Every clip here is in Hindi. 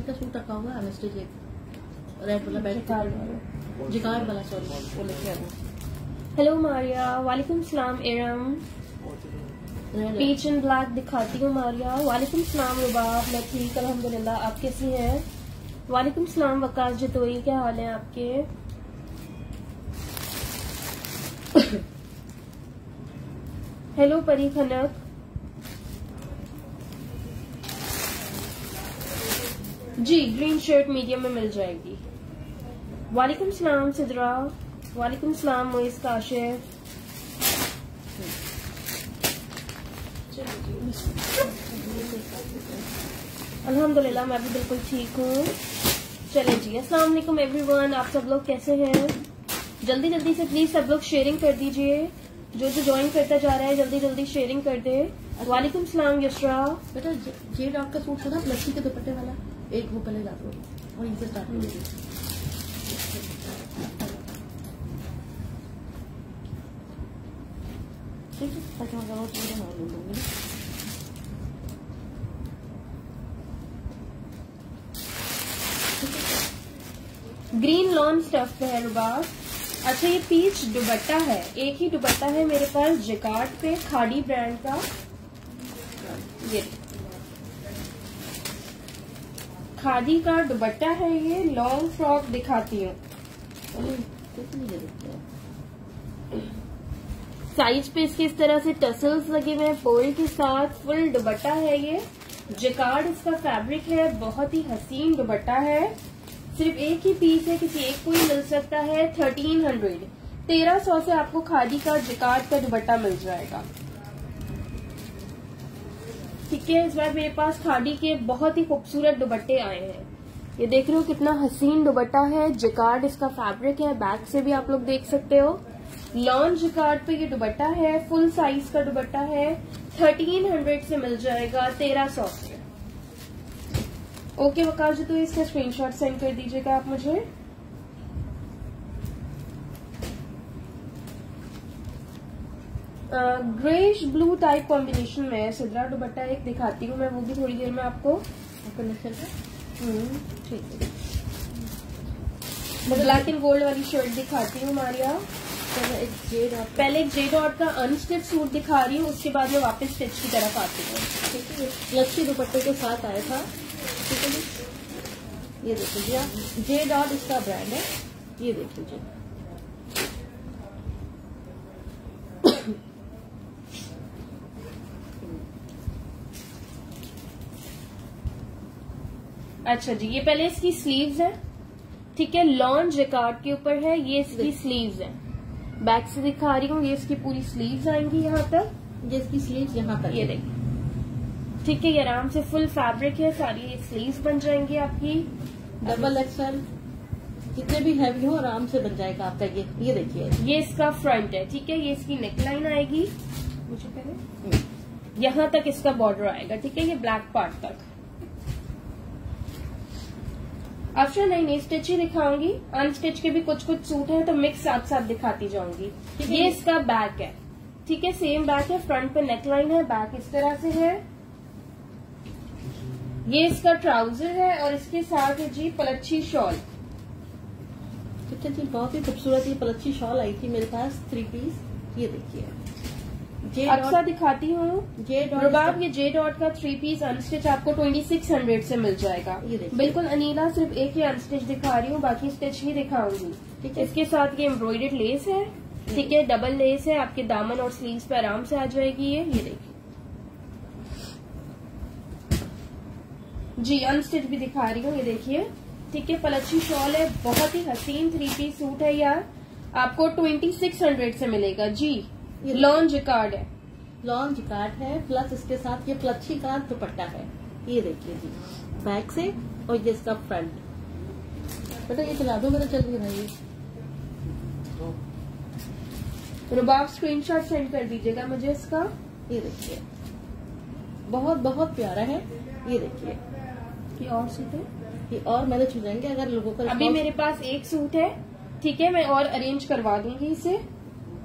का सूट रखा होगा रेड वाला बैग जिकार वाला, सॉरी वो लेके आ गया। हेलो मारिया, वालेकुम सलाम एरम। पीच एंड ब्लैक दिखाती हूँ मारिया। वालेकुम सलाम रुबाब, मैं ठीक अल्हम्दुलिल्लाह, आप कैसी हैं? वालेकुम सलाम वकास जतोई, क्या हाल है आपके? हेलो परी खनक, जी ग्रीन शर्ट मीडियम में मिल जाएगी। वालेकुम सलाम सिद्रा, वालेकुम सलाम मोइस काशिफ। अल्हम्दुलिल्लाह मैं भी बिल्कुल ठीक हूँ। चले जी, अस्सलाम वालेकुम एवरीवन, आप सब लोग कैसे हैं? जल्दी जल्दी से प्लीज सब लोग शेयरिंग कर दीजिए, जो ज्वाइन करता जा रहा है जल्दी जल्दी शेयरिंग कर दे। वालेकुम सलाम यशरा। बेटा जे डॉट का सूट था ना लस्सी के दुपट्टे वाला, एक वो पहले जाते हो और इनसे स्टार्ट करिए। ठीक है, ताकि मैं बहुत चीजें और ले लूंगी। ग्रीन लॉन स्टफ है रुबाब। अच्छा ये पीच दुपट्टा है, एक ही दुपट्टा है मेरे पास जिकार्ड पे, खाड़ी ब्रांड का। ये खादी का दुपट्टा है, ये लॉन्ग फ्रॉक दिखाती हूँ। साइज पे इसके इस तरह से टसल्स लगे हुए हैं पर्ल के साथ, फुल दुपट्टा है ये। जिकार्ड इसका फैब्रिक है, बहुत ही हसीन दुपट्टा है। सिर्फ एक ही पीस है, किसी एक को ही मिल सकता है। 1300 से आपको खादी का जिकार्ड का दुपट्टा मिल जाएगा। ठीक है, इस बार मेरे पास खादी के बहुत ही खूबसूरत दुपट्टे आए हैं। ये देख रहे हो कितना हसीन दुपट्टा है, जिकार्ड इसका फैब्रिक है, बैक से भी आप लोग देख सकते हो। लॉन जिकार्ड पे ये दुपट्टा है, फुल साइज का दुपट्टा है। 1300 से मिल जाएगा 1300 से। ओके वकास जी, तो इसका स्क्रीनशॉट सेंड कर दीजिएगा आप मुझे। ग्रेश ब्लू टाइप कॉम्बिनेशन में सिद्रा दुपट्टा एक दिखाती हूँ मैं, वो भी थोड़ी देर में आपको। ठीक है, मैं ब्लैक एंड गोल्ड वाली शर्ट दिखाती हूँ मारिया। पहले एक जे डॉट का अनस्टिच सूट दिखा रही हूँ, उसके बाद मैं वापस स्टिच की तरफ आती हूँ। ठीक है, लच्छी दुपट्टे के साथ आया था। ठीक है जी, ये देख लीजिए आप, जे डॉट इसका ब्रांड है, ये देख लीजिए। अच्छा जी, ये पहले इसकी स्लीव्स है। ठीक है, लॉन जिकार्ड के ऊपर है, ये इसकी स्लीव्स है। बैक से दिखा रही हूँ, ये इसकी पूरी स्लीव्स आएंगी यहाँ तक। ये इसकी स्लीव्स यहाँ पर, ये देखिए। ठीक है, ये आराम से फुल फैब्रिक है, सारी ये स्लीव्स बन जाएंगी आपकी। डबल एक्सएल जितने भी हैवी हो आराम से बन जाएगा आपका। ये देखिए, ये इसका फ्रंट है। ठीक है, ये इसकी नेकलाइन आएगी, मुझे पहले यहाँ तक इसका बॉर्डर आएगा। ठीक है, ये ब्लैक पार्ट तक। ऑप्शन नहीं स्टिच ही दिखाऊंगी, अनस्टिच के भी कुछ कुछ सूट हैं तो मिक्स साथ साथ दिखाती जाऊंगी। ये इसका बैक है, ठीक है, सेम बैक है, फ्रंट पे नेकलाइन है, बैक इस तरह से है। ये इसका ट्राउजर है और इसके साथ है जी पलच्छी शॉल। ठीक है जी, बहुत ही खूबसूरत ये पलच्छी शॉल आई थी मेरे पास 3 पीस। ये देखिए अक्सर दिखाती हूँ रुबाब, ये जे डॉट का 3 पीस अनस्टिच आपको 2600 से मिल जाएगा। बिल्कुल अनीला, सिर्फ एक ही अनस्टिच दिखा रही हूँ, बाकी स्टिच ही दिखाऊंगी। इसके साथ ये एम्ब्रॉयडर्ड लेस है, ठीक है, डबल लेस है, आपके दामन और स्लीव्स पे आराम से आ जाएगी। ये देखिए जी, अनस्टिच भी दिखा रही हूँ, ये देखिए, ठीक है, पलच्छी शॉल है, बहुत ही हसीन 3 पीस सूट है यार, आपको 2600 से मिलेगा जी। लॉन जिकार्ड है, लॉन जिकार्ड है, प्लस इसके साथ ये पलच्छी का दुपट्टा है। ये देखिए जी, बैक से, और ये इसका फ्रंट। बेटा ये चला दो, मेरा चल भी रहा है। रुबाब स्क्रीनशॉट सेंड कर दीजिएगा मुझे इसका। ये देखिए बहुत बहुत प्यारा है। ये देखिए ये और सूट है, ये और मैनेज हो जाएंगे अगर लोगों का। अभी मेरे पास एक सूट है, ठीक है, मैं और अरेंज करवा दूंगी इसे।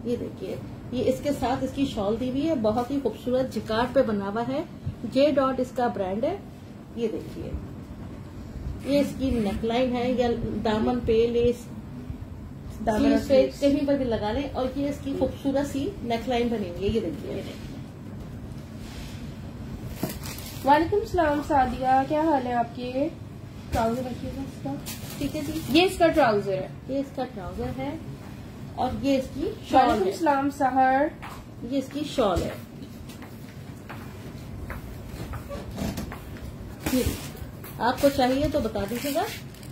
ये देखिए, ये इसके साथ इसकी शॉल दी हुई है, बहुत ही खूबसूरत जिकार्ड पे बना हुआ है, जे डॉट इसका ब्रांड है। ये देखिए, ये इसकी नेकलाइन है, या दामन पे लेस पे कहीं पर भी लगा लें, और ये इसकी खूबसूरत सी नेकलाइन बनी हुई है। ये देखिए। वालेकुम सलाम सादिया, क्या हाल है आपके? ट्राउजर रखिएगा इसका, ठीक है जी। ये इसका ट्राउजर है, ये इसका ट्राउजर है, और ये इसकी शॉल है। सलाम सहर, ये इसकी शॉल है। आपको चाहिए तो बता दीजिएगा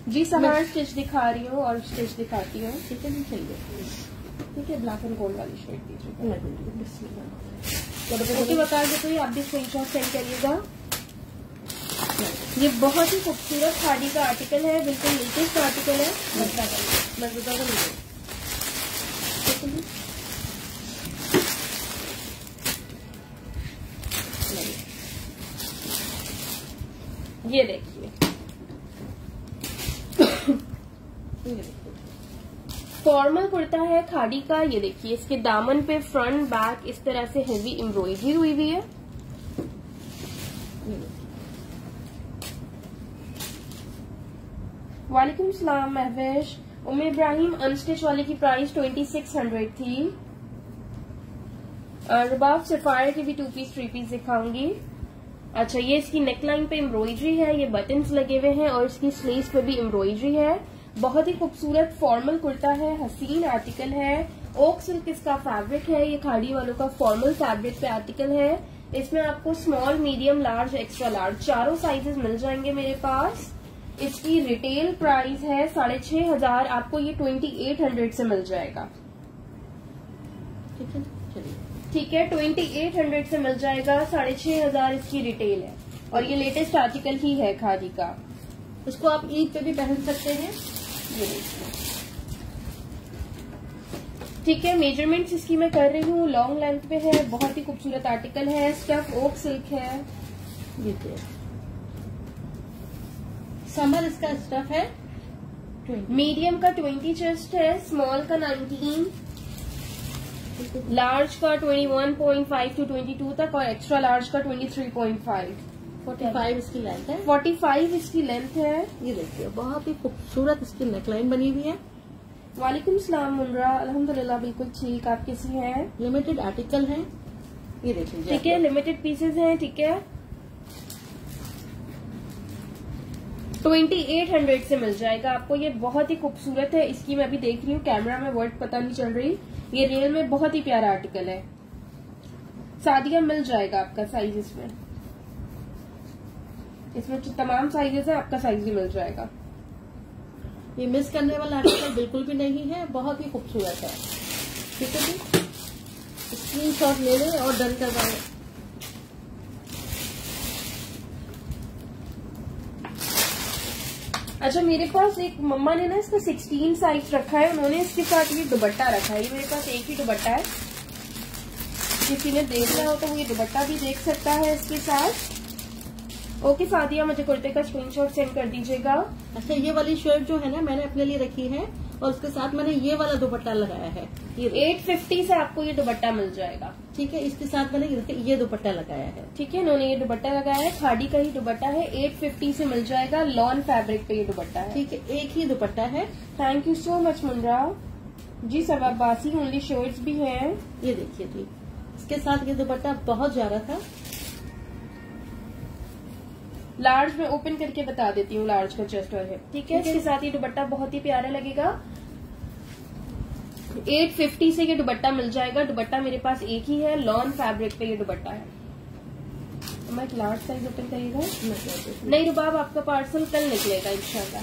जी। सहर स्टिच दिखा रही हूँ और स्टिच दिखाती हूँ, ठीक है जी, चाहिए, ठीक है, ब्लैक एंड गोल्ड वाली शर्ट दीजिएगा। ओके, बता देते आप भी स्क्रीनशॉट सेंड करिएगा। ये बहुत ही खूबसूरत खादी का आर्टिकल है, बिल्कुल लेटेस्ट आर्टिकल है। बस बता दो। ये देखिए फॉर्मल कुर्ता है खादी का। ये देखिए, इसके दामन पे फ्रंट बैक इस तरह से हेवी एम्ब्रॉयडरी हुई हुई है। वालेकुम सलाम महवेश। उम्मे इब्राहिम, अनस्टिच वाले की प्राइस 2600 थी। रुबाब सफायर की भी 2 पीस 3 पीस दिखाऊंगी। अच्छा, ये इसकी नेकलाइन पे एम्ब्रॉयडरी है, ये बटन्स लगे हुए हैं, और इसकी स्लीव्स पे भी एम्ब्रॉयडरी है। बहुत ही खूबसूरत फॉर्मल कुर्ता है, हसीन आर्टिकल है। ओक सिल्क इसका फैब्रिक है, ये खाड़ी वालों का फॉर्मल फैब्रिक पे आर्टिकल है। इसमें आपको small, medium, large, extra large चारों साइजेस मिल जाएंगे मेरे पास। इसकी रिटेल प्राइस है 6500, आपको ये 2800 से मिल जाएगा। ठीक है, 2800 से मिल जाएगा, 6500 इसकी रिटेल है, और ये लेटेस्ट आर्टिकल ही है खादी का। इसको आप ईद पे भी पहन सकते हैं। ठीक है, मेजरमेंट्स इसकी मैं कर रही हूँ, लॉन्ग लेंथ पे है, बहुत ही खूबसूरत आर्टिकल है, स्टफ ओक सिल्क है। ये समर इसका स्टफ है। मीडियम का 20 चेस्ट है, स्मॉल का 19, लार्ज का 21.5 to 22 तक, और एक्स्ट्रा लार्ज का 23.5। 45 इसकी लेंथ है। 45 इसकी लेंथ है। ये देखिए, बहुत ही खूबसूरत इसकी नेकलाइन बनी हुई है। वालेकुम सलाम मुनरा, अल्हम्दुलिल्लाह बिल्कुल ठीक। आप कैसी हैं? लिमिटेड आर्टिकल है, ये देखिए, ठीक है, लिमिटेड पीसेज हैं, ठीक है। 2800 से मिल जाएगा आपको, ये बहुत ही खूबसूरत है। इसकी मैं अभी देख रही हूँ, कैमरा में वर्ड पता नहीं चल रही, ये रियल में बहुत ही प्यारा आर्टिकल है। सादिया मिल जाएगा आपका साइज इसमें तमाम साइजेस है, आपका साइज भी मिल जाएगा। ये मिस करने वाला आर्टिकल बिल्कुल भी नहीं है, बहुत ही खूबसूरत है। ठीक है जी, स्क्रीनशॉट ले लें और डन करवाएं। अच्छा, मेरे पास एक मम्मा ने ना इसका 16 साइज रखा है, उन्होंने इसके साथ ये दुपट्टा रखा है। ये मेरे पास एक ही दुपट्टा है, किसी ने देखना हो तो वो ये दुपट्टा भी देख सकता है इसके साथ। ओके सादिया, मुझे कुर्ते का स्क्रीनशॉट सेंड कर दीजिएगा। अच्छा, ये वाली शर्ट जो है ना मैंने अपने लिए रखी है और उसके साथ मैंने ये वाला दुपट्टा लगाया है। ये 850 से आपको ये दुपट्टा मिल जाएगा। ठीक है, इसके साथ मैंने ये दुपट्टा लगाया है। ठीक है, इन्होंने ये दुपट्टा लगाया है, खादी का ही दुपट्टा है, 850 से मिल जाएगा। लॉन फैब्रिक पे ये दुपट्टा है। ठीक है, एक ही दुपट्टा है। Thank you so much Mundra ji. सवाबासी ओनली शर्ट्स भी हैं। ये देखिए जी, इसके साथ ये दुपट्टा बहुत ज्यादा था। लार्ज में ओपन करके बता देती हूँ, लार्ज का चेस्ट और हिप। ठीक है, इसके साथ ये दुपट्टा बहुत ही प्यारा लगेगा। 850 से ये दुपट्टा मिल जाएगा। दुपट्टा मेरे पास एक ही है, लॉन फैब्रिक पे ये दुपट्टा है। मैं एक लार्ज साइज ओपन करिएगा। नहीं रुबाब, आपका पार्सल कल निकलेगा इंशाल्लाह।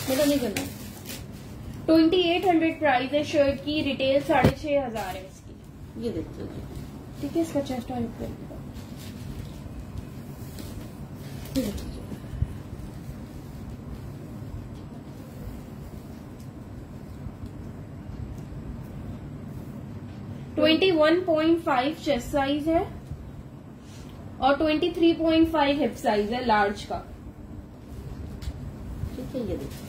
मेरा नहीं करना। 2800 प्राइस है शर्ट की, रिटेल 6500 है इसकी। ये देखिए, ठीक है, इसका चेस्ट और हिप। 21.5 चेस्ट साइज है और 23.5 हिप साइज है लार्ज का। ठीक है, ये देखिए।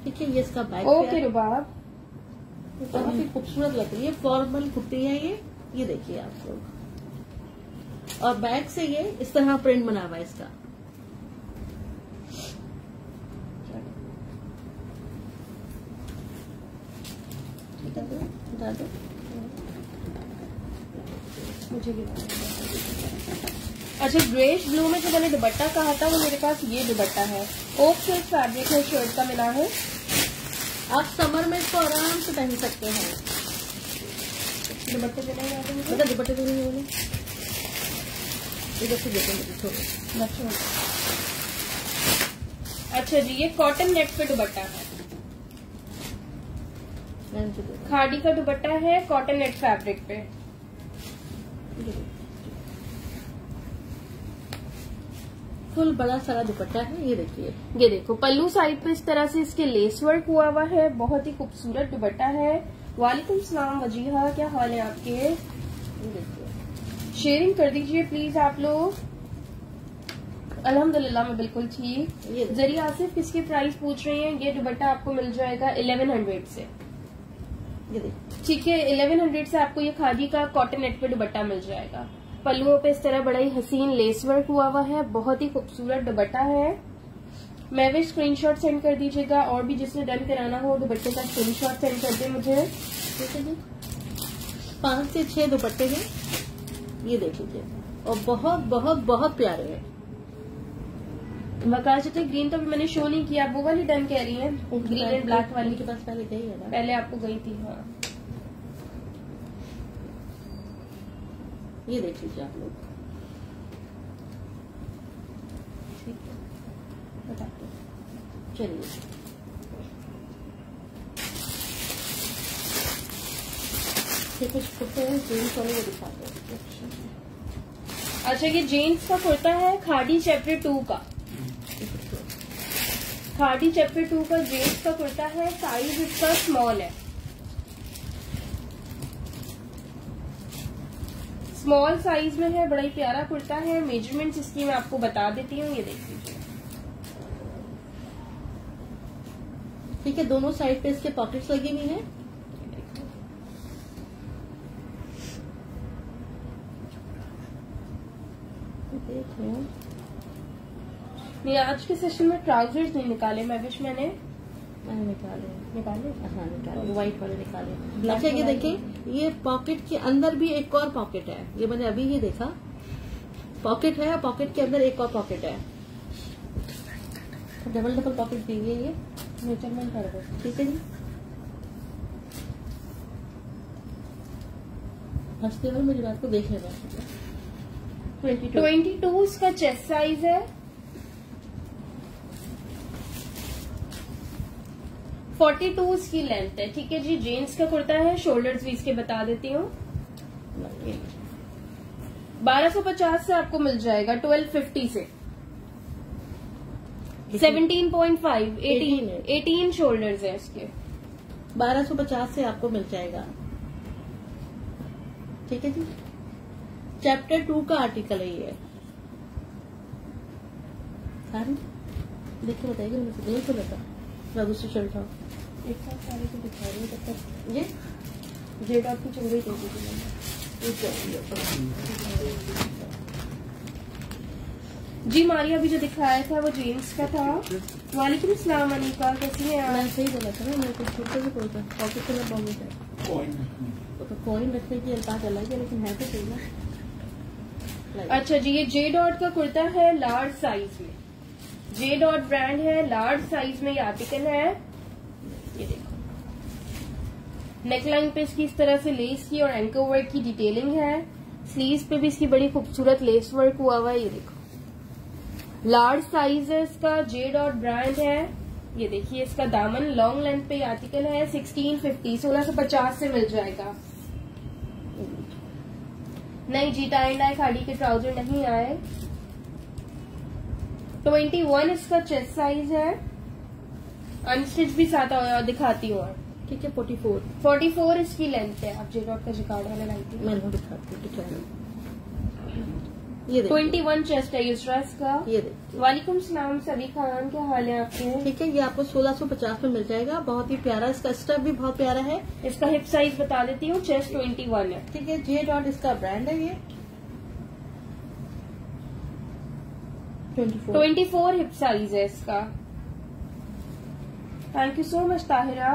ठीक है, ये इसका बैक। ओके रुबाब, बहुत ही खूबसूरत लग रही है, फॉर्मल कुर्ती है ये देखिए आप लोग। और बैक से ये इस तरह प्रिंट बना हुआ है इसका। बता दो मुझे भी। अच्छा, ग्रेश ब्लू में जो मैंने दुपट्टा कहा था वो मेरे पास ये दुपट्टा है। ओक सिल्क फैब्रिक है, शर्ट का मिला है। आप समर में इसको आराम से पहन सकते हैं। दुपट्टे पे नहीं आते मुझे, दुपट्टे तो नहीं बोले, इधर से देखो मुझे छोड़ो। अच्छा जी, ये कॉटन नेट पे दुपट्टा है, खादी का दुपट्टा है, कॉटन नेट फैब्रिक पे। फुल बड़ा सारा दुपट्टा है। ये देखिए, ये देखो पल्लू साइड पे इस तरह से इसके लेस वर्क हुआ है, बहुत ही खूबसूरत दुपट्टा है। वालेकुम सलाम वजीहा, क्या हाल है आपके? ये देखिए, शेयरिंग कर दीजिए प्लीज आप लोग। अल्हम्दुलिल्लाह मैं बिल्कुल ठीक। जरी आसिफ किसके प्राइस पूछ रही हैं? ये दुपट्टा आपको मिल जाएगा 1100 से। ये देखिए, ठीक है, 1100 से आपको ये खादी का कॉटन नेट पे दुपट्टा मिल जाएगा। पल्लुओं पे इस तरह बड़ा ही हसीन लेस वर्क हुआ है, बहुत ही खूबसूरत दुपट्टा है। मैं भी स्क्रीनशॉट सेंड कर दीजिएगा, और भी जिसने डन कराना हो दुपट्टे का स्क्रीनशॉट सेंड कर दे मुझे। ठीक है जी, 5 से 6 दुपट्टे हैं। ये देख लीजिए, और बहुत बहुत बहुत प्यारे हैं। वकाश ग्रीन तो भी मैंने शो नहीं किया, वो वाली डन कह रही है, ग्रीन एंड ब्लैक वाली के पास पहले गई है ना? पहले आपको गई थी। हाँ, ये देख लीजिए आप लोग। ठीक है, बताते चलिए, कुछ कुर्ते हैं जीन्स वाले, वो दिखाते हैं। अच्छा, ये जेंट्स का कुर्ता है, खादी चैप्टर 2 का। खादी चैप्टर 2 का जेंट्स का कुर्ता है, साइज इसका स्मॉल है। स्मॉल साइज में है, बड़ा ही प्यारा कुर्ता है। मेजरमेंट्स इसकी मैं आपको बता देती हूँ, ये देख लीजिए। ठीक है, दोनों साइड पे इसके पॉकेट्स लगी हुई हैं। नहीं, आज के सेशन में ट्राउजर्स नहीं निकाले, मैं विश मैंने निकाले। हाँ, निकाले, व्हाइट वाले निकाले। Black अच्छा, ये वाले। देखिए, ये पॉकेट के अंदर भी एक और पॉकेट है। ये मैंने अभी ही देखा, पॉकेट है, पॉकेट के अंदर एक और पॉकेट है। डबल डबल पॉकेट दी है ये मेजरमेंट कर दो। ठीक है जी, हंसते हुए मेरी बात को देख लेना। 22 इसका चेस्ट साइज है, 42 इसकी लेंथ है। ठीक है जी, जेंट्स का कुर्ता है, शोल्डर्स भी इसके बता देती हूँ। 1250 से आपको मिल जाएगा 1250 से। 17.5 18 शोल्डर्स है इसके। 1250 से आपको मिल जाएगा। ठीक है जी। चैप्टर 2 का आर्टिकल है ये। सारी देखिए बताइएगा, मुझे नहीं तो लगा राजू शर्ट था एक साथ सारे को दिखा रही हूँ तब तक। ये जे डॉट की चुंगी दे दीजिए। जी मारिया अभी जो दिखाया था वो जेम्स का था। वालेकुम सलाम अनीका, कैसी हैं आप? मैं सही बोला था ना, मेरे को छोटे से बोलता पॉकेट में बॉम्बे है तो कॉइन रखने की बात अलग है, लेकिन है तो सही ना। अच्छा जी, ये जे डॉट का कुर्ता है लार्ज साइज में। जे डॉट ब्रांड है, लार्ज साइज में ये आर्टिकल है। ये देखो नेकलाइन पे इसकी इस तरह से लेस की और एंकर वर्क की डिटेलिंग है। स्लीव्स पे भी इसकी बड़ी खूबसूरत लेस वर्क हुआ हुआ है। ये देखो लार्ज साइज है इसका, जे डॉट ब्रांड है। ये देखिए इसका दामन लॉन्ग लेंथ पे आर्टिकल है। 1650 1650 से मिल जाएगा। नहीं जी, टाई डाई खाड़ी के ट्राउजर नहीं आए। 21 इसका चेस्ट साइज है। अनस्टिच भी साथ दिखाती हूँ। ठीक है। 44 इसकी लेंथ है। आप जे डॉट का जिकार्ड वाला लाइट मैं दिखाती हूँ। ये 21 चेस्ट है इस ड्रेस का। ये देखिए। वालेकुम सलाम सभी खान, क्या हाल है आपके? ठीक है, ये आपको 1650 में मिल जाएगा। बहुत ही प्यारा, इसका स्टफ भी बहुत प्यारा है। इसका हिप साइज बता देती हूँ, चेस्ट 21 है। ठीक है। जे डॉट इसका ब्रांड है। ये 24 हिप साइज है इसका। Thank you so much Tahira.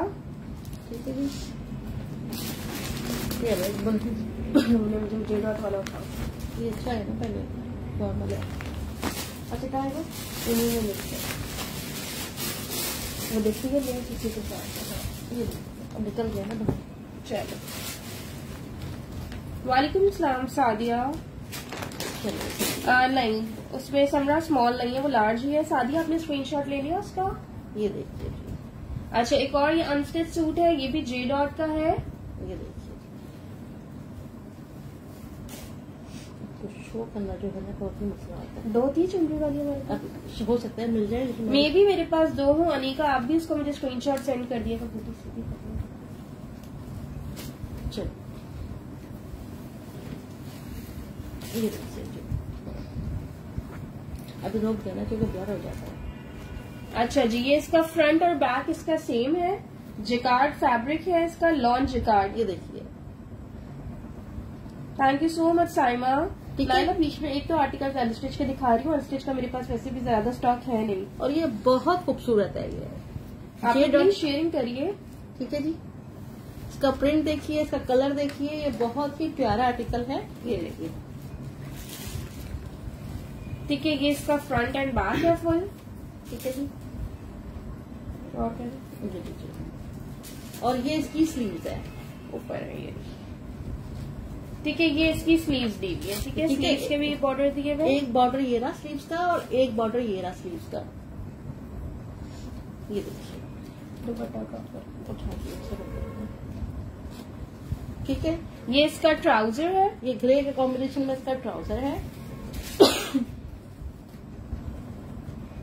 ठीक है जी। ये मुझे जे डॉट वाला उठाओ। ये अच्छा है ना, पहले नॉर्मल है। अच्छा कहा है इन्हीं में मिलता है। वो देखिए ले किसी के साथ। ये अब निकल गया ना बाहर। चलो वालेकुम सलाम सादिया। चलिए। नहीं, उसमें समरा स्मॉल नहीं है, वो लार्ज ही है। सादिया आपने स्क्रीनशॉट ले लिया उसका? ये देखिए। अच्छा एक और ये अनस्टिच सूट है, ये भी जे डॉट का है। ये देखिए। शो करना जो है ना बहुत ही मसला आता है। 2 थी चुनरी वाली हमारे पास। अब हो सकता है मिल जाए, लेकिन मे भी मेरे पास 2 हूँ। अनीका आप भी उसको मुझे स्क्रीनशॉट सेंड कर दिएगा। फोटो सीधी चल ये देखिए। अभी रोक देना क्योंकि ब्लर हो जाता है। अच्छा जी, ये इसका फ्रंट और बैक इसका सेम है। जिकार्ड फैब्रिक है इसका, लॉन जिकार्ड। ये देखिए। Thank you so much Saima. ठीक है। मैं बीच में एक तो आर्टिकल अनस्टिच के दिखा रही हूँ। अनस्टिच का मेरे पास वैसे भी ज्यादा स्टॉक है नहीं, और ये बहुत खूबसूरत है। ये आप प्लीज शेयरिंग करिए। ठीक है जी। इसका प्रिंट देखिए, इसका कलर देखिए, ये बहुत ही प्यारा आर्टिकल है। ये देखिए। ठीक है, ये इसका फ्रंट एंड बैक है फुल। ठीक है जी। और और ये इसकी स्लीव्स है, ऊपर है ये। ठीक है, ये इसकी स्लीव्स दी हुई है। ठीक है, स्लीव्स के भी बॉर्डर दिए हुए। एक बॉर्डर ये रहा स्लीव्स का, और एक बॉर्डर ये रहा स्लीव्स का। ये देखिए दुपट्टा का उठा के। ठीक है। ये इसका ट्राउजर है। ये ग्रे के कॉम्बिनेशन में इसका ट्राउजर है।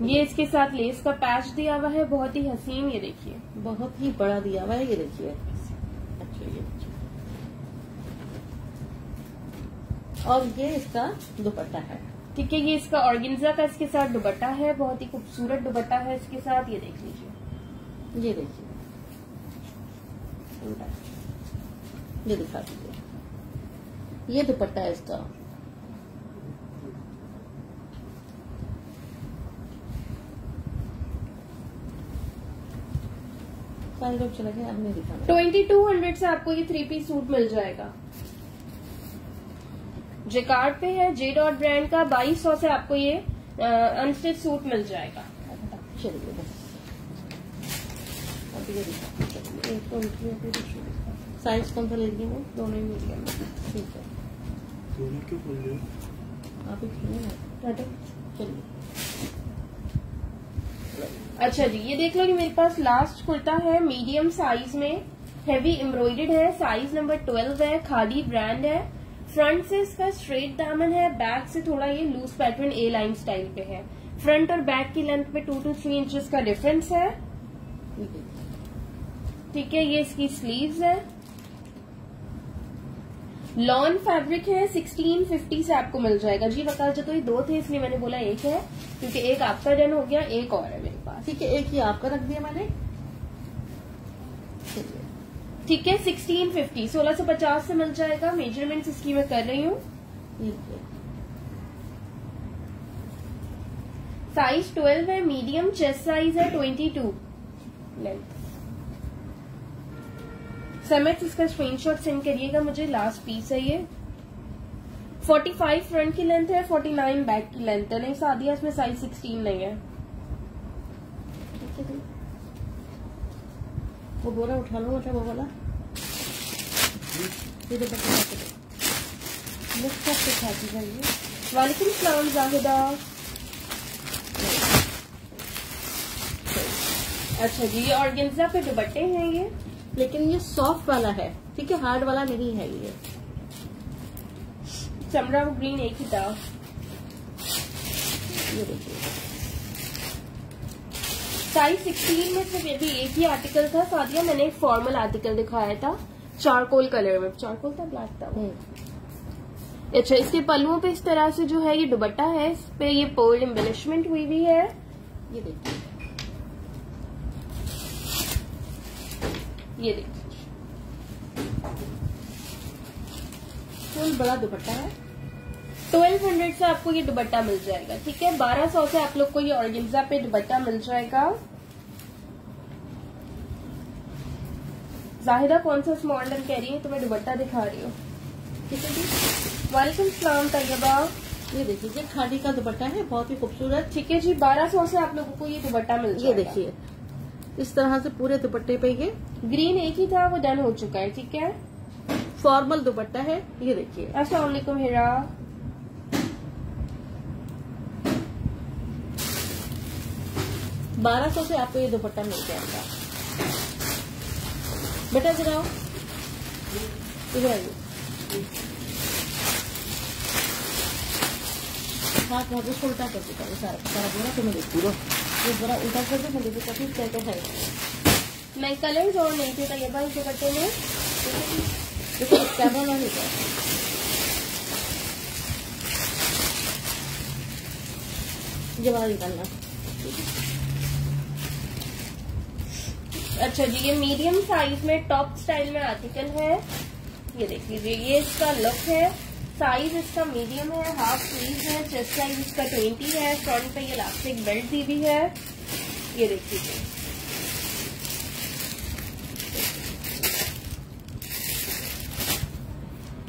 ये इसके साथ लेस का पैच दिया हुआ है, बहुत ही हसीन। ये देखिए बहुत ही बड़ा दिया हुआ है। ये देखिए। अच्छा ये देखिए। और ये इसका दुपट्टा है। ठीक है, ये इसका ऑर्गेन्जा का इसके साथ दुपट्टा है। बहुत ही खूबसूरत दुपट्टा है इसके साथ। ये देख लीजिए। ये देखिए। ये दिखा दीजिए। ये दुपट्टा है इसका। सारे लोग चले गए, अब नहीं दिखाना। 2200 से आपको ये 3 पीस सूट मिल जाएगा। जेकार्ड पे है, जे डॉट ब्रांड का। 2200 से आपको ये अनस्टिच सूट मिल जाएगा। चलिए बस अब ये दिखा। एक तो साइज कौन सा ले लिए वो? दोनों ही मीडियम। ठीक है। दोनों क्यों बोल रहे हो? आप ही सुनिए ना। चलिए। अच्छा जी, ये देख लो कि मेरे पास लास्ट कुर्ता है मीडियम साइज में, हेवी एम्ब्रॉयडर्ड है। साइज नंबर 12 है। खादी ब्रांड है। फ्रंट से इसका स्ट्रेट दामन है, बैक से थोड़ा ये लूज पैटर्न ए लाइन स्टाइल पे है। फ्रंट और बैक की लेंथ में 2 to 3 इंचेस का डिफरेंस है। ये देखिए, ठीक है, ये इसकी स्लीव्स है। लॉन फैब्रिक है, 1650 से आपको मिल जाएगा। जी वकाल जो तो ये 2 थे इसलिए मैंने बोला एक है, क्योंकि एक आपका डन हो गया, एक और है मेरे पास। ठीक है, एक ही आपका रख दिया मैंने। चलिए, ठीक है, 1650 1650 से मिल जाएगा। मेजरमेंट्स इसकी मैं कर रही हूँ। ये देखिए, साइज 12 है, मीडियम, चेस्ट साइज है 22 लेंथ। समेत इसका स्क्रीनशॉट सेंड करिएगा मुझे। लास्ट पीस है ये। 45 फ्रंट की लेंथ है, 49 बैक की लेंथ है। नहीं सादिया, इसमें साइज 16 नहीं है। ठीक है जी। वो बोरा उठा लो, वो वाला ये दुपट्टा दिखाती जाइए। वालेकुम सलाम जाहिदा। अच्छा जी, ये ऑर्गेन्जा पे दुपट्टे हैं ये, लेकिन ये सॉफ्ट वाला है। ठीक है, हार्ड वाला नहीं है ये। चमड़ा ग्रीन एक ही था। ये देखिए, साइज 16 में सिर्फ ये भी एक ही आर्टिकल था सादिया। मैंने एक फॉर्मल आर्टिकल दिखाया था चारकोल कलर में। चारकोल था, ब्लैक था वो। अच्छा, इसके पल्लुओं पे इस तरह से जो है ये दुपट्टा है, इस पे ये पर्ल एम्बेलिशमेंट हुई हुई है। ये देखिए, ये देखिए, फुल बड़ा दुपट्टा है। 1200 से आपको ये दुपट्टा मिल जाएगा। ठीक है, 1200 से आप लोग को ये ऑर्गेन्जा पे दुपट्टा मिल जाएगा। जाहिदा कौन सा स्मॉल डन कह रही है, तो मैं दुपट्टा दिखा रही हूँ। ठीक है जी। वालेकुम सलाम तैयबा। ये देखिए, ये खादी का दुपट्टा है, बहुत ही खूबसूरत। ठीक है जी, 1200 से आप लोगों को ये दुपट्टा मिल जाएगा। ये देखिए, इस तरह से पूरे दुपट्टे पे ये ग्रीन एक ही था, वो डन हो चुका है। ठीक है, फॉर्मल दुपट्टा है। ये देखिए, अस्सलाम वालेकुम हिरा। 1200 से आपको ये दुपट्टा मिल जाएगा। बेटा इधर आओ, इधर आइए। हाथ वहाँ पे उल्टा कर देता है सारा सारा बोरा। तुम्हें देख पूरा ये बड़ा उल्टा कर दे, मैं देखो काफी क्या क्या है। नहीं कलर्स और नहीं थे तैयबा इस दुपट्टे में। देखो कैमरा नहीं था। जवाब निकालना। अच्छा जी, ये मीडियम साइज में टॉप स्टाइल में आर्टिकल है। ये देख लीजिए, ये इसका लुक है। साइज इसका मीडियम है, हाफ स्लीव है, चेस्ट साइज इसका 20 है। फ्रंट पे ये इलास्टिक बेल्ट दी हुई है। ये देख लीजिए,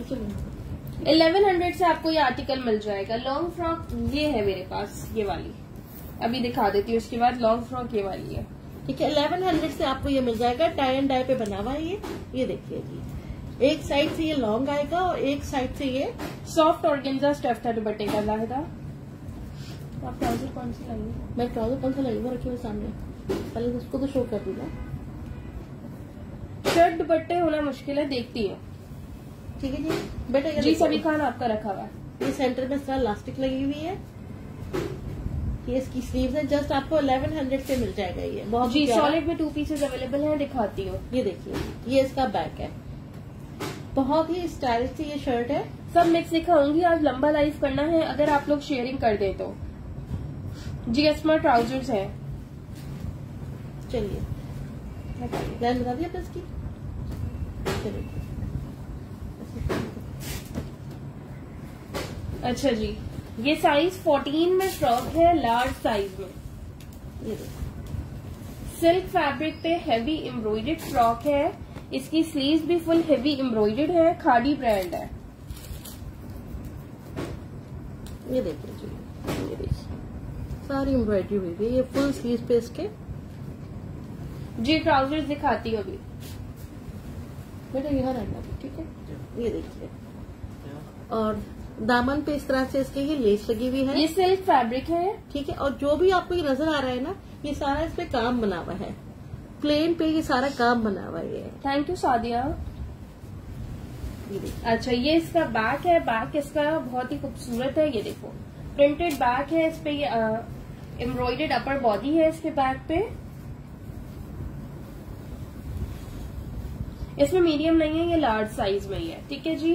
चलो 1100 से आपको ये आर्टिकल मिल जाएगा। लॉन्ग फ्रॉक ये है मेरे पास, ये वाली अभी दिखा देती हूँ। उसके बाद लॉन्ग फ्रॉक ये वाली है। ठीक है, 1100 से आपको ये मिल जाएगा। टाई एंड डाई पे बना हुआ है ये देखिए जी। एक साइड से ये लॉन्ग आएगा और एक साइड से ये सॉफ्ट ऑर्गेन्जा स्टफ था दुपट्टे का। जाहिदा आप ट्राउजर कौन सी लाएंगे? मैं ट्राउजर कौन सा लगी वो रखी हुई सामने, पहले उसको तो शो कर दूंगा। शर्ट दुपट्टे होना मुश्किल है, देखती हूँ। ठीक है जी। बेटा ये जी देखो, सभी खान आपका रखा हुआ है। ये सेंटर में सारा इलास्टिक लगी हुई है। ये इसकी स्लीव्स है। जस्ट आपको 1100 से मिल जाएगा ये। बहुत जी प्यारा। सॉलिड में 2 पीसेज अवेलेबल हैं, दिखाती हूँ। ये देखिए, ये इसका बैक है। बहुत ही स्टाइलिश सी ये शर्ट है। सब मिक्स दिखाऊंगी। आज लंबा लाइव करना है, अगर आप लोग शेयरिंग कर दे तो। जी अस्मा ट्राउजर्स है। चलिए लाइन बता दिया इसकी। चलिए अच्छा जी, ये साइज 14 में फ्रॉक है, लार्ज साइज में। ये देखिए, सिल्क फैब्रिक पे हैवी एम्ब्रॉयडर्ड फ्रॉक है। इसकी स्लीव्स भी फुल हैवी एम्ब्रॉयडर्ड है। खादी ब्रांड है। ये देखिए जी, ये देखिए सारी एम्ब्रॉयडरी हुई है। ये फुल स्लीव पे इसके। जी ट्राउजर्स दिखाती हूँ अभी। बेटा यहाँ रहना, ठीक है। ये देखिए, और दामन पे इस तरह से इसके ये लेस लगी हुई है। ये सिल्क फैब्रिक है। ठीक है, और जो भी आपको ये नजर आ रहा है ना, ये सारा इस पे काम बना हुआ है। प्लेन पे ये सारा काम बना हुआ है। Thank you Sadia. ये देखिए, अच्छा, ये इसका बैक है। बैक इसका बहुत ही खूबसूरत है। ये देखो, प्रिंटेड बैक है। इस पे ये एम्ब्रॉयडर्ड अपर बॉडी है इसके बैक पे। इसमें मीडियम नहीं है, ये लार्ज साइज में ही है। ठीक है जी।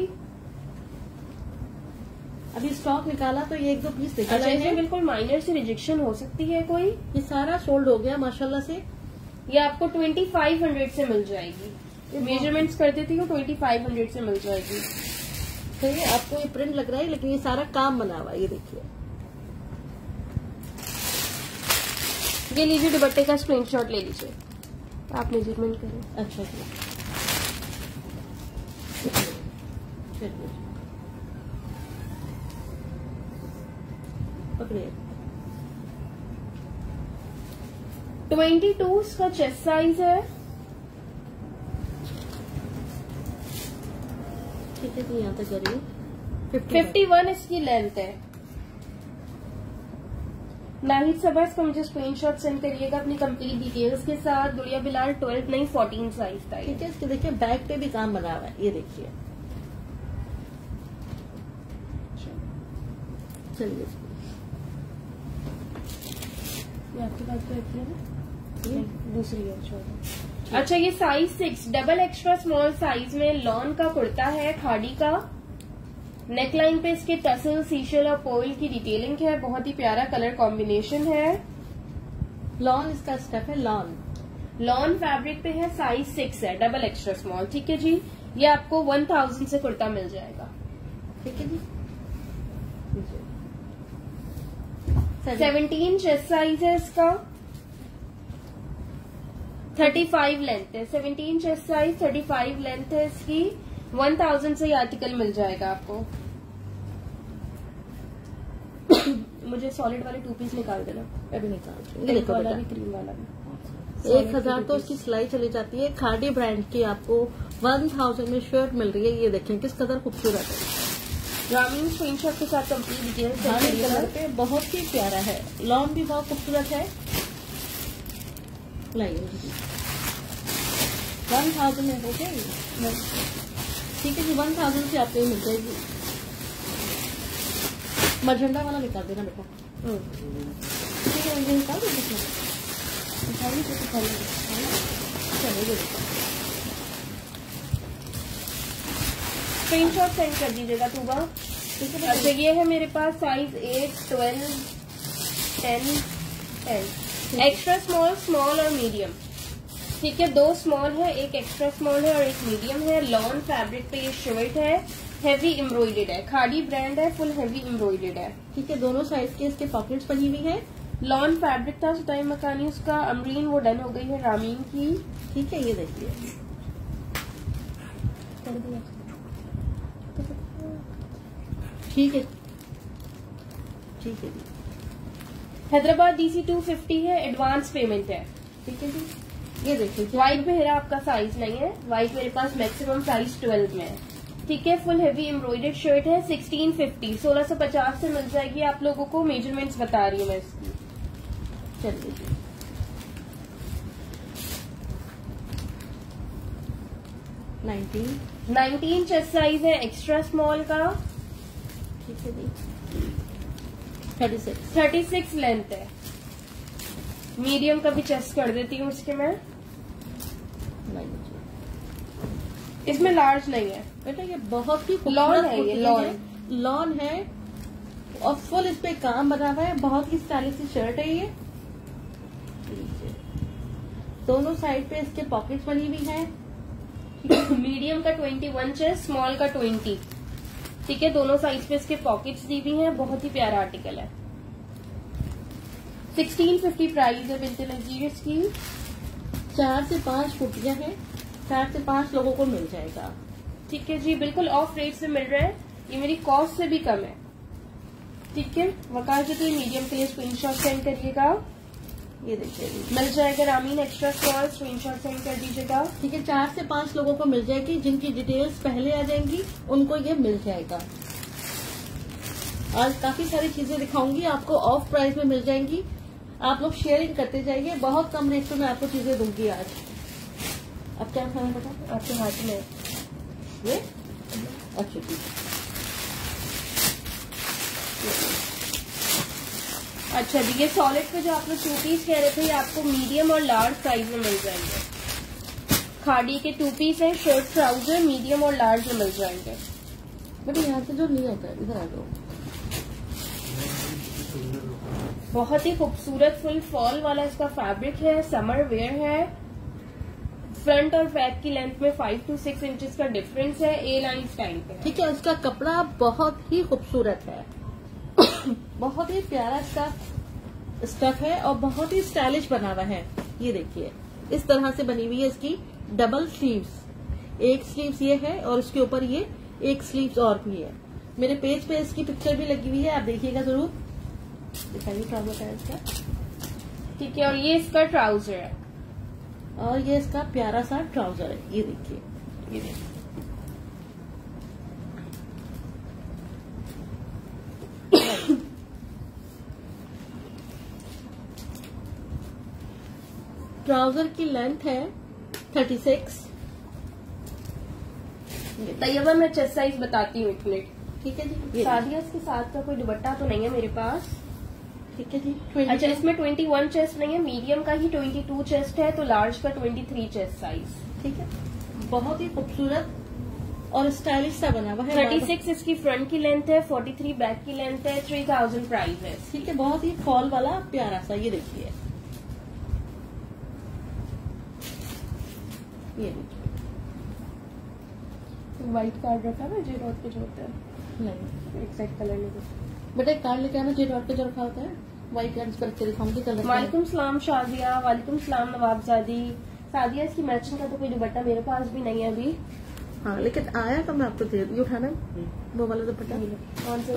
अभी स्टॉक निकाला तो ये 1-2 पीस निकल अच्छा, आए इसमें हैं। बिल्कुल माइनर से रिजेक्शन हो सकती है कोई। ये सारा सोल्ड हो गया माशाल्लाह से। ये आपको 2500 से मिल जाएगी। मेजरमेंट्स कर देती हूँ, 2500 से मिल जाएगी। तो ये आपको ये प्रिंट लग रहा है, लेकिन ये सारा काम बना हुआ है। ये देखिए, ये लीजिए, दुपट्टे का स्क्रीनशॉट ले लीजिए, आप मेजरमेंट करें। अच्छा जी, चलिए पकड़िए। 22 का चेस्ट साइज है। ठीक है जी, यहाँ तक करिए। 51 इसकी लेंथ है। नाहिद सबा, इसका मुझे स्क्रीनशॉट सेंड करिएगा अपनी कंप्लीट डिटेल्स के साथ। गुड़िया बिलाल 12 नहीं 14 साइज था ये। ठीक है, इसके देखिए बैक पे भी काम बना हुआ है। ये देखिए, चलिए ये आपके पास तो एक है ना? दूसरी है, छोड़ो। अच्छा, ये size 6 double extra small size में लॉन का कुर्ता है, खाड़ी का। नेकलाइन पे इसके टसल, सीशल और पोइल की डिटेलिंग है। बहुत ही प्यारा कलर कॉम्बिनेशन है। लॉन इसका स्टेप है, लॉन फैब्रिक पे है, साइज 6 है, डबल एक्स्ट्रा स्मॉल। ठीक है जी। ये आपको 1000 से कुर्ता मिल जाएगा। ठीक है जी। 17 चेस्ट साइज है इसका, 35 लेंथ है। 17 चेस्ट साइज, 35 लेंथ है इसकी। 1000 से ये आर्टिकल मिल जाएगा आपको। मुझे सॉलिड वाले 2 पीस निकाल देना। अभी निकाल, ये देखो वाला भी, क्रीम वाला भी। 1000 तो उसकी सिलाई चली जाती है। खाड़ी ब्रांड की आपको 1000 में शर्ट मिल रही है। ये देखें किस कदर खूबसूरत है। ग्रामीण स्क्रीनशॉट के साथ कंप्लीट डिटेल्स कलर पे बहुत ही प्यारा है। लॉन भी बहुत खूबसूरत है। लाइए 1000 में हो गया। ठीक है जी, 1000 से आपको मिल जाएगी। मजेंडा वाला निकाल देना बेटा। ठीक है, ये निकाल दो। चलो स्क्रीनशॉट सेंड कर दीजिएगा तुबा। अच्छा, ये है मेरे पास साइज 8, 12, 10 एक्स्ट्रा स्मॉल, स्मॉल और मीडियम। ठीक है, 2 स्मॉल है, एक एक्स्ट्रा स्मॉल है और एक मीडियम है। लॉन फैब्रिक पे ये शर्ट है, हेवी एम्ब्रॉयडर्ड है, खाड़ी ब्रांड है, फुल हेवी एम्ब्रॉयडर्ड है। ठीक है, दोनों साइज के इसके पॉकेट्स बनी हुई है। लॉन फैब्रिक था, सुताई मकानी उसका अमरीन वो डन हो गई है रामीन की। ठीक है, ये देखिए, ठीक है, ठीक है जी। हैदराबाद DC 250 है, एडवांस पेमेंट है। ठीक है जी, ये देखिए। व्हाइट मेरा आपका साइज नहीं है, व्हाइट मेरे पास मैक्सिमम साइज 12 में है। ठीक है, फुल हेवी एम्ब्रॉयडर्ड शर्ट है, 1650 1650 से मिल जाएगी आप लोगों को। मेजरमेंट्स बता रही हूँ मैं इसकी। चलिए जी, 19 चेस्ट साइज है, एक्स्ट्रा स्मॉल का। ठीक है जी, 36 36 लेंथ है। मीडियम का भी चेस्ट कर देती हूँ इसके मैं। इसमें लार्ज नहीं है बेटा, ये बहुत ही लॉन है, ये लॉन है और फुल इस पे काम बना हुआ है। बहुत ही स्टाइलिश सी शर्ट है ये। दोनों साइड पे इसके पॉकेट्स बनी हुई है। मीडियम का 21 चेस्ट, स्मॉल का 20। ठीक है, दोनों साइज पे इसके पॉकेट्स दी हुई हैं। बहुत ही प्यारा आर्टिकल है। 1650 प्राइस है बिल्कुल लग्जरियस की। 4 से 5 कुर्तियां हैं, 4 से 5 लोगों को मिल जाएगा। ठीक है जी, बिल्कुल ऑफ रेट से मिल रहा है। ये मेरी कॉस्ट से भी कम है। ठीक है, वकार के लिए मीडियम के लिए स्क्रीनशॉट सेंड करिएगा। ये देखिए, मिल जाएगा Ramin extra small, screenshot send कर दीजिएगा। ठीक है, 4 से 5 लोगों को मिल जाएगी। जिनकी डिटेल्स पहले आ जाएंगी उनको ये मिल जाएगा। आज काफी सारी चीजें दिखाऊंगी आपको, ऑफ प्राइस में मिल जाएंगी। आप लोग शेयरिंग करते जाइए। बहुत कम रेट में मैं आपको चीजें दूंगी आज। अब क्या खाना बता आपके हाथ में ये? अच्छा ठीक है, अच्छा जी, ये सॉलिड पे जो आप लोग 2 पीस कह रहे थे, ये आपको मीडियम और लार्ज साइज में मिल जाएंगे। खाड़ी के 2 पीस है, शर्ट ट्राउजर मीडियम और लार्ज में मिल जाएंगे। बेटा यहाँ से जो नहीं होता है, इधर आ जाओ। बहुत ही खूबसूरत फुल फॉल वाला इसका फैब्रिक है, समर वेयर है। फ्रंट और बैक की लेंथ में 5 to 6 इंचेस का डिफरेंस है। ए लाइन स्टाइल पे है। ठीक है, इसका कपड़ा बहुत ही खूबसूरत है। बहुत ही प्यारा इसका स्टफ है और बहुत ही स्टाइलिश बना हुआ है। ये देखिए इस तरह से बनी हुई है इसकी डबल स्लीव्स। एक स्लीव्स ये है और इसके ऊपर ये एक स्लीव्स और भी है। मेरे पेज पे इसकी पिक्चर भी लगी हुई है, आप देखिएगा जरूर। दिखाइए ट्राउजर है इसका। ठीक है, और ये इसका ट्राउजर है और ये इसका प्यारा सा ट्राउजर है। ये देखिए, ये देखिए ट्राउजर की लेंथ है 36। तैयबा मैं चेस्ट साइज बताती हूँ एक मिनट। ठीक है जी। सादिया इसके साथ का कोई दुपट्टा तो नहीं है मेरे पास। ठीक है जी। अच्छा, इसमें 21 चेस्ट नहीं है, मीडियम का ही 22 चेस्ट है, तो लार्ज का 23 चेस्ट साइज। ठीक है, बहुत ही खूबसूरत और स्टाइलिश सा बना हुआ है। 36 इसकी फ्रंट की लेंथ है, 43 बैक की लेंथ है, 3000 प्राइस है। ठीक है, बहुत ही फॉल वाला प्यारा सा। ये देखिए, ये देखिए व्हाइट कार्ड रखा है जे डॉट पे जो होता है, नहीं एग्जैक्ट कलर नहीं। बेटा एक कार्ड लेके आना, जे डॉट पे जो रखा होता है व्हाइट कार्ड, इस पर अच्छे दिखाऊंगी कलर। वालेकुम सलाम शादिया। वालेकुम सलाम नवाबजादी। सादिया इसकी मैचिंग का तो कोई दुपट्टा मेरे पास भी नहीं है अभी। हाँ, लेकिन आया तो मैं आपको दे दूँ। उठाना वो वाला दुपट्टा, कौन सा?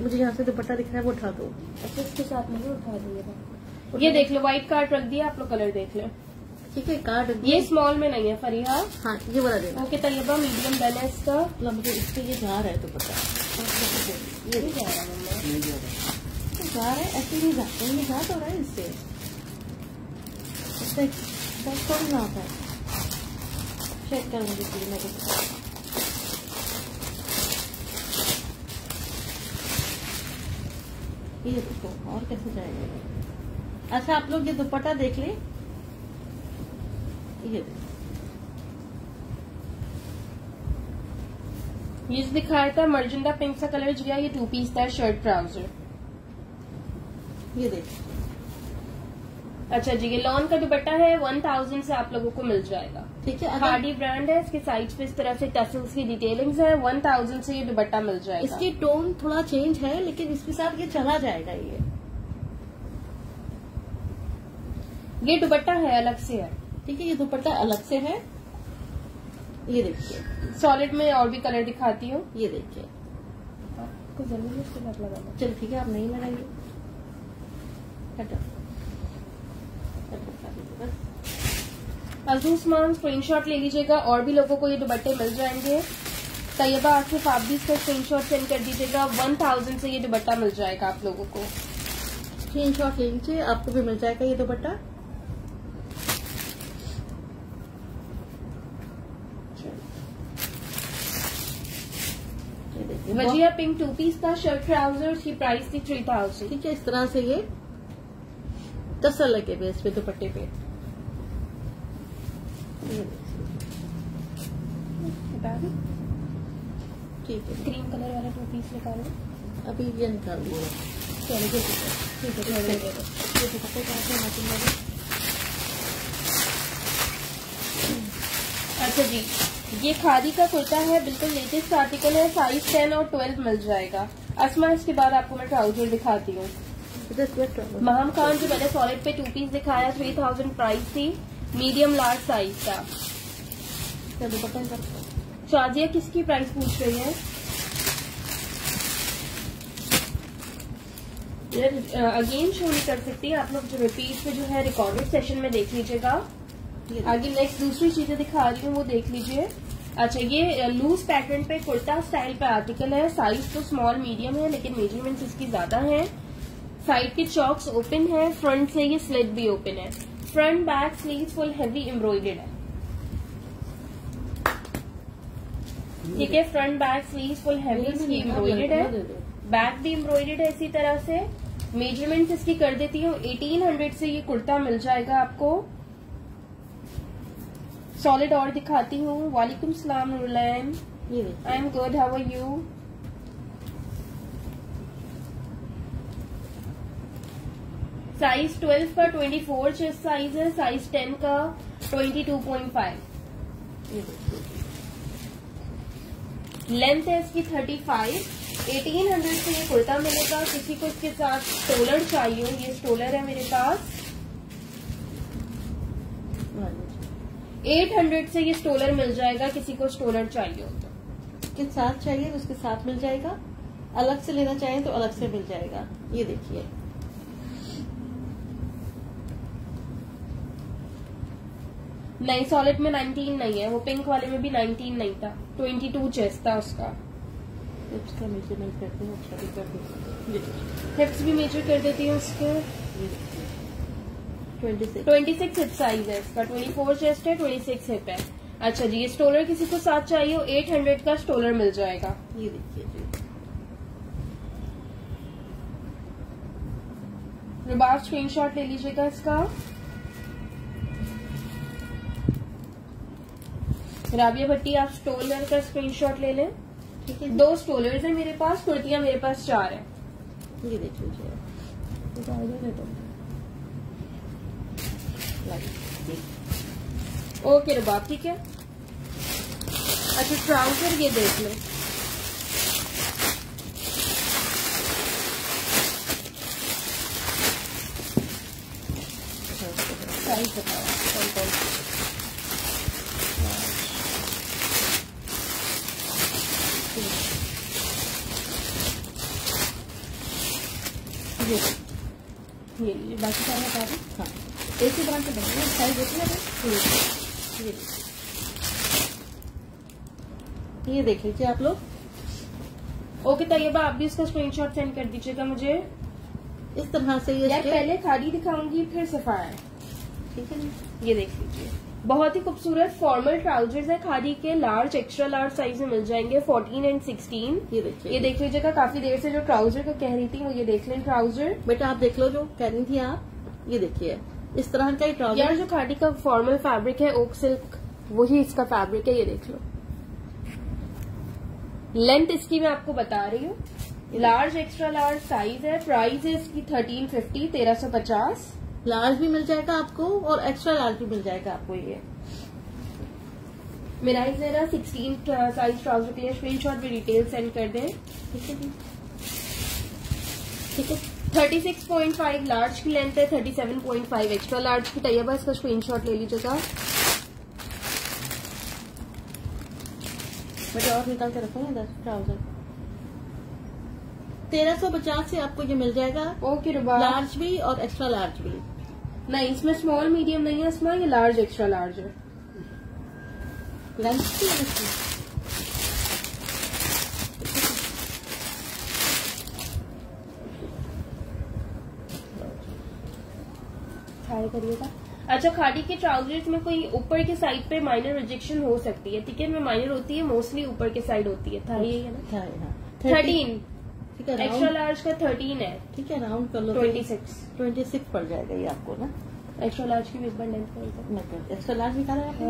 मुझे यहाँ से दुपट्टा दिख रहा है, वो उठा दो। अच्छा, इसके साथ नहीं उठा दिए। ये देख लो, व्हाइट कार्ड रख दिया, आप लोग कलर देख लें। ठीक है, कार्ड ये स्मॉल में नहीं है फरीहा। हाँ, ये वाला देना। ओके तैयबा, मीडियम डन है इसका। मतलब मुझे इससे ये जा रहा है दुपट्टा, ये नहीं जा रहा मम्मा, नहीं जा रहा। जा रहा है, ऐसे नहीं जाते हैं, ये जा तो रहा है इससे थोड़ी ना आता है। चेक कर मुझे प्लीज, मैं ये देखो और कैसे जाएगा। अच्छा, आप लोग ये दुपट्टा देख ले, ये ये दिखाया था मर्जिंदा पिंक सा कलर जिया। ये 2 पीस था, शर्ट ट्राउजर। ये देखो। अच्छा जी, ये लॉन का दुपट्टा है, 1000 से आप लोगों को मिल जाएगा। ठीक है, हार्डी ब्रांड है, इसके साइड्स पे इस तरह से टसल्स की डिटेलिंग्स है। 1000 से ये दुपट्टा मिल जाएगा। इसकी टोन थोड़ा चेंज है, लेकिन इसके साथ ये चला जाएगा। ये दुपट्टा है अलग से है। ठीक है, ये दुपट्टा अलग से है। ये देखिए, सॉलिड में और भी कलर दिखाती हूँ। ये देखिए। आपको जरूर इसके साथ लगाना। चलो ठीक है, आप नहीं लगाइए, हटो। अजूसमान स्क्रीनशॉट ले लीजिएगा, और भी लोगों को ये दुपट्टे मिल जाएंगे। तैयबा आसिफ, आप भी इसका स्क्रीनशॉट सेंड कर दीजिएगा। 1000 से ये दुपट्टा मिल जाएगा आप लोगों को। स्क्रीनशॉट ले लीजिए, आपको भी मिल जाएगा ये दुपट्टा। वजिया पिंक 2 पीस का शर्ट ट्राउजर, उसकी प्राइस थी 3000। ठीक है, इस तरह से ये टसल लगे हुए इस पे दुपट्टे पे। ठीक है, क्रीम कलर वाला 2 पीस निकालो। अभी ये निकाल दिया। चलो ठीक है। ये दुपट्टे का मैचिंग वाले। अच्छा जी, ये खादी का कुर्ता है, बिल्कुल लेटेस्ट आर्टिकल है, साइज 10 और 12 मिल जाएगा। असमा, इसके बाद आपको मैं ट्राउजर दिखाती हूँ। महम खान जो मैंने सॉलिड पे 2 पीस दिखाया, 3000 प्राइस थी, मीडियम लार्ज साइज का। शाजिया किसकी प्राइस पूछ रही है? अगेन शो नहीं कर सकती, आप लोग जो रिपीट पे जो है रिकॉर्डेड सेशन में देख लीजिएगा। आगे नेक्स्ट दूसरी चीजें दिखा रही हूँ, वो देख लीजिए। अच्छा, ये लूज पैटर्न पे कुर्ता स्टाइल पे आर्टिकल है, साइज तो स्मॉल मीडियम है, लेकिन मेजरमेंट्स इसकी ज्यादा है। साइड के चॉक्स ओपन है, फ्रंट से ये स्लिट भी ओपन है। Front back sleeve full heavy embroidered है। ठीक है, front back sleeve full heavy इसकी एम्ब्रॉयडर्ड है, बैक भी एम्ब्रॉयडर्ड है इसी तरह से। मेजरमेंट इसकी कर देती हूँ। 1800 से ये कुर्ता मिल जाएगा आपको। सॉलिड और दिखाती हूँ। वालेकुम सलाम Noorlain, I am good, how are you. Size 12 का 24 चेस्ट साइज है, साइज 10 का 22.5। लेंथ है इसकी 35। 1800 से ये कुर्ता मिलेगा। किसी को इसके साथ स्टोलर चाहिए, ये स्टोलर है मेरे पास। 800 से ये स्टोलर मिल जाएगा, किसी को स्टोलर चाहिए हो तो। इसके साथ चाहिए तो उसके साथ मिल जाएगा, अलग से लेना चाहें तो अलग से मिल जाएगा। ये देखिए, नहीं सॉलिड में 19 नहीं है, वो पिंक वाले में भी 19 नहीं था, 22 चेस्ट था उसका। इसका मेजरमेंट करते हैं, अच्छा भी कर देते हैं। हिप्स भी मेजर कर देती हूँ उसके। 26 हिप साइज है इसका, 24 चेस्ट है, 26 हिप है। अच्छा जी, ये स्टोलर किसी को साथ चाहिए हो 800 का स्टोलर मिल जाएगा। ये देखिए जी, रुबाब स्क्रीनशॉट ले लीजिएगा इसका। राबिया भट्टी आप स्टोलर का स्क्रीनशॉट ले लें। ठीक है। 2 स्टोलर्स हैं मेरे पास, कुर्तियां मेरे पास 4 है। ये देख लीजिए, ओके रुबाब, ठीक है। अच्छा ट्राउजर ये देख लो, साइज बताओ कौन कौन सा। ये लीजिए, बाकी सारे बता दें। हाँ, एक ही ब्रांड से बनेगा, साइज देखना है। ये देख लीजिए आप लोग। ओके तैयबा, आप भी इसका स्क्रीनशॉट सेंड कर दीजिएगा मुझे। इस तरह से ये यार पहले खादी दिखाऊंगी फिर सफाया। ठीक है जी, ये देख लीजिए, बहुत ही खूबसूरत फॉर्मल ट्राउजर्स है खादी के। लार्ज एक्स्ट्रा लार्ज साइज में मिल जाएंगे, 14 और 16। ये देखिए, ये देख लीजिएगा। काफी देर से जो ट्राउजर का कह रही थी वो ये देख लें ट्राउजर। बेटा आप देख लो जो कह रही थी आप। ये देखिए, इस तरह का ही ट्राउजर। यार जो खादी का फॉर्मल फैब्रिक है ओक सिल्क, वही इसका फैब्रिक है। ये देख लो, लेंथ इसकी मैं आपको बता रही हूँ। लार्ज एक्स्ट्रा लार्ज साइज है। प्राइस है इसकी 1350, 1350। लार्ज भी मिल जाएगा आपको और एक्स्ट्रा लार्ज भी मिल जाएगा आपको। ये मेरा जरा 16 साइज ट्राउजर के लिए स्क्रीनशॉट भी डिटेल सेंड कर दें। ठीक है जी, ठीक है। 36.5 लार्ज की लेंथ है, 37.5 एक्स्ट्रा लार्ज की। तैयबा इसका स्क्रीनशॉट ले लीजिएगा। बेटा और निकाल के रखो इधर ट्राउजर। 1350 से आपको ये मिल जाएगा। ओके रुबा, लार्ज भी और एक्स्ट्रा लार्ज भी। नहीं इसमें स्मॉल मीडियम नहीं है, इसमें ये लार्ज एक्स्ट्रा लार्ज है। लेंथ की है, ट्राई करिएगा। अच्छा खादी के ट्राउजर्स में कोई ऊपर के साइड पे माइनर रिजेक्शन हो सकती है, ठीक है। में माइनर होती है, मोस्टली ऊपर के साइड होती है। था ये है ना, 13। ठीक है। एक्स्ट्रा लार्ज का 13 है। ठीक है, राउंड कर लो। 26 पड़ जाएगा ये आपको ना। एक्स्ट्रा लार्ज की भी एक बार लेंथ कर, एक्स्ट्रा लार्ज निकाला है आपने?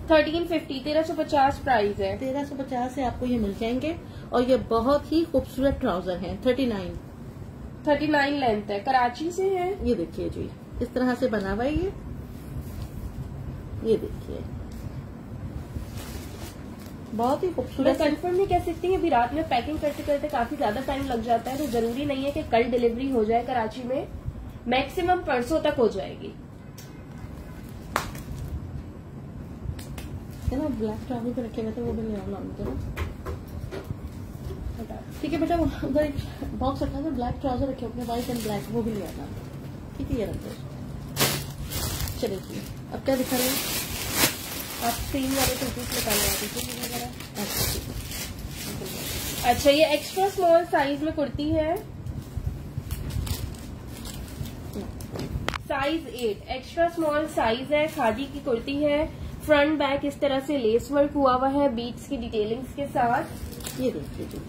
1350, 1350 प्राइस है। 1350 से आपको ये मिल जाएंगे और ये बहुत ही खूबसूरत ट्राउजर हैं। 39 लेंथ है, कराची से है। ये देखिए जी, इस तरह से बना हुआ है ये देखिए, बहुत ही मैं खूबसूरत। कंफर्म नहीं कह सकती, अभी रात में पैकिंग करते करते काफी ज्यादा टाइम लग जाता है, तो जरूरी नहीं है कि कल डिलीवरी हो जाए कराची में। मैक्सिमम परसों तक हो जाएगी। ना ब्लैक ट्राउजर पे रखे हुए थे, वो भी ले आना मुझे ना। ठीक है बेटा, उधर एक बॉक्स रखा था, ब्लैक ट्राउजर रखे अपने, व्हाइट एंड ब्लैक, वो भी ले आना। ठीक है, ये रख दो। चलिए जी, अब क्या दिखा रहे हैं आप? स्क्रीन वाले पीस निकालवा दीजिए वगैरह। अच्छा ठीक है। अच्छा ये एक्स्ट्रा स्मॉल साइज में कुर्ती है, साइज 8 एक्स्ट्रा स्मॉल साइज है। खादी की कुर्ती है, फ्रंट बैक इस तरह से लेस वर्क हुआ हुआ है बीट्स की डिटेलिंग्स के साथ। ये देखिए जी,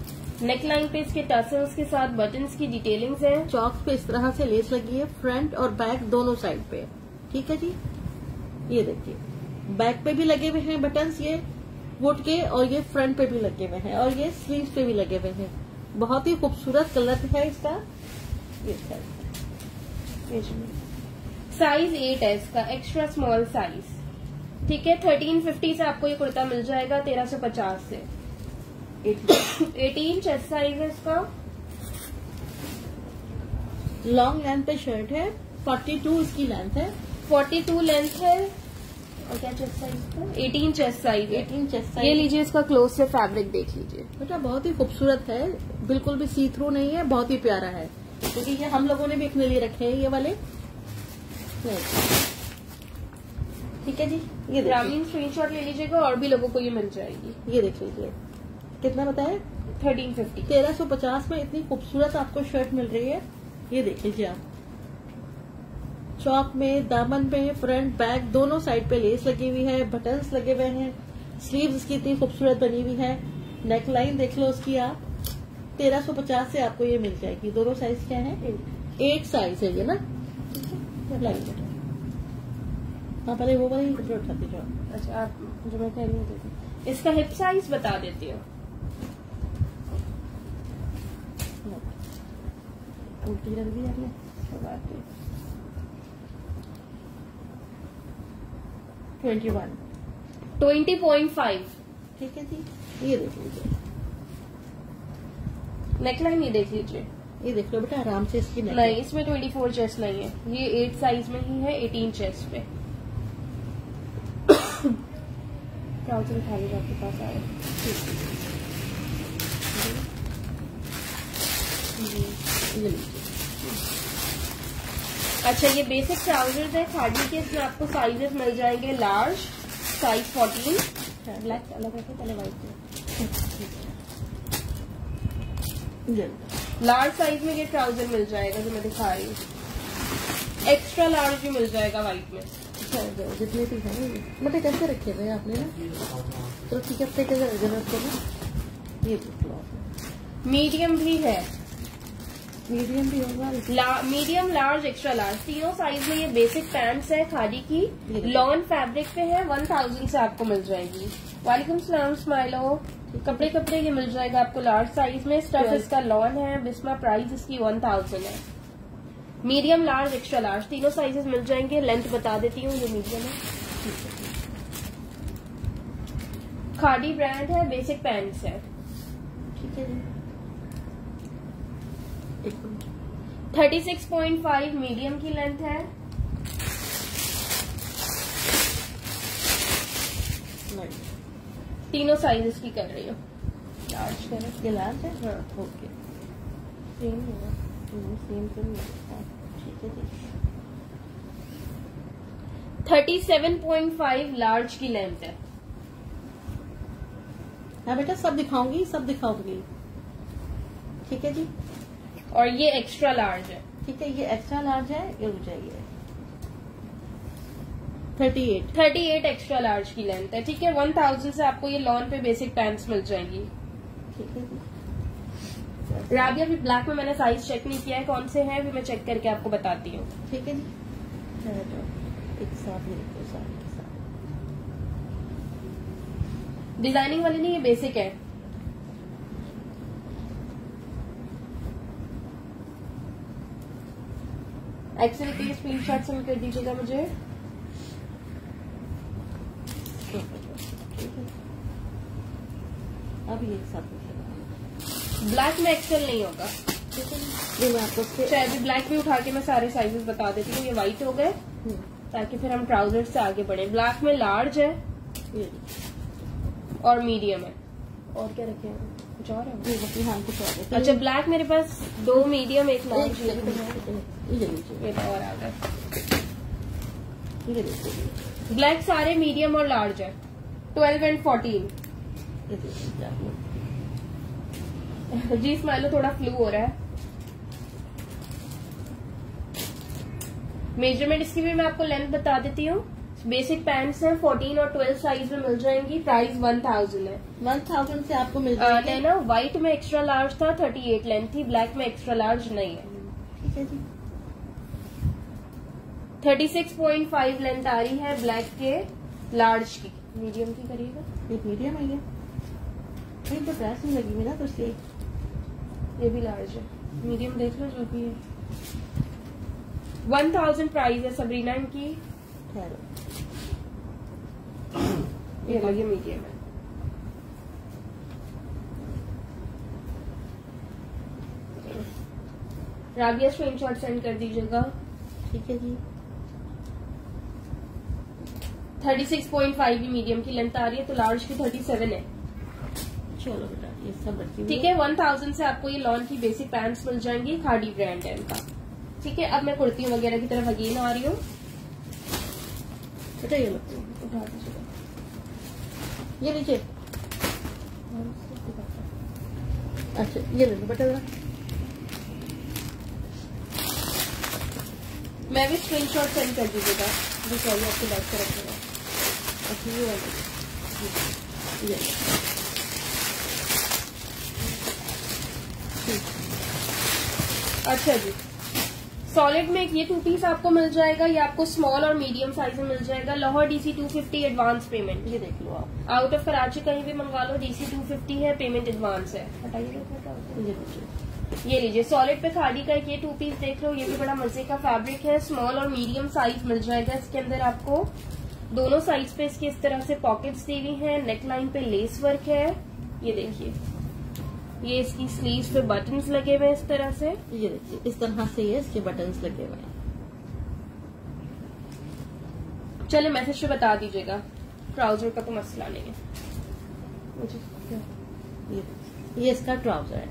नेक लाइन पे इसके टसल्स के साथ बटन्स की डिटेलिंग्स है। चौक पे इस तरह से लेस लगी है, फ्रंट और बैक दोनों साइड पे। ठीक है जी, ये देखिए बैक पे भी लगे हुए हैं बटन्स ये वुड के, और ये फ्रंट पे भी लगे हुए हैं, और ये स्लीव्स पे भी लगे हुए हैं। बहुत ही खूबसूरत कलर है इसका। ये साइज 8 है इसका, एक्स्ट्रा स्मॉल साइज। ठीक है, 1350 से आपको ये कुर्ता मिल जाएगा 1350 से। 18 चेस्ट साइज है इसका। लॉन्ग लेंथ पे शर्ट है, 42 इसकी लेंथ है। 42 लेंथ है। और क्या चेस्ट साइज का? 18 चेस्ट साइज। 18 chest size. ये लीजिए, इसका क्लोज से फैब्रिक देख लीजिए बेटा, बहुत ही खूबसूरत है, बिल्कुल भी सी थ्रू नहीं है, बहुत ही प्यारा है। क्योंकि ये हम लोगों ने भी अपने लिए रखे हैं ये वाले। ठीक है जी, ये ग्रामीण स्क्रीनशॉट ले लीजिएगा, और भी लोगों को ये मिल जाएगी। ये देख लीजिए, कितना बताया? 1350। 1350 में इतनी खूबसूरत आपको शर्ट मिल रही है। ये देख लीजिए आप, चौक में, दामन में, फ्रंट बैक दोनों साइड पे लेस लगी हुई है, बटन्स लगे हुए हैं, स्लीव्स इसकी इतनी खूबसूरत बनी हुई है। नेक लाइन देख लो उसकी आप। 1350 से आपको ये मिल जाएगी। दोनों साइज क्या है? 8 साइज है ये ना। हाँ, पहले वो वाली कपड़े उठाते जाओ। अच्छा, आप जो मैं कह रही हूँ इसका हिप साइज बता देती हूँ। उल्टी रख दी आपने। 21। 20.5। ठीक है जी, ये देख लीजिए। नेकलाइन ये देख लीजिए। ये देख लो बेटा, आराम से इसकी नेक। नहीं, इसमें 24 चेस्ट नहीं है, ये 8 साइज में ही है, 18 चेस्ट पे। ट्राउजर खाली आपके पास आए। ये लीजिए। अच्छा, ये बेसिक ट्राउजर्स है खादी के। इसमें आपको साइजेस मिल जाएंगे। Large size 14। ब्लैक अलग रखे, पहले व्हाइट में। लार्ज साइज में ये ट्राउजर मिल जाएगा जो मैं दिखा रही हूँ। एक्स्ट्रा लार्ज भी मिल जाएगा व्हाइट में। जितने भी है मतलब कैसे रखे हुए आपने ना, तो ठीक है, अपने जरूरत को ना। ये देख लो आपने, मीडियम भी है, मीडियम भी होगा। मीडियम, लार्ज, एक्स्ट्रा लार्ज तीनों साइज में ये बेसिक पैंट्स है खादी की। लॉन फैब्रिक पे है, 1000 से आपको मिल जाएगी। वालेकुम सलाम स्माइलो। कपड़े कपड़े ये मिल जाएगा आपको लार्ज साइज में। स्टफ इसका लॉन है। बिस्मा प्राइस इसकी 1000 है। मीडियम, लार्ज, एक्स्ट्रा लार्ज तीनों साइजेस मिल जाएंगे। लेंथ बता देती हूँ, ये मीडियम है। खादी ब्रांड है, बेसिक पैंट्स है। ठीक है जी, 36.5 मीडियम की लेंथ है। तीनों साइजेस की कर रही हूँ। लार्ज करें, ये लार्ज है। हाँ, ओके, सेम होगा। सेम तो नहीं है। ठीक है जी, 37.5 लार्ज की लेंथ है। हाँ बेटा, सब दिखाऊंगी, सब दिखाऊंगी। ठीक है जी, और ये एक्स्ट्रा लार्ज है। ठीक है, ये एक्स्ट्रा लार्ज है। ये रुक जाइए, 38 एक्स्ट्रा लार्ज की लेंथ है। ठीक है, 1000 से आपको ये लॉन पे बेसिक पैंट्स मिल जाएंगी। ठीक है जी। राबिया, अभी ब्लैक में मैंने साइज चेक नहीं किया है कौन से हैं, अभी मैं चेक करके आपको बताती हूँ। ठीक है जी, एक साथ ही रखो, साथ के साथ। डिजाइनिंग वाली नहीं, ये बेसिक है। एक्चुअली के स्क्रीनशॉट सेंड कर दीजिएगा मुझे। अब ये साथ ब्लैक में एक्सेल नहीं होगा। ये मैं आपको चाहे अभी ब्लैक भी उठा के मैं सारे साइजेस बता देती हूँ। ये व्हाइट हो गए, ताकि फिर हम ट्राउजर से आगे बढ़े। ब्लैक में लार्ज है और मीडियम है। और क्या रखे हैं कुछ और है? हाँ, कुछ और। अच्छा, ब्लैक मेरे पास 2 मीडियम, 1 लार्ज। ये तो और आ गए। ये देखिए, ब्लैक सारे मीडियम और लार्ज है। 12 and 14। ये देखिए आपने। जी स्माइलो, थोड़ा फ्लू हो रहा है। मेजरमेंट इसकी भी मैं आपको लेंथ बता देती हूँ। बेसिक पैंट्स हैं 14 और 12 साइज में मिल जाएंगी। प्राइस 1000 है। 1000 से आपको मिल जाएगी। लेना व्हाइट में एक्स्ट्रा लार्ज था, 38 लेंथ थी, ब्लैक में एक्स्ट्रा लार्ज नहीं है। ठीक है जी। 36.5 लेंथ आ रही है ब्लैक के लार्ज की। मीडियम की करिएगा। एक मीडियम है ये, नहीं तो ड्रेस नहीं लगी हुई ना, तो इसलिए ये भी लार्ज है। मीडियम देख लो जो भी है। 1000 प्राइस है सबरीना की। ठहरो, ये लगे मीडियम है। राबिया स्क्रीनशॉट सेंड कर दीजिएगा। ठीक है जी। 36.5 की मीडियम की लेंथ आ रही है, तो लार्ज की 37 है। चलो बेटा ये सब रखी हुई ठीक है। 1000 से आपको ये लॉन की बेसिक पैंट्स मिल जाएंगी। खाड़ी ब्रांड है इनका। ठीक है। अब मैं कुर्तियों वगैरह की तरफ अगेन आ रही हूँ। बेटा ये लो, उठा दीजिएगा। ये लीजिए। अच्छा ये ले लो बेटा जरा। मैं भी स्क्रीनशॉट सेंड कर दीजिएगा। जी सॉरी, आपके बैग पे रखूंगा। अच्छा ये वाला ये अच्छा जी। सॉलिड में एक ये 2 पीस आपको मिल जाएगा। ये आपको स्मॉल और मीडियम साइज में मिल जाएगा। Lahore DC 250 advance payment. ये देख लो आप। आउट ऑफ कराची कहीं भी मंगवा लो, DC 250 है, पेमेंट एडवांस है। हटाइएगा। ये देखिए, ये लीजिए। सॉलिड पे खाड़ी का एक ये 2 पीस देख लो। ये भी बड़ा मजे का फैब्रिक है। स्मॉल और मीडियम साइज मिल जाएगा। इसके अंदर आपको दोनों साइज पे इसकी इस तरह से पॉकेट्स दी हुई हैं। नेक लाइन पे लेस वर्क है। ये देखिए, ये इसकी स्लीव्स पे बटन्स लगे हुए हैं इस तरह से। ये देखिए इस तरह से ये इसके बटन्स लगे हुए हैं। चले मैसेज पे बता दीजिएगा। ट्राउजर का तो मसला नहीं है। ये इसका ट्राउजर है।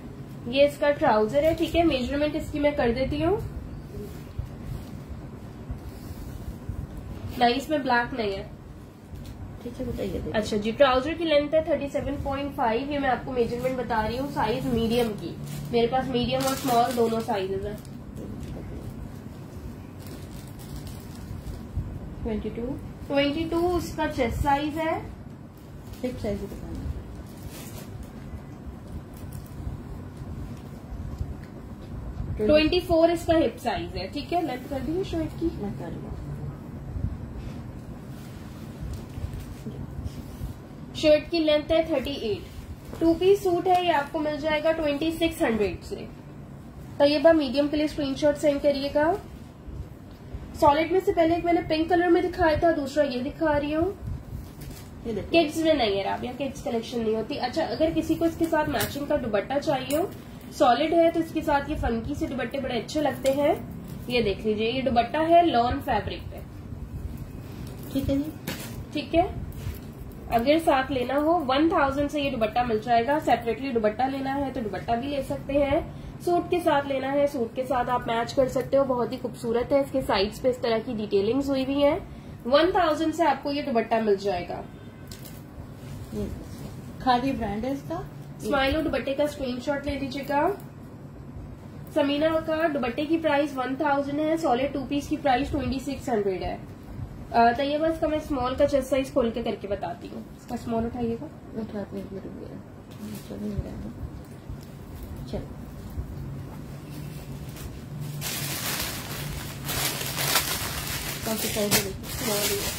ये इसका ट्राउजर है। ठीक है। मेजरमेंट इसकी मैं कर देती हूँ। नहीं, इसमें ब्लैक नहीं है। ठीक है बेटा ये देखिए। अच्छा जी। ट्राउजर की लेंथ है 37.5। ये मैं आपको मेजरमेंट बता रही हूँ साइज मीडियम की। मेरे पास मीडियम और स्मॉल दोनों साइजेस है। 22 इसका चेस्ट साइज है। हिप साइज बताना। 24 इसका हिप साइज है। ठीक है। लेंथ कर दी शर्ट की। मैं कर लूँ। शर्ट की लेंथ है 38। 2 पीस सूट है। ये आपको मिल जाएगा 2600 से। तैयबा मीडियम के लिए स्क्रीनशॉट सेंड करिएगा। सॉलिड में से पहले एक मैंने पिंक कलर में दिखाया था, दूसरा ये दिखा रही हूँ। ये देखिए किड्स में नहीं है राबिया, किड्स कलेक्शन नहीं होती। अच्छा, अगर किसी को इसके साथ मैचिंग का दुपट्टा चाहिए हो, सॉलिड है तो इसके साथ ये फंकी से दुपट्टे बड़े अच्छे लगते हैं। ये देख लीजिए, ये दुपट्टा है लॉन फैब्रिक पे। ठीक है जी। ठीक है। अगर साथ लेना हो 1000 से ये दुपट्टा मिल जाएगा। सेपरेटली दुपट्टा लेना है तो दुपट्टा भी ले सकते हैं। सूट के साथ लेना है, सूट के साथ आप मैच कर सकते हो। बहुत ही खूबसूरत है। इसके साइड्स पे इस तरह की डिटेलिंग्स हुई हुई है। 1000 से आपको ये दुपट्टा मिल जाएगा। ये खादी ब्रांड है इसका। स्माइलो दुपट्टे का स्क्रीनशॉट ले लीजिएगा। समीना का दुपट्टे की प्राइस 1000 है। सॉलिड 2 पीस की प्राइस 2600 है। तैयबा इसका मैं स्मॉल का चेस्ट साइज खोल के करके बताती हूँ। इसका स्मॉल उठाइएगा। उठाते चल कौन सी साइज है? स्मॉल ही है।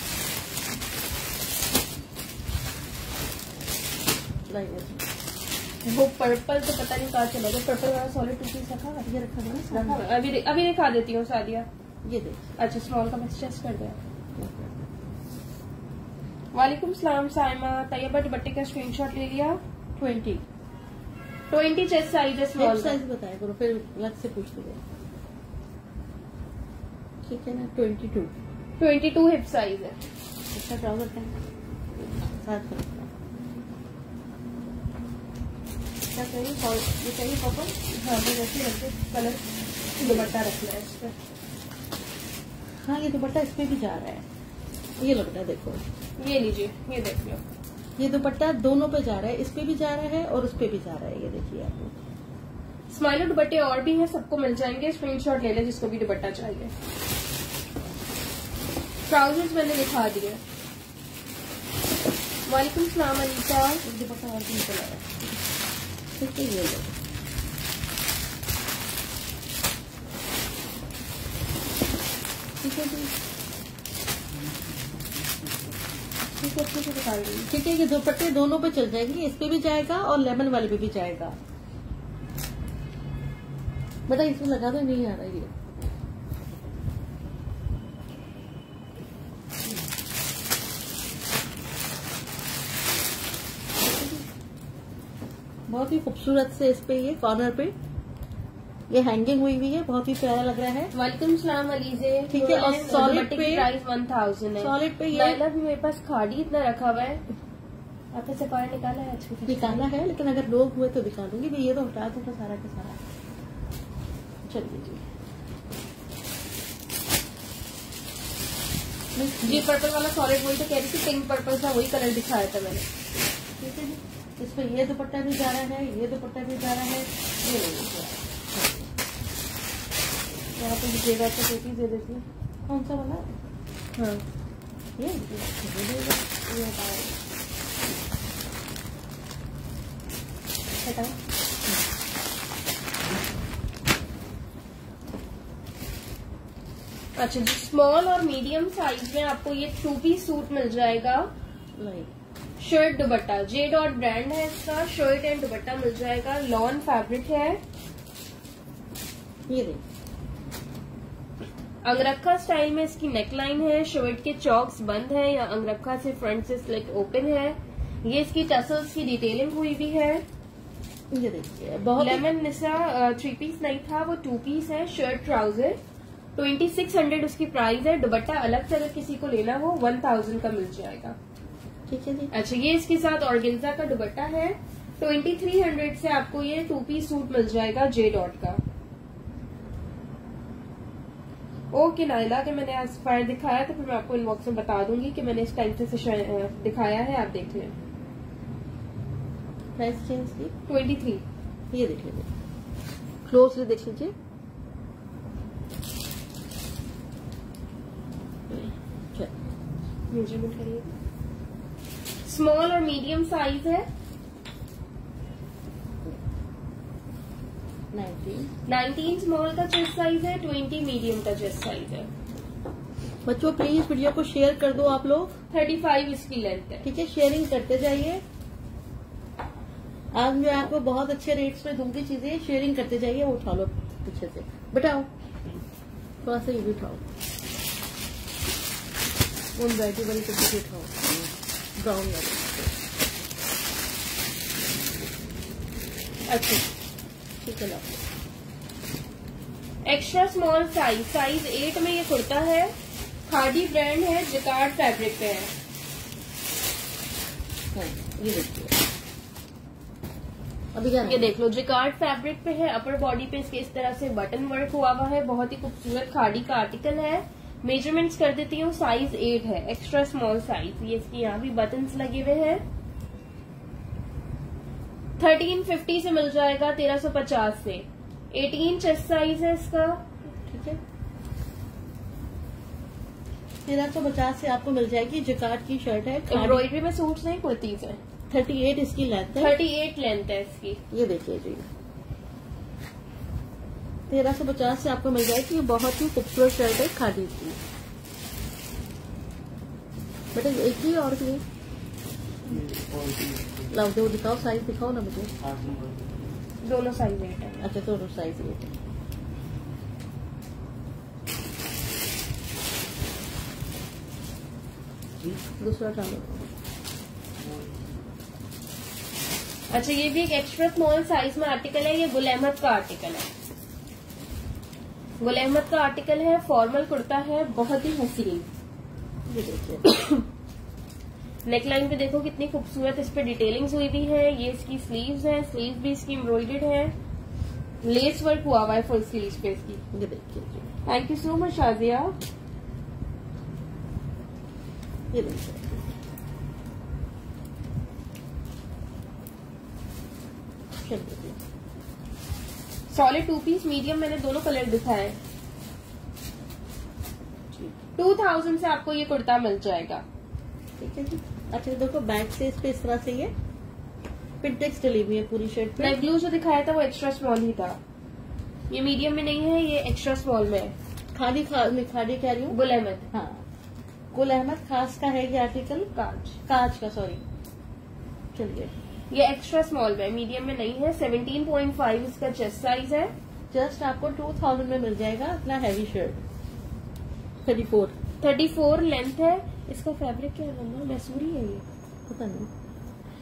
वो पर्पल तो पता नहीं कहाँ चला गया। पर्पल वाला सॉलिड 2 पीस रखा हुआ है। ये रखा हुआ है रखा हुआ है। अभी दिखा देती हूँ सादिया। ये देखिए। अच्छा, स्मॉल का बस चेस्ट कर दिया। वालेकुम सलाम साइमा। तैयबा दुपट्टे का स्क्रीनशॉट ले लिया। 20 चेस्ट साइज है। स्मॉल साइज बताया करो, फिर अलग से पूछ लीजिए। ठीक है ना। 22 हिप साइज है। इसका ट्राउजर का साथ में क्या चाहिए? ये चाहिए पर्पल। हाँ, मैं जैसे रखते कलर दुपट्टा रखना है इस पर। हाँ, ये दुपट्टा इस पे भी जा रहा है। ये लगता है, देखो ये लीजिए, ये देख लो। ये दुपट्टा दोनों पे जा रहा है, इस पे भी जा रहा है और उस पे भी जा रहा है। ये देखिए आप। स्माइलो दुपट्टे और भी हैं, सबको मिल जाएंगे। स्क्रीनशॉट ले ले जिसको भी दुपट्टा चाहिए। ट्राउजर्स मैंने दिखा दिया। वालेकुम सलाम अलीसा। दुपट्टा और भी निकल आया। ठीक है, ये लो। ठीक है जी, ठीक है, अच्छे से दिखा रही हूँ। ठीक है। ये दुपट्टे दोनों पे चल जाएंगे, इस पे भी जाएगा और लेमन वाले पे भी जाएगा। बेटा इसमें लगा दो, नहीं आ रहा ये। बहुत ही खूबसूरत से इस पे ये कॉर्नर पे ये हैंगिंग हुई हुई है, बहुत ही प्यारा लग रहा है। वालेकुम सलाम अलीजे। ठीक है, और सॉलिड पे प्राइस 1000 है। सॉलिड पे ये लाइला भी मेरे पास खाड़ी इतना रखा हुआ है। आपने सफाया निकाला है? अच्छी दिखाना है, लेकिन अगर लोग हुए तो दिखा दूंगी। भाई ये तो हटा दूंगा सारा का सारा। चलिए जी, ये पर्पल वाला सॉलिड वही तो कह रही थी, पिंक पर्पल था, वही कलर दिखाया था मैंने। ठीक है जी। इस पे ये दुपट्टा भी जा रहा है, ये दुपट्टा भी जा रहा है, ये यहाँ पे दिखेगा तो कोई चीज दे देती है। कौन सा वाला? हाँ, ये हटाओ। अच्छा जी, स्मॉल और मीडियम साइज में आपको ये 2 पीस सूट मिल जाएगा। नहीं, शर्ट दुपट्टा जे डॉट ब्रांड है इसका। शर्ट एंड दुपट्टा मिल जाएगा, लॉन फैब्रिक है। ये देखिए, अंगरखा स्टाइल में इसकी नेकलाइन है। शर्ट के चॉक्स बंद है या अंगरखा से फ्रंट से स्लिट ओपन है। ये इसकी टसल्स की डिटेलिंग हुई भी है। ये देखिए, बहुत लेमन निसा 3 पीस नहीं था, वो 2 पीस है। शर्ट ट्राउजर 2600 उसकी प्राइस है। दुपट्टा अलग से अगर किसी को लेना हो 1000 का मिल जाएगा। ठीक है जी। अच्छा, ये इसके साथ ऑर्गेन्जा का दुपट्टा है। 2300 से आपको ये 2 पीस सूट मिल जाएगा जे डॉट का। ओके नाइला, कि मैंने आज फायर दिखाया तो फिर मैं आपको इनबॉक्स में बता दूंगी कि मैंने इस टाइम से दिखाया है, आप देख लें। प्राइस चेंज की 23। ये देख लीजिए, क्लोजली देख लीजिए। मेजरमेंट करिए। स्मॉल और मीडियम साइज है। 19 स्मॉल का चेस्ट साइज है, 20 मीडियम का चेस्ट साइज है। बच्चों प्लीज वीडियो को शेयर कर दो आप लोग। 35 इसकी लेंथ है। ठीक है, शेयरिंग करते जाइए। आज मैं आपको बहुत अच्छे रेट्स में दूंगी चीजें, शेयरिंग करते जाइए। वो उठा लो पीछे से, बिठाओ थोड़ा सा, ये भी उठाओ। उन वैरायटी वाली तो भी उठाओ, ब्राउन वाली। अच्छा, ठीक है, लो। एक्स्ट्रा स्मॉल साइज 8 में ये कुर्ता है। खादी ब्रांड है, जिकार्ड फैब्रिक पे है। हाँ, ये देखिए, अभी क्या ये देख लो, जिकार्ड फैब्रिक पे है। अपर बॉडी पे इसके इस तरह से बटन वर्क हुआ हुआ है। बहुत ही खूबसूरत खादी का आर्टिकल है। मेजरमेंट्स कर देती हूँ, साइज 8 है, एक्स्ट्रा स्मॉल साइज। ये इसके यहाँ भी बटन्स लगे हुए हैं। 1350 से मिल जाएगा, 1350 से। 18 चेस्ट साइज है इसका। ठीक है, 1350 से आपको मिल जाएगी। जिकार्ड की शर्ट है, एम्ब्रॉयडरी में सूट्स नहीं, कुर्तीज है। 38 इसकी लेंथ है। 38 लेंथ है इसकी। ये देखिए जी, 1350 से आपको मिल जाएगी। ये बहुत ही खूबसूरत शर्ट है खादी की। बेटा एक ही और भी लाओ, दो दिखाओ, साइज दिखाओ ना मुझे। 8 नंबर। दोनों साइज 8 है। अच्छा, दोनों साइज ये है। दूसरा डालो। अच्छा, ये भी एक एक्स्ट्रा स्मॉल साइज में आर्टिकल है। ये गुल अहमद का आर्टिकल है। गुल अहमद का आर्टिकल है, फॉर्मल कुर्ता है, बहुत ही हसीन। ये देखिए, नेकलाइन पे देखो कितनी खूबसूरत इस पे डिटेलिंग्स हुई भी है। ये इसकी स्लीव्स है, स्लीव भी इसकी एम्ब्रॉयडर्ड है। लेस वर्क हुआ हुआ है फुल स्लीव्स पे इसकी। ये देखिए जी, thank you so much Shazia. ये देखिए, चलिए। सॉलिड 2 पीस मीडियम मैंने दोनों कलर दिखाए। 2000 से आपको ये कुर्ता मिल जाएगा। ठीक है जी। अच्छा देखो बैक से इस पे इस तरह से ये पिंटेक्स डली हुई है पूरी शर्ट पे। ब्लू जो दिखाया था वो एक्स्ट्रा स्मॉल ही था, ये मीडियम में नहीं है, ये एक्स्ट्रा स्मॉल में है। खादी कह रही हूँ, गुल अहमद। हाँ गुल अहमद खास का है ये आर्टिकल, कांच का सॉरी। चलिए ये एक्स्ट्रा स्मॉल में, मीडियम में नहीं है। 17.5 इसका चेस्ट साइज है। जस्ट आपको 2000 में मिल जाएगा इतना हैवी शर्ट। 34 लेंथ है। इसका फैब्रिक क्या है? मैसूरी है ये, पता नहीं।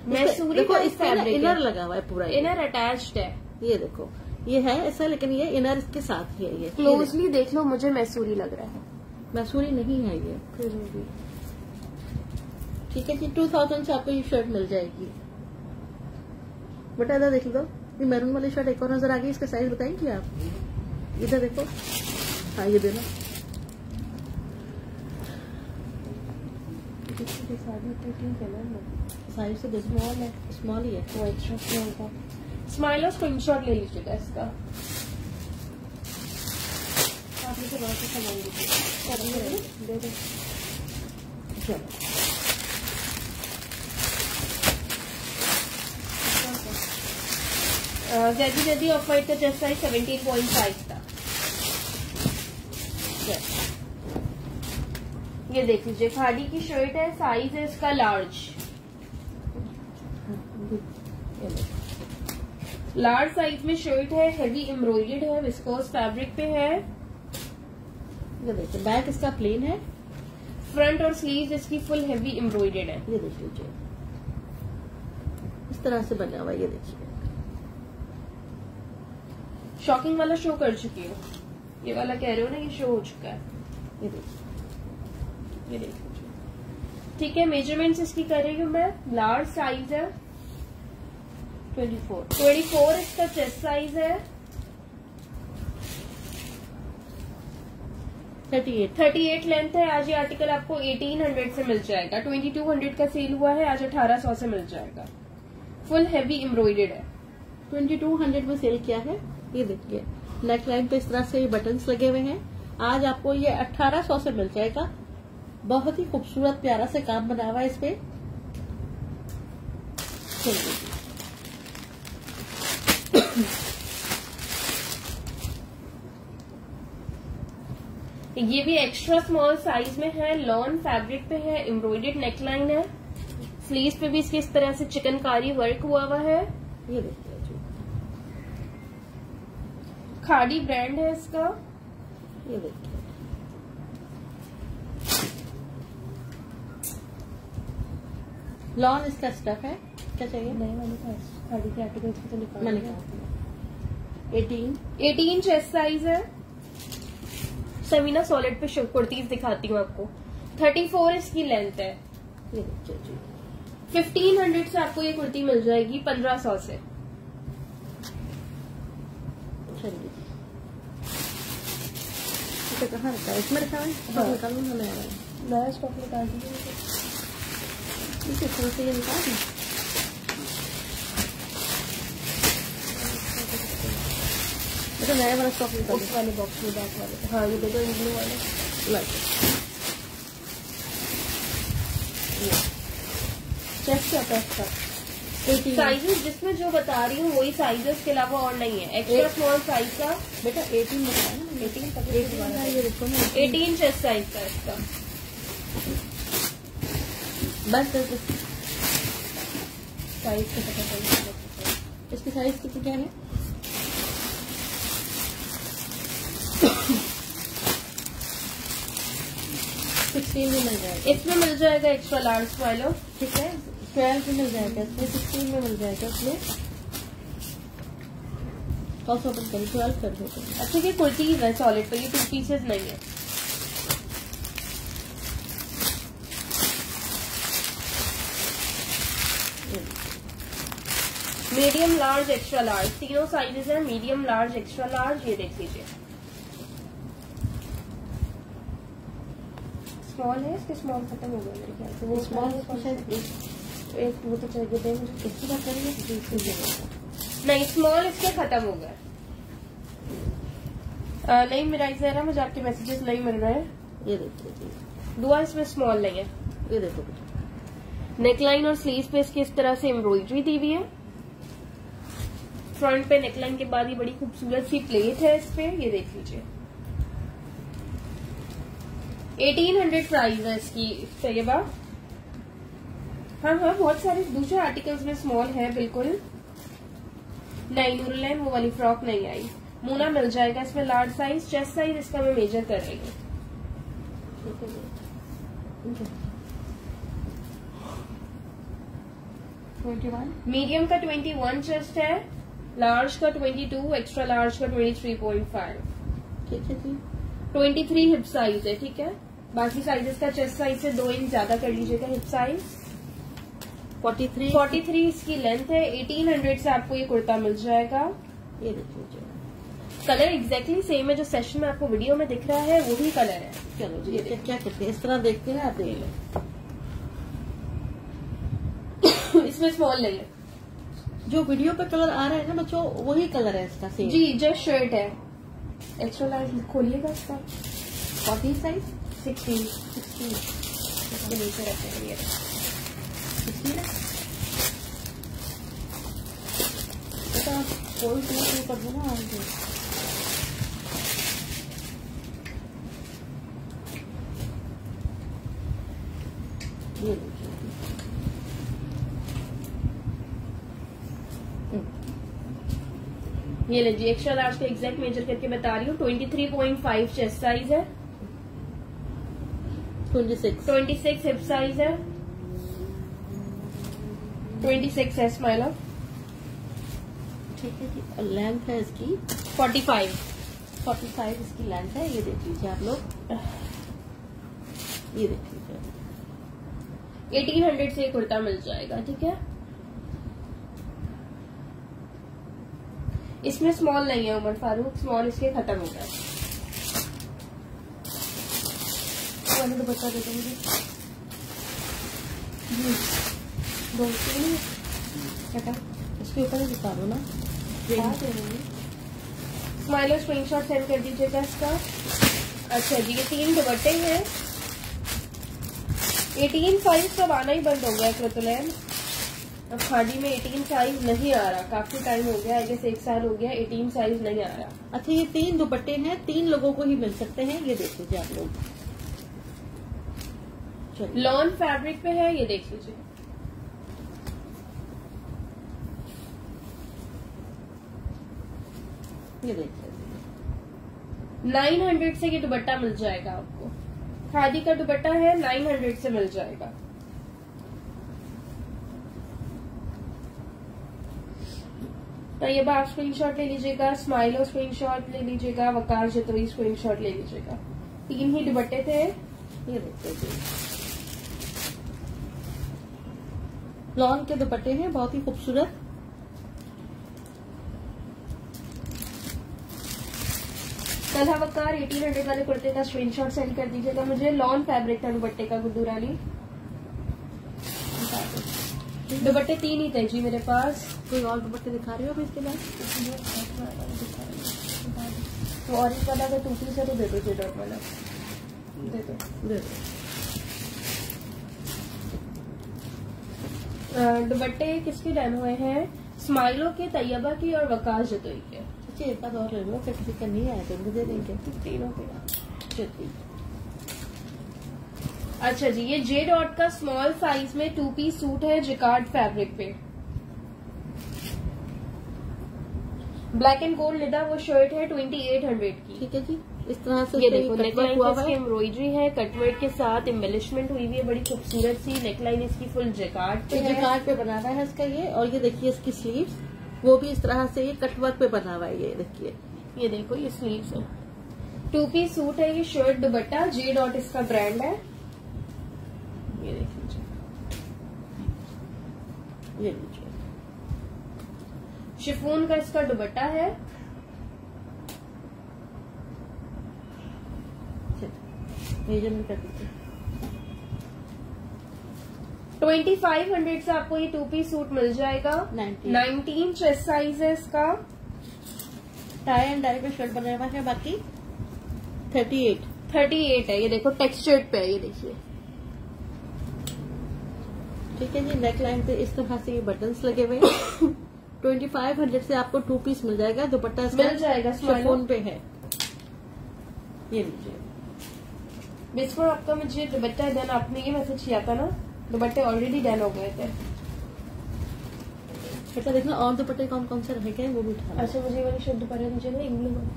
मैसूरी देखो का इस पे फैब्रिक इनर लगा हुआ है पूरा, इनर अटैच्ड है। ये देखो ये है ऐसा, लेकिन ये इनर इसके साथ ही है। ये क्लोजली देख लो, मुझे मैसूरी लग रहा है। मैसूरी नहीं है ये। ठीक है जी, 2000 से आपको ये शर्ट मिल जाएगी। बेटा इधर देख लो, ये मैरून वाली शर्ट एक और नजर आ गई, इसका साइज बताएंगे आप? इधर देखो, हाँ ये देना। साइज से स्मॉल है, स्मॉल ही है, वो एक्स्ट्रा स्मॉल था। स्माइल और स्क्रीनशॉट ले लीजिएगा इसका। आप मुझे बहुत सा सामान दीजिए, दे दो। चलो जैदी ऑफ वाइट का चेस्ट साइज 17.5 था। ये देख लीजिए, खादी की शर्ट है, साइज है इसका लार्ज। लार्ज साइज में शर्ट है, हेवी एम्ब्रॉयडर्ड है, विस्कोस फैब्रिक पे है। ये देखिए बैक इसका प्लेन है, फ्रंट और स्लीव्स इसकी फुल हेवी एम्ब्रॉयडर्ड है। ये देख लीजिए इस तरह से बना हुआ। ये देखिए शॉकिंग वाला शो कर चुकी हूँ, ये वाला कह रहे हो ना, ये शो हो चुका है। ये देखिए, ये देख लीजिए। ठीक है, मेजरमेंट्स इसकी कर रही हूँ मैं। लार्ज साइज है 24 इसका चेस्ट साइज है। 38 लेंथ है। आज ये आर्टिकल आपको 1800 से मिल जाएगा। 2200 का सेल हुआ है, आज 1800 से मिल जाएगा। फुल हैवी एम्ब्रॉयडर्ड है। 2200 में सेल किया है। ये देखिए नेक लाइन पे इस तरह से बटन्स लगे हुए हैं। आज आपको ये 1800 से मिल जाएगा। बहुत ही खूबसूरत प्यारा से काम बना हुआ है इस पे। ये भी एक्स्ट्रा स्मॉल साइज में है, लॉन फैब्रिक पे है, एम्ब्रॉयडर्ड नेकलाइन है। स्लीव्स पे भी इसके इस तरह से चिकनकारी वर्क हुआ है। ये देखिए खादी ब्रांड है इसका। ये देखिए लॉन इसका स्टफ है। क्या चाहिए? नहीं वाले पास खादी के आर्टिकल्स को तो निकाल मैंने लिया। कहा 18 चेस्ट साइज है। समीना सॉलिड पे कुर्तीज दिखाती हूँ आपको। 34 इसकी लेंथ है। ये देखिए जी 1500 से आपको ये कुर्ती मिल जाएगी 1500 से। चलिए इसे कहाँ रखा है? इसमें रखा है। हाँ। निकालूँ हमें आ रहा है। नया स्टॉक निकाल दीजिए। इसे थोड़ा सा ये निकाल दें। तो नया वाला स्टॉक निकाल उस वाले बॉक्स में, बैक वाले। हाँ ये देखो, ब्लू वाले चेस्ट क्या है इसका? साइजेस जिसमें जो बता रही हूँ वही साइजेस के अलावा और नहीं है। एक्स्ट्रा स्मॉल साइज का बेटा 18 बताया ना। 18 ये देखो ना 18 चेस्ट साइज का इसका। बस साइज का पता चल। इसकी साइज कितनी क्या है? $16 में मिल जाएगा। इसमें मिल जाएगा एक्स्ट्रा लार्ज वाला। ठीक है 12 में मिल जाएगा, इसमें 16 में मिल जाएगा। इसमें 12 कर देते हैं। अच्छा ये कुर्तीज है सॉलिड पर, ये 2 पीसेस नहीं है। मीडियम लार्ज एक्स्ट्रा लार्ज तीनों साइजेस है। मीडियम लार्ज एक्स्ट्रा लार्ज, ये देख लीजिए। स्मॉल है, इसके स्मॉल खत्म हो गए मेरे ख्याल से। वो स्मॉल एक वो तो चाहिए थे मुझे। इसकी बात करेंगे नहीं, स्मॉल इसके खत्म हो गए। नहीं मेरा इस मुझे आपके मैसेजेस नहीं मिल रहे हैं। ये देखिए जी, दुआ इसमें स्मॉल नहीं है। ये देखो बेटा, नेकलाइन और स्लीव पे इसकी इस तरह से एम्ब्रॉयडरी दी हुई है। फ्रंट पे नेकलाइन के बाद ये बड़ी खूबसूरत सी प्लेट है इस पे, ये देख लीजिए। 1800 प्राइस है इसकी तैयबा। हाँ हाँ, बहुत सारे दूसरे आर्टिकल्स में स्मॉल है बिल्कुल। नहीं नूरुलैन, वो वाली फ्रॉक नहीं आई। मूना मिल जाएगा इसमें लार्ज साइज, चेस्ट साइज इसका मैं मेजर कर रही हूँ। मीडियम का 21 चेस्ट है, लार्ज का 22, एक्स्ट्रा लार्ज का 23.5, ठीक है जी। 23 हिप साइज है, ठीक है। बाकी साइजेस का चेस्ट साइज से 2 इंच ज्यादा कर लीजिएगा हिप साइज। 43 इसकी लेंथ है। 1800 से आपको ये कुर्ता मिल जाएगा। ये देखिए, कलर एग्जैक्टली सेम है जो सेशन में आपको वीडियो में दिख रहा है, वही कलर है। चलो जी, ये क्या करते हैं, इस तरह देखते हैं, आप देख लो। इसमें स्मॉल नहीं है, जो वीडियो पे कलर आ रहा है ना बच्चों, वही कलर है इसका सेम जी। जस्ट शर्ट है। एक्स्ट्रा लार्ज खोलिएगा इसका। 40 साइज 16 इसके नीचे रखेंगे ये। 16 है बेटा, कोई कलर कर दो ना आगे। ये देखिए, ये लीजिए, एक्स्ट्रा लार्ज का एग्जैक्ट मेजर करके बता रही हूँ। 23.5 चेस्ट साइज है, 26 हिप साइज है, 26 है स्माइल ऑफ, ठीक है जी। और लेंथ है इसकी 45 इसकी लेंथ है। ये देख लीजिए आप लोग, ये देख लीजिए। 1800 से कुर्ता मिल जाएगा, ठीक है। इसमें स्मॉल नहीं है उमर फारूक, स्मॉल इसके खत्म हो गया। वाले तो बता देते मुझे जी, 2 बेटा, इसके ऊपर ही दिखा दो ना। स्माइलर स्क्रीनशॉट सेंड कर दीजिएगा इसका। अच्छा जी, ये 3 दुपट्टे हैं। 18 साइज कब आना ही बंद हो गया कृतुलैन। अब खादी में 18 साइज नहीं आ रहा, काफी टाइम हो गया, आई गेस 1 साल हो गया, 18 साइज नहीं आ रहा। अच्छा, ये 3 दुपट्टे हैं, 3 लोगों को ही मिल सकते हैं। ये देख लीजिए आप लोग, लॉन फैब्रिक पे है, ये देख लीजिए। ये देख लीजिए, 900 से ये दुपट्टा मिल जाएगा आपको। खादी का दुपट्टा है, 900 से मिल जाएगा। तो ये आप स्क्रीनशॉट ले लीजिएगा, स्माइलो स्क्रीनशॉट ले लीजिएगा, वकार जतोई स्क्रीनशॉट ले लीजिएगा। 3 ही दुपट्टे थे। ये देखिए, लॉन के दुपट्टे हैं, बहुत ही खूबसूरत। तलहा वकार 1800 वाले कुर्ते का स्क्रीनशॉट सेंड कर दीजिएगा मुझे। लॉन फैब्रिक था दुपट्टे का गुड्डू रानी। दुपट्टे 3 ही थे जी मेरे पास। कोई और दुपट्टे दिखा रही हो अभी इसके बाद? तो ऑरेंज वाला अगर 2 पीस है तो दे दो, जे डॉट वाला दे दो। दुपट्टे किसके डन हुए हैं? स्माइलो के, तैयबा की और वकार जतोई के। एक बात और ले लो, फिर किसी का नहीं आया तो इनको दे देंगे। तीनों के। चलिए, अच्छा जी, ये जे डॉट का स्मॉल साइज में 2 पीस सूट है जिकार्ड फैब्रिक पे। ब्लैक एंड गोल्ड लिदा वो शर्ट है 2800 की। ठीक है जी। इस तरह से ये देखो, नेकलाइन पे इसकी एम्ब्रॉयडरी है, कटवर्क के साथ एम्बेलिशमेंट हुई हुई है, बड़ी खूबसूरत सी। नेकलाइन इसकी फुल जिकार्ड पे है, जिकार्ड पे बनाना है इसका ये। और ये देखिए इसकी स्लीव्स, वो भी इस तरह से ये कटवर्क पे बना हुआ है। ये देखिए, ये देखो, ये स्लीव्स है। 2 पीस सूट है ये, शर्ट दुपट्टा, जे डॉट इसका ब्रांड है। ये देख लीजिए, ये लीजिए, शिफॉन का इसका दुपट्टा है। मेजरमेंट कर दीजिए। 2500 से आपको ये 2 पीस सूट मिल जाएगा। 19 चेस्ट साइज है इसका। टाई एंड डाई पे शर्ट बना हुआ है, बाकी 38 है। ये देखो टेक्सचर्ड पे है, ये देखिए। ठीक है जी, नेक लाइन पे इस तरह से ये बटन्स लगे हुए हैं। 2500 से आपको 2 पीस मिल जाएगा। दुपट्टा मिल जाएगा, शिफॉन पे है। ये लीजिए। बिस्कुट आपका मुझे दुपट्टा डन, आपने ये मैसेज किया था ना, दुपट्टे ऑलरेडी डन हो गए थे। बेटा देखना और दुपट्टे कौन कौन से रह गए वो भी उठा। अच्छा, मुझे वाली शुद्ध दुपट्टा मुझे ना इंग्लिश में।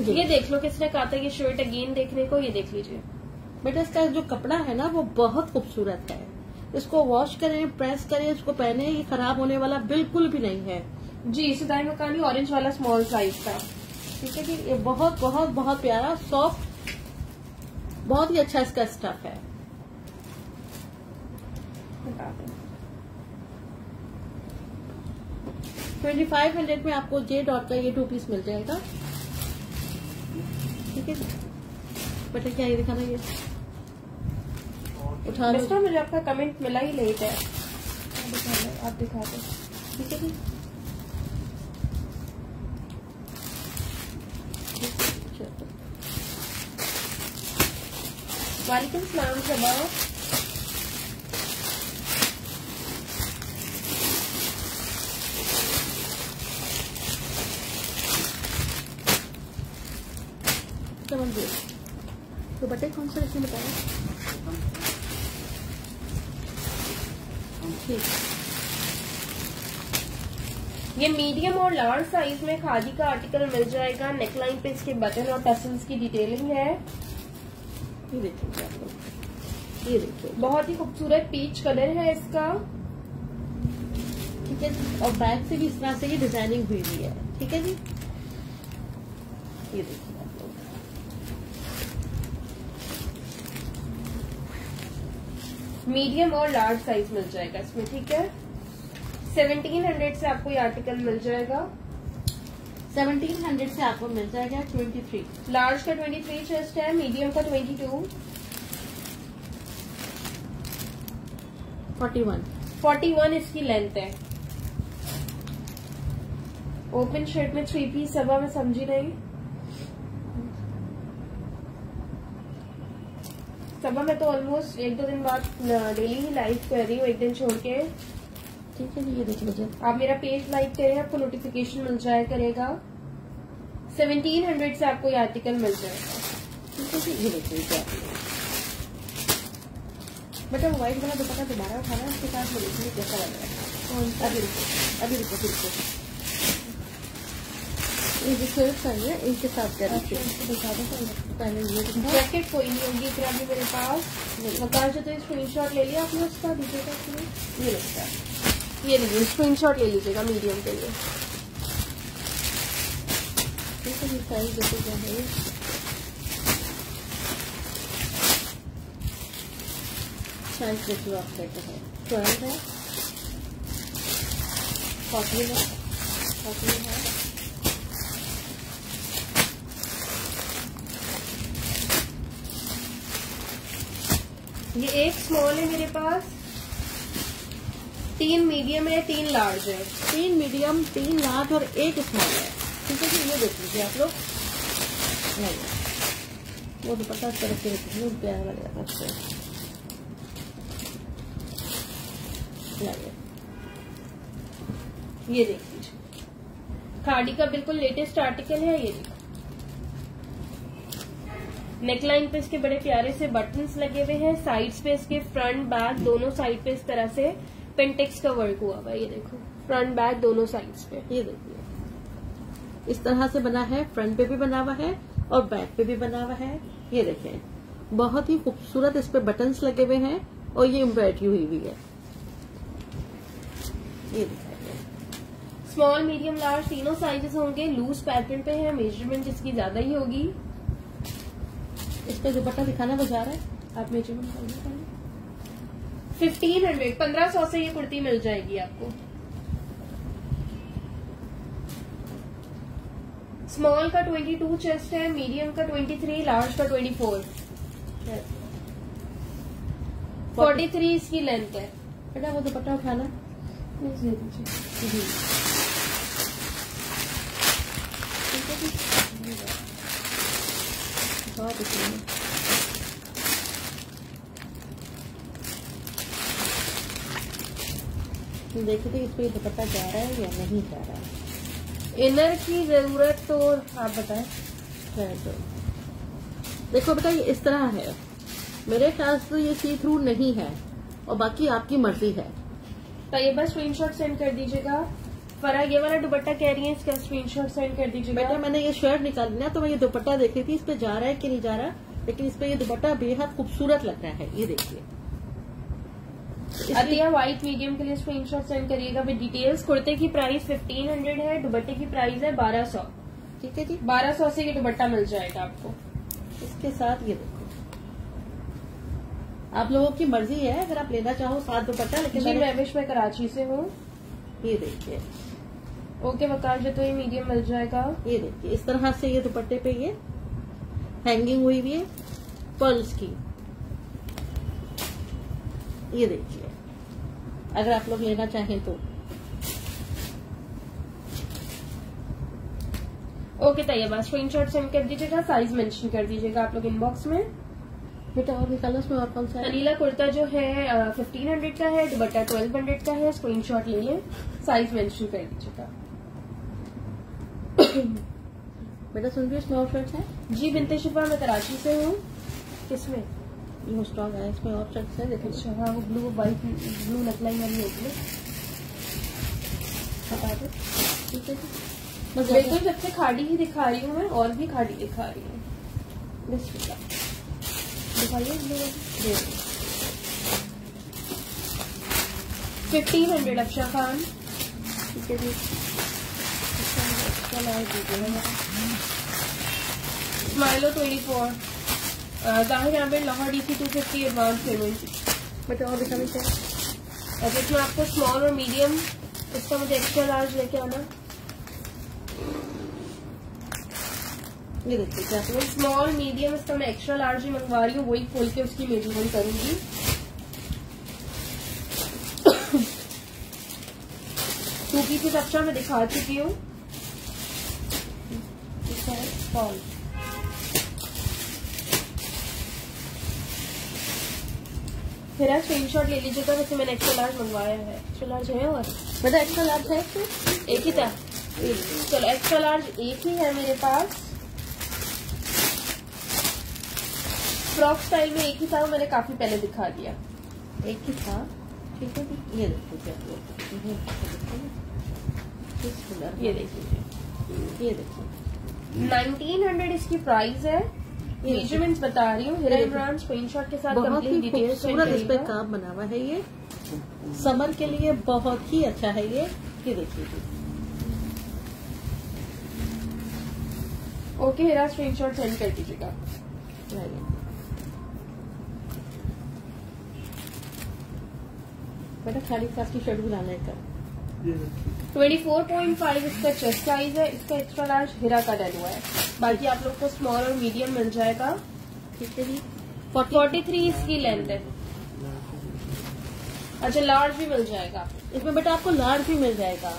ये देख लो किसने कहा था ये शर्ट अगेन देखने को, ये देख लीजिए। बेटा इसका जो कपड़ा है ना वो बहुत खूबसूरत है। इसको वॉश करें, प्रेस करें, इसको पहने, ये खराब होने वाला बिल्कुल भी नहीं है जी। सिताई मकानी ऑरेंज वाला स्मॉल साइज था। ठीक है जी, ये बहुत बहुत बहुत प्यारा सॉफ्ट, बहुत ही अच्छा इसका स्टफ है। 2500 में आपको जे डॉट का ये 2 पीस मिल जाएगा। ठीक है बेटा, क्या ये दिखाना, ये उठा लो। मुझे आपका कमेंट मिला ही लेट है, आप दिखा दो। ठीक है जी, वालेकुम सलाम सबा। दुपट्टे कौन सा इसने बताया? ठीक, ये मीडियम और लार्ज साइज में खादी का आर्टिकल मिल जाएगा। नेकलाइन पे इसके बटन और टसल्स की डिटेलिंग है। ये देखिए आप लोग, ये देखिए बहुत ही खूबसूरत पीच कलर है इसका। ठीक है, और बैक से भी इस तरह से ये डिजाइनिंग हुई हुई है। ठीक है जी, ये देखिए आप लोग, मीडियम और लार्ज साइज मिल जाएगा इसमें। ठीक है, 1700 से आपको ये आर्टिकल मिल जाएगा। 1700 से आपको मिल जाएगा 23। लार्ज का 23 चेस्ट है, मीडियम का 22, 41 इसकी लेंथ है। ओपन शर्ट में 3 पीस सबा में समझी नहीं। सबा में तो ऑलमोस्ट 1-2 दिन बाद डेली ही लाइव कर रही हूँ, एक दिन छोड़ के। ठीक है जी, ये देखिए मुझे आप मेरा पेज लाइक करें, आपको नोटिफिकेशन मिल जाया करेगा। 1700 से आपको ये आर्टिकल मिल जाएगा। ठीक है जी, ये देखिए क्या बेटा व्हाइट वाला दुपट्टा दोबारा उठाना, उसके साथ में देखिए कैसा लग रहा है। अभी रुको ये जो सिर्फ है इनके साथ क्या दिखा दो पहले। ये जैकेट कोई नहीं होगी इतना भी मेरे पास। बता जो तो स्क्रीनशॉट ले लिया आपने उसका, दीजिएगा। ये लगता है, ये लीजिए स्क्रीनशॉट ले लीजिएगा मीडियम के लिए। ठीक है जी, साइज देखो क्या है। साइज देखिए आप कैसा है, 12 है, 40 है। ये एक स्मॉल है मेरे पास, 3 मीडियम है, 3 लार्ज है। 3 मीडियम, 3 लार्ज और 1 स्मॉल है। ठीक है जी, ये देख लीजिए आप लोग। नहीं वो दुपट्टा इस तरह से रखिए, प्यारा लगेगा आपको। ये देख लीजिए, खाड़ी का बिल्कुल लेटेस्ट आर्टिकल है। ये देखो, नेकलाइन पे इसके बड़े प्यारे से बटन्स लगे हुए हैं। साइड्स पे इसके फ्रंट बैक दोनों साइड पे इस तरह से पेंटेक्स का वर्क हुआ हुआ है। ये देखो, फ्रंट बैक दोनों साइड्स पे। ये देखिए इस तरह से बना है, फ्रंट पे भी बना हुआ है और बैक पे भी बना हुआ है। ये देखें, बहुत ही खूबसूरत इस पे बटन्स लगे हुए हैं और ये एम्ब्रॉयडरी हुई हुई है। ये देखिए, स्मॉल, मीडियम, लार्ज तीनों साइजेस होंगे। लूज पैटर्न पे है, मेजरमेंट इसकी ज्यादा ही होगी। इस पे दुपट्टा दिखाना वो जा रहा है, आप मेजरमेंट कर लीजिए। 1500 1500 से ये कुर्ती मिल जाएगी आपको। स्मॉल का 22 चेस्ट है, मीडियम का 23, लार्ज का 24, 43 इसकी लेंथ है। बेटा वो दुपट्टा उठाना, प्लीज दे दीजिए। बहुत अच्छी है। देखिए इस पे दुपट्टा जा रहा है या नहीं जा रहा है। इनर की जरूरत तो आप बताएं। तो देखो बेटा ये इस तरह है, मेरे ख्याल से ये सी थ्रू नहीं है और बाकी आपकी मर्जी है। तो ये बस स्क्रीनशॉट सेंड कर दीजिएगा। फरा ये वाला दुपट्टा कह रही है, इसका स्क्रीनशॉट सेंड कर दीजिएगा। बेटा मैंने ये शर्ट निकाली ना तो मैं ये दुपट्टा देख रही थी इस पे जा रहा है कि नहीं जा रहा, लेकिन इस पे ये दुपट्टा बेहद खूबसूरत लग रहा है। ये देखिए अतिया व्हाइट मीडियम के लिए स्क्रीनशॉट सेंड करिएगा विद डिटेल्स। कुर्ते की प्राइस 1500 है, दुपट्टे की प्राइस है 1200। ठीक है जी, 1200 से ये दुपट्टा मिल जाएगा आपको। इसके साथ ये देखो, आप लोगों की मर्जी है अगर आप लेना चाहो साथ दुपट्टा। लेकिन जी मैं कराची से हूँ। ये देखिए, ओके वकार जो तो ये मीडियम मिल जाएगा। ये देखिए इस तरह से ये दुपट्टे पे ये हैंगिंग हुई हुई है पर्ल्स की। ये देखिए अगर आप लोग लेना चाहें तो। ओके तैयबा स्क्रीनशॉट सेंड कर दीजिएगा, साइज मेंशन कर दीजिएगा आप लोग इनबॉक्स में। बेटा और भी कलर्स में और कौन सा है? अनीला कुर्ता जो है 1500 का है, दुपट्टा 1200 का है। स्क्रीनशॉट ले लें, साइज मेंशन कर दीजिएगा। बेटा सुन रही इसमें और शर्ट्स है? जी बिनते शिफा मैं कराची से हूँ। किसमें? ये स्टॉक है, इसमें और शर्ट्स है। देखिए अच्छा हाँ वो ब्लू वाइट ब्लू नेकलाइन वाली होगी ना, बता दो। ठीक है जी, बस बिल्कुल सबसे खाड़ी ही दिखा रही हूँ मैं, और भी खाड़ी दिखा रही हूँ। बिस्मिल्लाह दिखाइए ब्लू 1500 अफशा खान। ठीक है जी, स्माइलो 24 जाहिर Aamir Lahore DC 250 advance payment. बेटा और दिखा दीजिए। और इसमें आपको स्मॉल और मीडियम, इसका मुझे एक्स्ट्रा लार्ज लेके आना। ये देखिए क्या स्मॉल मीडियम इसका मैं एक्स्ट्रा लार्ज ही मंगवा रही हूँ, वही खोल के उसकी मेजरमेंट करूंगी। टू पीसेस अच्छा मैं दिखा चुकी हूँ। फिर आप स्क्रीनशॉट ले लीजिएगा, वैसे मैंने एक्स्ट्रा लार्ज मंगवाया है। एक्स्ट्रा लार्ज है और बेटा एक्स्ट्रा लार्ज है इसमें? एक ही था। चलो एक्स्ट्रा लार्ज एक ही है मेरे पास। फ्रॉक स्टाइल में एक ही था, मैंने काफी पहले दिखा दिया। एक ही था। ठीक है जी, ये देखो क्या ये देखिए, ये देखो 1900 इसकी प्राइस है। मेजरमेंट्स बता रही हूँ, हिरा इमरान स्क्रीनशॉट के साथ बहुत कंप्लीट ही डिटेल्स खूबसूरत इस पे काम बना हुआ है। ये समर के लिए बहुत ही अच्छा है। ये देखिए जी। ओके हिरा स्क्रीनशॉट सेंड कर दीजिएगा। बेटा खाली साथ की शर्ट भी लाना है का 24.5 इसका चेस्ट साइज है, इसका एक्स्ट्रा लार्ज हिरा का डल हुआ है। बाकी आप लोग को स्मॉल और मीडियम मिल जाएगा। ठीक है जी, 43 इसकी लेंथ है। अच्छा लार्ज भी मिल जाएगा इसमें बेटा आपको लार्ज भी मिल जाएगा।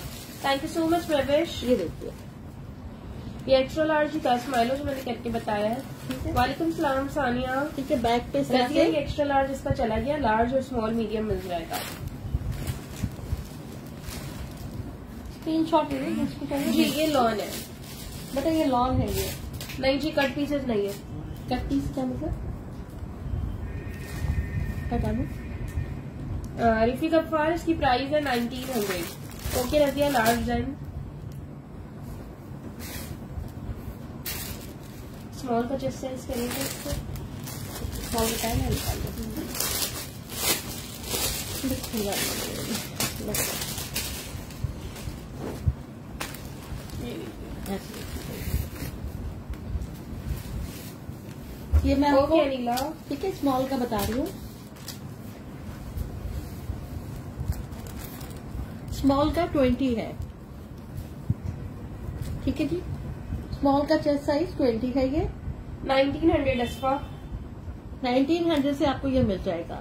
थैंक यू सो मच प्रवेश। ये देखिए ये एक्स्ट्रा लार्ज ही था, स्माइलो जो मैंने करके बताया है। ठीक है, वालेकुम सलाम सानिया। ठीक है। बैक पे एक्स्ट्रा लार्ज इसका चला गया, लार्ज और स्मॉल मीडियम मिल जाएगा। स्क्रीनशॉट ले जी ये लॉन है बेटा, ये लॉन है। ये नहीं जी कट पीसेस नहीं है। कट पीस क्या मतलब? हटा दो। रिफी गफ्फार इसकी प्राइस है 1900। Okay Razia large then. Small का चेस्ट साइज करेंगे इसको। स्मॉल बताया ना, निकाल दो। ये मैं आपको अनिला ठीक है स्मॉल का बता रही हूँ। स्मॉल का 20 है। ठीक है जी, स्मॉल का चेस्ट साइज 20 है। ये 1900 अस्फा। 1900 से आपको ये मिल जाएगा।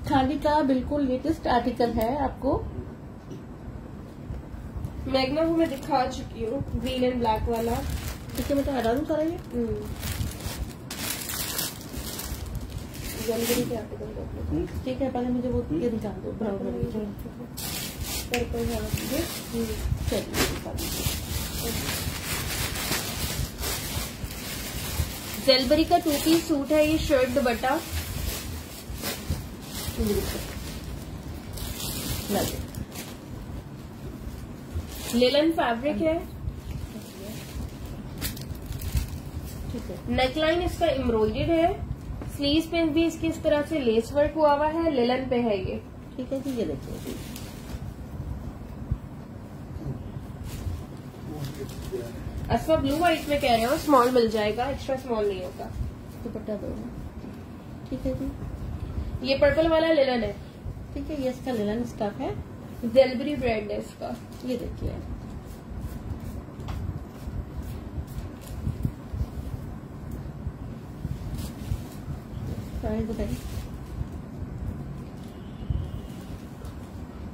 खादी का बिल्कुल लेटेस्ट आर्टिकल है आपको। मैग्ना को मैं दिखा चुकी हूँ, ग्रीन एंड ब्लैक वाला। ठीक है बेटा, हटा दूं सारा ये। जलगरी के आर्टिकल ठीक है, पहले मुझे वो ये निकाल दो, ब्राउन वाली पर्पल वाला मुझे। चलिए निकाल दीजिए। जेलबरी का 2 पीस सूट है ये, शर्ट दुपट्टा। लिलन फैब्रिक है। ठीक है, नेकलाइन इसका एम्ब्रॉयडर्ड है। स्लीव्स पे भी इसकी इस तरह से लेस वर्क हुआ हुआ है, लिलन पे है ये। ठीक है जी, ये देखिए जी। अस्मा ब्लू व्हाइट में कह रहे हो, स्मॉल मिल जाएगा, एक्स्ट्रा स्मॉल नहीं होगा। दुपट्टा दो। ठीक है जी, ये पर्पल वाला लिलन है। ठीक है, ये इसका लिलन स्टफ है। जेलबरी ब्रांड है इसका। ये देखिए, प्राइस बताइए।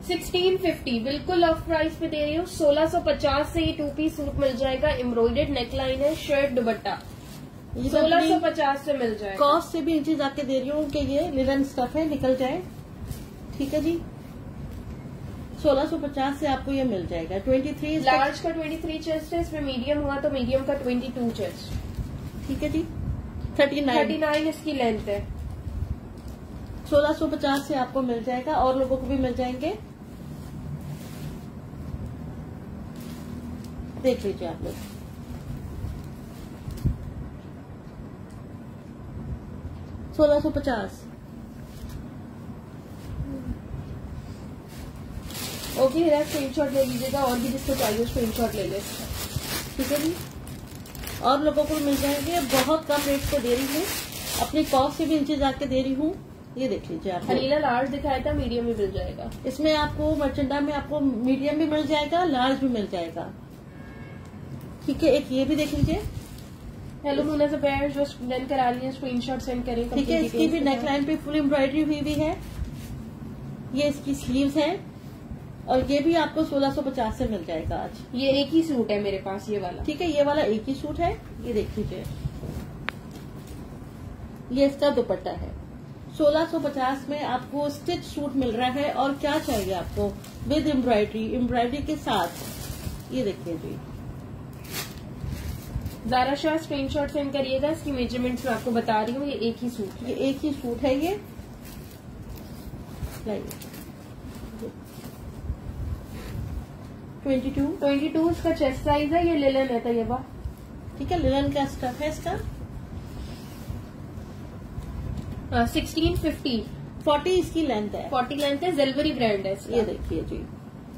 1650 बिल्कुल ऑफ प्राइस पे दे रही हूँ। 1650 से ये 2 पीस सूट मिल जाएगा। एम्ब्रॉयडर्ड नेकलाइन है, शर्ट दुपट्टा। 1650 से मिल जाएगा। कॉस्ट से भी नीचे जाके दे रही हूँ कि ये लिलन स्टफ है, निकल जाए। ठीक है जी, 1650 से आपको ये मिल जाएगा। 23 लार्ज का 23 चेस्ट है, इसमें मीडियम हुआ तो मीडियम का 22 चेस्ट। ठीक है जी, 39 इसकी लेंथ है। 1650 से आपको मिल जाएगा, और लोगों को भी मिल जाएंगे। देख लीजिए आप लोग। $1650। ओके, मेरा स्क्रीनशॉट ले लीजिएगा, और भी जिसको चाहिए स्क्रीनशॉट ले ले। ठीक है जी, और लोगों को मिल जाएंगे। बहुत कम रेट पे दे रही हूँ, अपनी कॉस्ट से भी नीचे जाके दे रही हूँ। ये देख लीजिए आप। हनीला लार्ज दिखाया था, मीडियम भी मिल जाएगा। इसमें आपको मर्चेंडा में आपको मीडियम भी मिल जाएगा, लार्ज भी मिल जाएगा। ठीक है, एक ये भी देख लीजिए। हेलो मुन्ना से पैर जो डन करा लिए, स्क्रीनशॉट सेंड करें। ठीक है, इसकी भी नेकलाइन पे फुल एम्ब्रॉयडरी हुई भी है। ये इसकी स्लीव्स है, और ये भी आपको 1650 से मिल जाएगा आज। ये एक ही सूट है मेरे पास, ये वाला। ठीक है, ये वाला एक ही सूट है। ये देख लीजिए, ये इसका दुपट्टा है। 1650 में आपको स्टिच सूट मिल रहा है। और क्या चाहिए आपको विद एम्ब्रॉयडरी के साथ। ये देखिए जी, ज़ारा शाह स्क्रीनशॉट सेंड करिएगा। इसकी मेजरमेंट्स मैं आपको बता रही हूँ, ये एक ही सूट है। ये एक ही सूट है। ये लाइए 22 इसका चेस्ट साइज है। ये लिलन है तैयबा। ठीक है, लिलन का स्टफ है इसका। 1650 40 इसकी लेंथ है। 40 लेंथ है, जेलबरी ब्रांड है इसका। ये देखिए जी,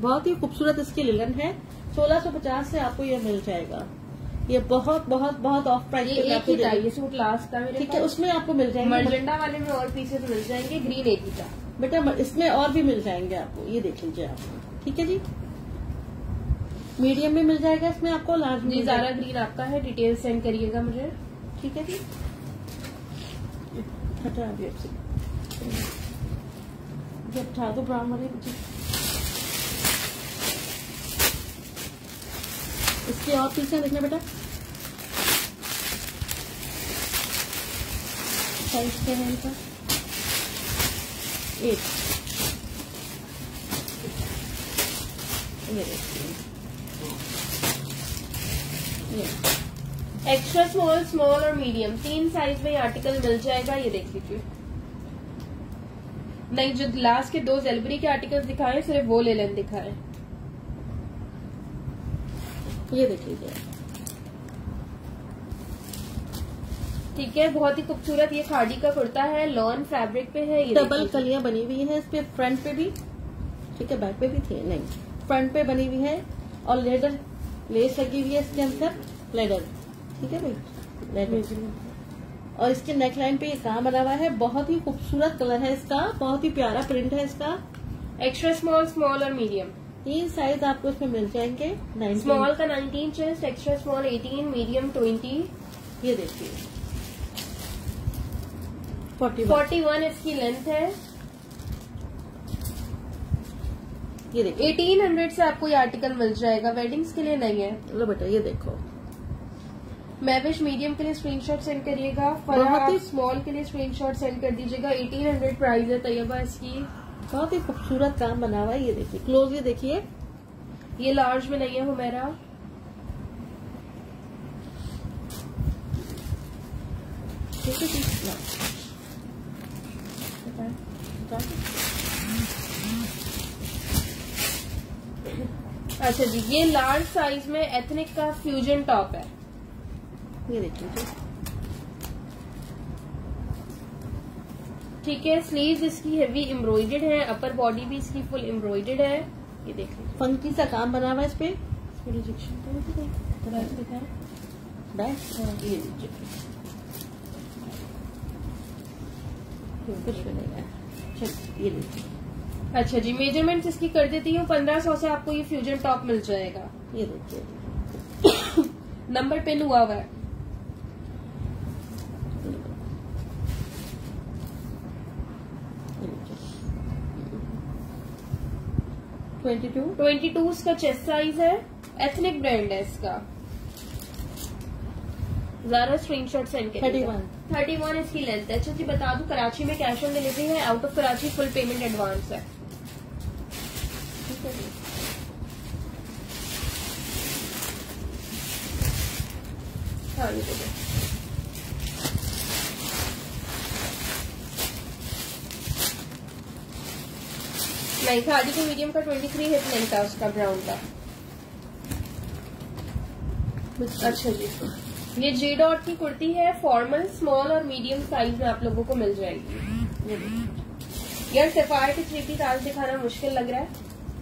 बहुत ही खूबसूरत इसकी लिलन है। 1650 से आपको ये मिल जाएगा। ये बहुत बहुत बहुत ऑफ प्राइस पे एक ही था, ये सूट लास्ट था मेरे ठीक है, पास। उसमें आपको मिल जाएंगे। मर्जेंडा वाले में और पीसेस मिल जाएंगे, ग्रीन एक ही था। बेटा इसमें और भी मिल जाएंगे आपको। ये देख लीजिए आप। ठीक है जी, मीडियम भी मिल जाएगा इसमें आपको, लार्ज जी। ज़ारा ग्रीन आपका है, डिटेल सेंड करिएगा मुझे। ठीक है जी, हटा दिया हटा दो ब्राउन वाले। इसके और पीछे देखना बेटा, साइज क्या है इनका। 8। ये देखिए, एक्स्ट्रा स्मॉल, स्मॉल और मीडियम 3 साइज में ये आर्टिकल मिल जाएगा। ये देख लीजिए। नहीं, जो लास्ट के 2 जेलबरी के आर्टिकल्स दिखाए, सिर्फ वो लेलन दिखाए। ये देख लीजिए। ठीक है, बहुत ही खूबसूरत ये खादी का कुर्ता है, लॉन फैब्रिक पे है। ये डबल कलियां बनी हुई है इस पे, फ्रंट पे भी। ठीक है, बैक पे भी थी, नहीं फ्रंट पे बनी हुई है। और लेडर लेस लगी हुई है इसके अंदर, लेडर। ठीक है भाई, लेडर। और इसके नेकलाइन पे ये काम बना हुआ है। बहुत ही खूबसूरत कलर है इसका, बहुत ही प्यारा प्रिंट है इसका। एक्स्ट्रा स्मॉल, स्मॉल और मीडियम 3 साइज आपको इसमें मिल जाएंगे। 19 स्मॉल का 19 चेस्ट, एक्स्ट्रा स्मॉल 18, मीडियम 20। ये देखिए 41 41 इसकी लेंथ है। ये देखिए 1800 से आपको ये आर्टिकल मिल जाएगा, वेडिंग्स के लिए नहीं है। लो बेटा ये देखो, मैविश मीडियम के लिए स्क्रीनशॉट सेंड करिएगा, बहुत ही स्मॉल के लिए स्क्रीनशॉट सेंड कर दीजिएगा। 1800 प्राइस है तैयबा इसकी। बहुत ही खूबसूरत काम बना हुआ है। ये देखिए क्लोज, ये देखिए ये लार्ज में नहीं है हुमैरा। अच्छा जी, ये लार्ज साइज में एथनिक का फ्यूजन टॉप है। ये देखिए जी, ठीक है। स्लीव्स इसकी हेवी एम्ब्रॉयडर्ड है, अपर बॉडी भी इसकी फुल एम्ब्रॉयडर्ड है। ये देख लीजिए, फंकी सा काम बना हुआ है इस पे। रिजेक्शन तो ये लीजिए, कुछ भी नहीं है। चलिए ये लीजिए, अच्छा जी, मेजरमेंट्स इसकी कर देती हूँ। 1500 से आपको ये फ्यूजन टॉप मिल जाएगा। ये देखिए नंबर पिन हुआ हुआ है। ये लीजिए 22 22 इसका चेस्ट साइज है, एथनिक ब्रांड है इसका। ज़रा स्क्रीनशॉट सेंड करिए। 31 इसकी लेंथ है। अच्छा जी, बता दूं कराची में कैश ऑन डिलीवरी है, out of Karachi full payment advance है। ठीक है जी। हाँ ये देखो, नहीं खादी के मीडियम का 23 हिप लेंथ था उसका, ब्राउन का। अच्छा जी, ये जे डॉट की कुर्ती है, फॉर्मल स्मॉल और मीडियम साइज में आप लोगों को मिल जाएगी। यार सफायर की 3 पीस आज दिखाना मुश्किल लग रहा है।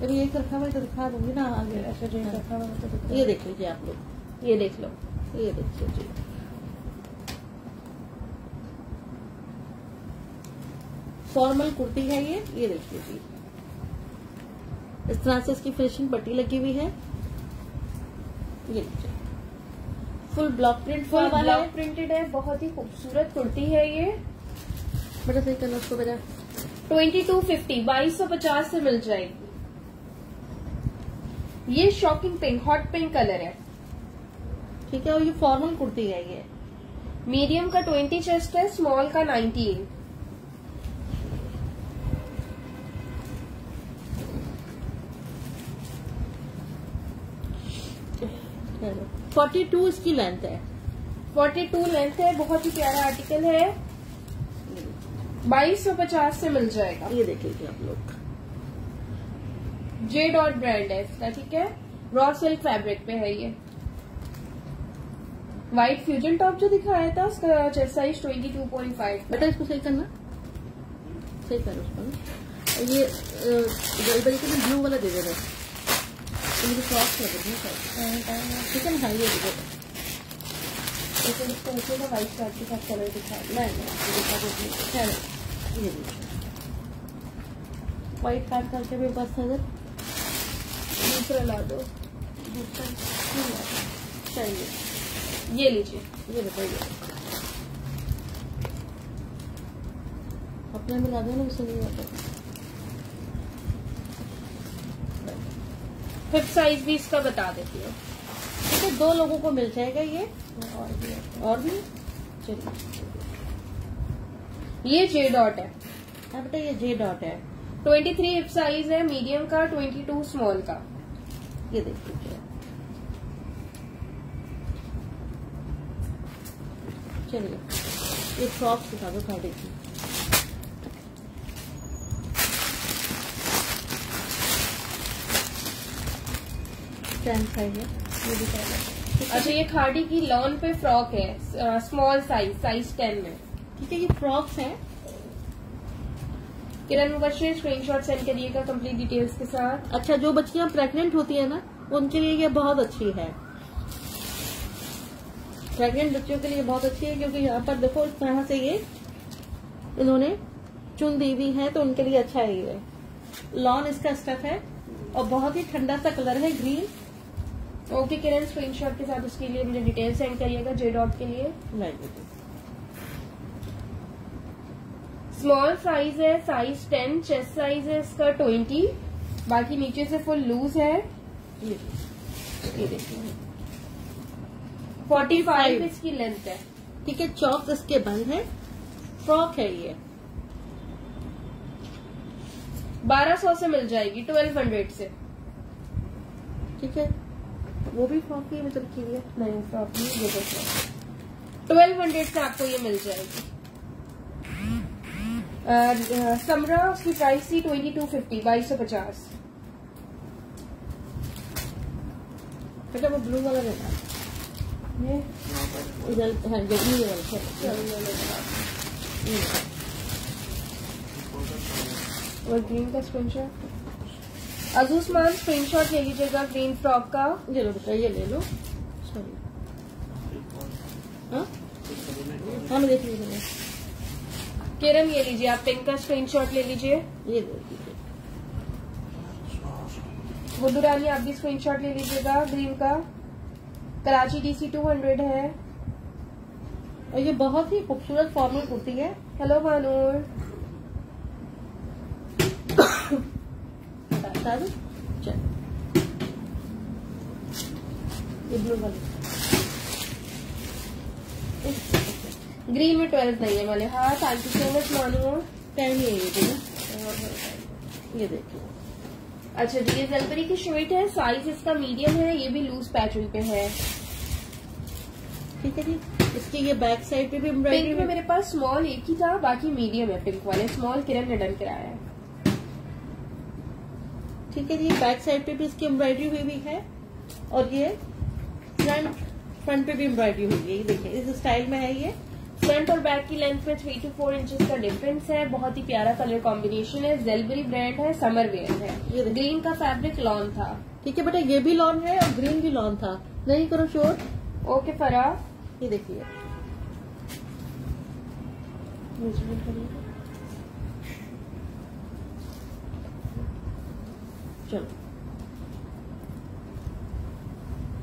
अभी एक रखा हुआ है तो दिखा दूंगी ना आगे। अच्छा जी, रखा हुआ है तो दिखा। ये देख लीजिए आप लोग, ये देख लो, ये देखिए जी, फॉर्मल कुर्ती है ये देखिए जी। इस तरह से इसकी फिनिशिंग पट्टी लगी हुई है। ये लीजिए, फुल ब्लॉक प्रिंट फुल वाला ब्लॉक है। प्रिंटेड है, बहुत ही खूबसूरत कुर्ती है ये। बेटा सही करना उसको बेटा। 2250 2250 से मिल जाएगी। ये shocking pink, hot pink colour है। ठीक है, और ये फॉर्मल कुर्ती है ये। मीडियम का 20 चेस्ट है, स्मॉल का 19। चलो 42 इसकी लेंथ है। 42 लेंथ है, बहुत ही प्यारा आर्टिकल है। 2250 से मिल जाएगा। ये देख लीजिए आप लोग, जे डॉट ब्रांड है इसका, ठीक है। रॉ सिल्क फैब्रिक पे है ये। व्हाइट फ्यूजन टॉप जो दिखाया था उसका चेस्ट साइज 22.5। बेटा इसको सही करना, सही कर उसको ना। ये जल्दी के ब्लू वाला दे देना, तो मुझे फ्रॉक है ठीक है ना। हाँ ये दे देना, व्हाइट शर्ट के साथ कलर दिखा। ये व्हाइट पैक करके मेरे पास नजर दूसरा ला दो। चाहिए। ये लीजिए, ये बताइए, अपने में ला दो ना, उसे नहीं आता। हिप साइज भी इसका बता देती हूँ। ठीक है, 2 लोगों को मिल जाएगा ये। और भी चलिए, ये जे डॉट है। हाँ बेटा ये जे डॉट है। 23 हिप साइज है, मीडियम का 22 स्मॉल का। ये देख लीजिए, चलिए ये फ्रॉक दिखा दो खाड़ी की। साइज है ये दिखा। अच्छा, ये खाड़ी की लॉन पे फ्रॉक है, स्मॉल साइज 10 में। ठीक है, ये फ्रॉक्स हैं। किरण मुबश्शिर स्क्रीनशॉट सेंड करिएगा कंप्लीट डिटेल्स के साथ। अच्छा, जो बच्चियां प्रेग्नेंट होती है ना, उनके लिए ये बहुत अच्छी है। प्रेग्नेंट बच्चों के लिए बहुत अच्छी है, क्योंकि यहाँ पर देखो इस तरह से ये इन्होंने चुन दी हुई है, तो उनके लिए अच्छा है ये। लॉन इसका स्टफ है और बहुत ही ठंडा सा कलर है, ग्रीन। ओके किरण, स्क्रीनशॉट के साथ उसके लिए मुझे डिटेल सेंड करिएगा जे डॉट के लिए। स्मॉल साइज है, साइज 10, चेस्ट साइज है इसका 20। बाकी नीचे से फुल लूज है। ये देखिए 45 इसकी लेंथ है। ठीक है, चौक इसके बंद है, फ्रॉक है ये। 1200 से मिल जाएगी, 1200 से। ठीक है, वो भी फ्रॉक ही मतलब की है। नहीं फ्रॉक नहीं, ये देखो 1200 से आपको ये मिल जाएगी। समरा उसकी प्राइस थी 2250, 2250। बेटा वो ब्लू वाला लेना, ये हाँ ये वाला और ग्रीन का स्क्रीनशॉट। अजूसमान स्क्रीनशॉट ले लीजिएगा ग्रीन फ्रॉक का। ये लो बेटा, ये ले लो। सॉरी, हाँ हाँ मैं देख लीजिए। किरण ये लीजिए, आप पिंक का स्क्रीनशॉट ले लीजिए। ये दे दीजिए। गुड्डू रानी आप भी स्क्रीनशॉट ले लीजिएगा ग्रीन का। कराची DC 200 है। और ये बहुत ही खूबसूरत फॉर्मल कुर्ती है। हेलो भानूर। चल ये ब्लू वाली ग्रीन में 12 नहीं है वाले। हाँ thank you so much Bhanur. Time ही है ये ना। ये देखिए, अच्छा जी, ये जलपरी की शर्ट है, साइज इसका मीडियम है, ये भी लूज पैटर्न पे है। ठीक है जी। इसकी ये बैक साइड पे भी पिंक एम्ब्रॉयडरी में मेरे पास स्मॉल एक ही था, बाकी मीडियम है पिंक वाले। स्मॉल किरण ने डन कराया है। ठीक है जी, बैक साइड पे भी इसकी एम्ब्रॉयडरी हुई हुई है। और ये फ्रंट पे भी एम्ब्रॉयडरी हुई है। ये देखिए इस स्टाइल में है ये। फ्रंट और बैक की लेंथ में 3 to 4 इंचेस का डिफरेंस है। बहुत ही प्यारा कलर कॉम्बिनेशन है। जेलबरी ब्रांड है, समर वेयर है। ग्रीन का फैब्रिक लॉन था। ठीक है बेटा, ये भी लॉन है और ग्रीन भी लॉन था। नहीं करो शोर। ओके फरा। ये देखिए, चलो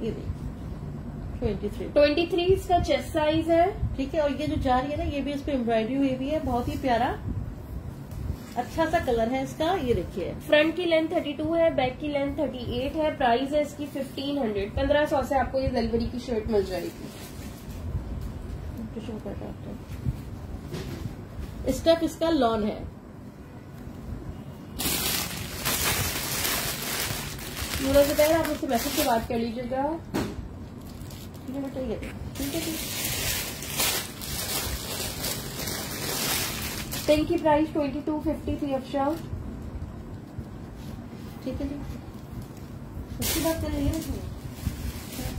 ये देखिए 23 इसका चेस्ट साइज है। ठीक है, और ये जो जा रही है ना, ये भी इस पे एम्ब्रॉयडरी हुई हुई है। बहुत ही प्यारा अच्छा सा कलर है इसका। ये देखिए, फ्रंट की लेंथ 32 है, बैक की लेंथ 38 है। प्राइस है इसकी 1500, 1500 से आपको ये जलपरी की शर्ट मिल जाएगी। स्टेप इसका लॉन है। नूरा जुबैर आप मुझसे मैसेज से बात कर लीजिएगा। ठीक है बेटा, ये ठीक है। पिंक की प्राइस 2250 थी अफशा। ठीक है जी, उसकी बात कर रही है ना?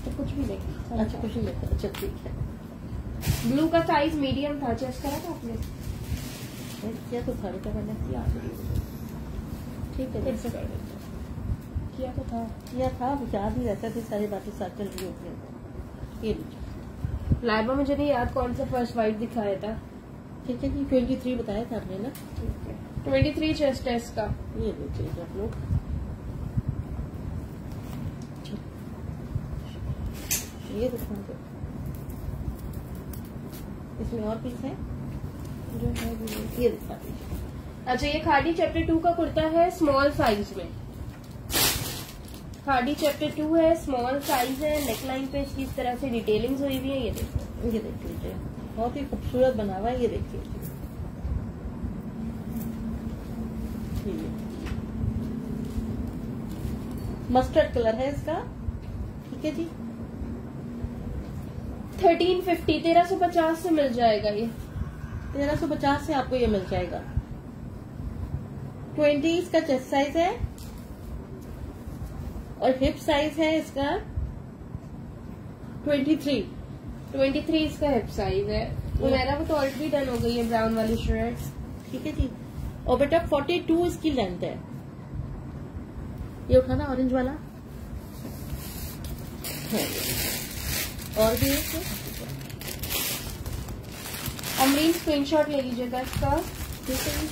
तो कुछ भी नहीं। अच्छा कुछ नहीं लगता। अच्छा ठीक है। ब्लू का साइज मीडियम था। चेस्ट करा था आपने? किया तो था बेटा मैंने। ठीक है, किया तो था। किया था, याद नहीं रहता थी, सारी बातें साथ चल रही होती हैं। ये लीजिए। लाइबा मुझे नहीं याद कौन सा फर्स्ट वाइट दिखाया था। ठीक है जी, 23 बताया था आपने ना। 23 चेस्ट है इसका। ये लीजिए आप लोग। ये दिखा दो, इसमें और पीस है जो है ये दिखा दीजिए। अच्छा, ये खादी चैप्टर 2 का कुर्ता है, स्मॉल साइज में। खादी चैप्टर 2 है, स्मॉल साइज है। नेकलाइन पे इसकी इस तरह से डिटेलिंग हुई हुई है। ये देखो, ये देख लीजिए, बहुत ही खूबसूरत बना हुआ है। ये देखिए, मस्टर्ड कलर है इसका। ठीक है जी, 1350, 1350 से मिल जाएगा ये। 1350 से आपको ये मिल जाएगा। 20 इसका चेस्ट साइज है और हिप साइज है इसका 23 इसका हिप साइज है। मेरा वो तो ऑलरेडी डन हो गई है, ब्राउन वाली शर्ट। ठीक है जी, और बेटा 42 इसकी लेंथ है। ये उठाना ऑरेंज वाला है। और भी एक अमरीन स्क्रीनशॉट ले लीजिएगा इसका। ठीक है जी,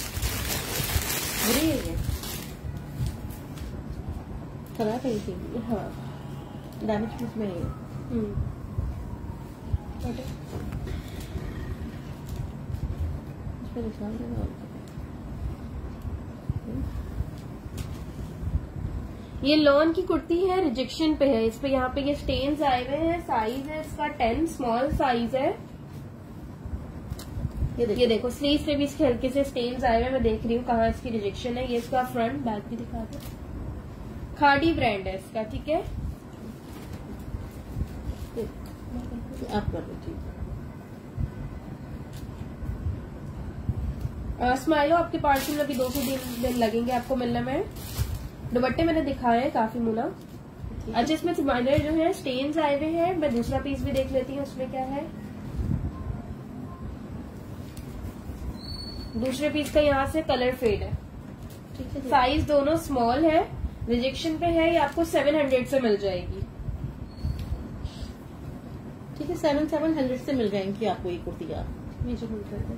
बुरी है ये, खराब है थी। हाँ, डैमेज पीस में है ये। इसमें निशान देना और ये लॉन की कुर्ती है, रिजेक्शन पे है। इस पे यहाँ पे ये स्टेन्स आए हुए हैं। साइज है इसका 10, स्मॉल साइज है। ये देखो स्लीव पे भी इसके हल्के से स्टेन्स आए हुए हैं। मैं देख रही हूँ कहाँ इसकी रिजेक्शन है। ये इसका फ्रंट बैक भी दिखा दो। खाड़ी ब्रांड है इसका, ठीक है। आप कर लो, ठीक है। स्माइलो आपके पार्सल में अभी 2 से 3 दिन लगेंगे आपको मिलने में। दुपट्टे मैंने दिखाए हैं काफी मुना। अच्छा, इसमें माइनर जो है स्टेन्स आए हुए हैं। मैं दूसरा पीस भी देख लेती हूँ उसमें क्या है। दूसरे पीस का यहाँ से कलर फेड है, ठीक है। साइज दोनों स्मॉल है, रिजेक्शन पे है। ये आपको 700 से मिल जाएगी, ठीक है। 700 से मिल जाएंगी आपको ये कुर्तियाँ। नीचे होल्ड कर दे।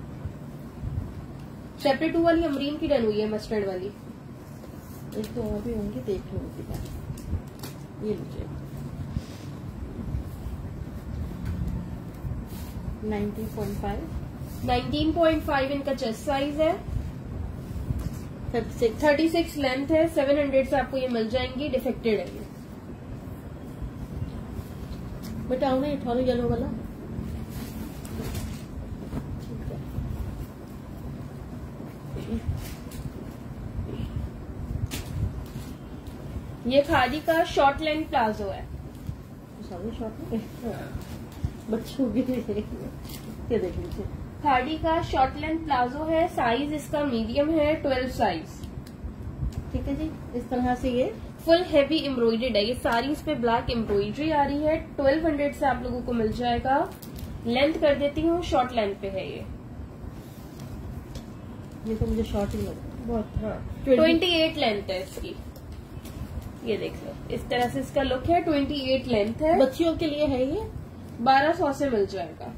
चैप्टर 2 वाली अमरीन की डन हुई है, मस्टर्ड वाली। एक तो और भी होंगी, देख लो उनके पास। ये लीजिए 19.5 इनका चेस्ट साइज है। 36 लेंथ है। 700 से आपको ये मिल जाएंगी। डिफेक्टेड है ये। बताओ ना, थोड़ा येलो वाला। ये खादी का शॉर्ट लेंथ प्लाजो है। शॉर्ट बच्चों की ये देख लीजिए। खादी का शॉर्ट लेंथ प्लाजो है। साइज इसका मीडियम है, 12 साइज, ठीक है जी। इस तरह से ये फुल हेवी एम्ब्रॉयडर्ड है। ये सारी इस पे ब्लैक एम्ब्रॉयडरी आ रही है। 1200 से आप लोगों को मिल जाएगा। लेंथ कर देती हूँ, शॉर्ट लेंथ पे है ये तो मुझे शॉर्ट ही लगा बहुत। हाँ, 28 लेंथ है इसकी। ये देख लो, इस तरह से इसका लुक है। 28 लेंथ है। बच्चियों के लिए है ये। 1200 से मिल जाएगा।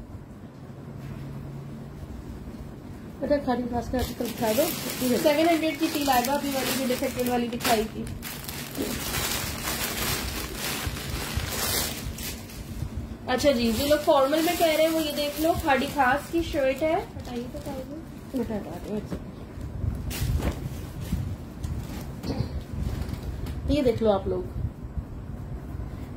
बेटा खादी खास का आर्टिकल दिखा दो। 700 की थी लाइबा, अभी वाली जो डिफेक्टेड वाली दिखाई थी। अच्छा जी, जो लोग फॉर्मल में कह रहे हैं वो ये देख लो, खादी खास की शर्ट है। हटाइए बेटा ये देख लो आप लोग।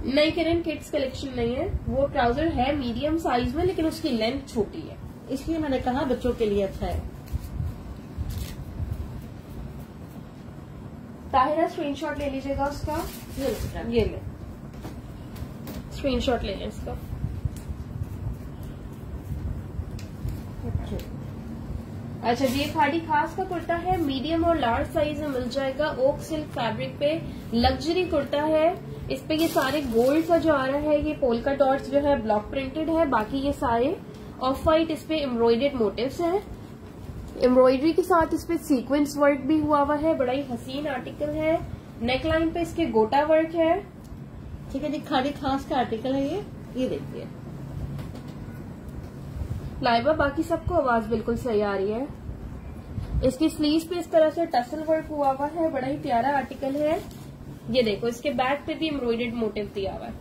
नहीं किरण, किड्स कलेक्शन नहीं है। वो ट्राउजर है मीडियम साइज में, लेकिन उसकी लेंथ छोटी है, इसलिए मैंने कहा बच्चों के लिए अच्छा है। ताहिरा स्क्रीनशॉट ले लीजिएगा उसका। ये ले स्क्रीनशॉट ले लें इसका। अच्छा जी, ये खादी खास का कुर्ता है। मीडियम और लार्ज साइज में मिल जाएगा। ओक सिल्क फैब्रिक पे लग्जरी कुर्ता है। इस पे ये सारे गोल्ड का जो आ रहा है, ये पोल्का डॉट्स जो है ब्लॉक प्रिंटेड है। बाकी ये सारे ऑफ वाइट इस पे एम्ब्रॉयडर्ड मोटिव्स है। एम्ब्रॉयडरी के साथ इस पे सीक्वेंस वर्क भी हुआ है। बड़ा ही हसीन आर्टिकल है। नेकलाइन पे इसके गोटा वर्क है, ठीक है जी। खादी खास का आर्टिकल है ये देखिए लाइबा। बाकी सबको आवाज बिल्कुल सही आ रही है। इसकी स्लीव्स पे इस तरह से टसल वर्क हुआ है। बड़ा ही प्यारा आर्टिकल है। ये देखो, इसके बैक पे भी एम्ब्रॉयडर्ड मोटिव दिया हुआ है।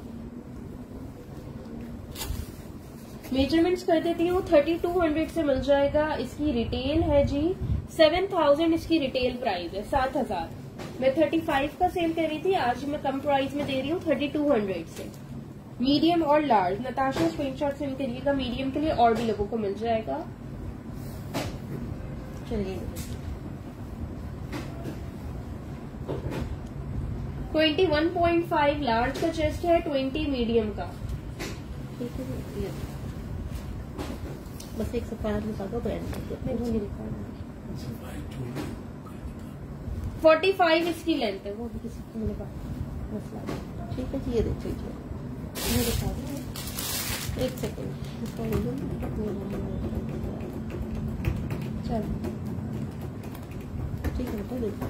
मेजरमेंट्स कर देती हूँ। 3200 से मिल जाएगा। इसकी रिटेल है जी 7000। इसकी रिटेल प्राइस है 7000। मैं 35 का सेल कर रही थी, आज मैं कम प्राइस में दे रही हूँ 3200 से। मीडियम और लार्ज, नताशा स्क्रीनशॉट सेंड करिएगा। मीडियम के लिए और भी लोगों को मिल जाएगा। चलिए 21.5 लार्ज का चेस्ट है, 20 मीडियम का। ठीक है जी। बस एक सफाया दिखा दो ब्रांड। 45 इसकी लेंथ है। वो भी किसी को मिलेगा। ठीक है जी, ये देख लीजिए। ये दिखा दो, एक सेकेंड। चलो ठीक है बेटा, देखो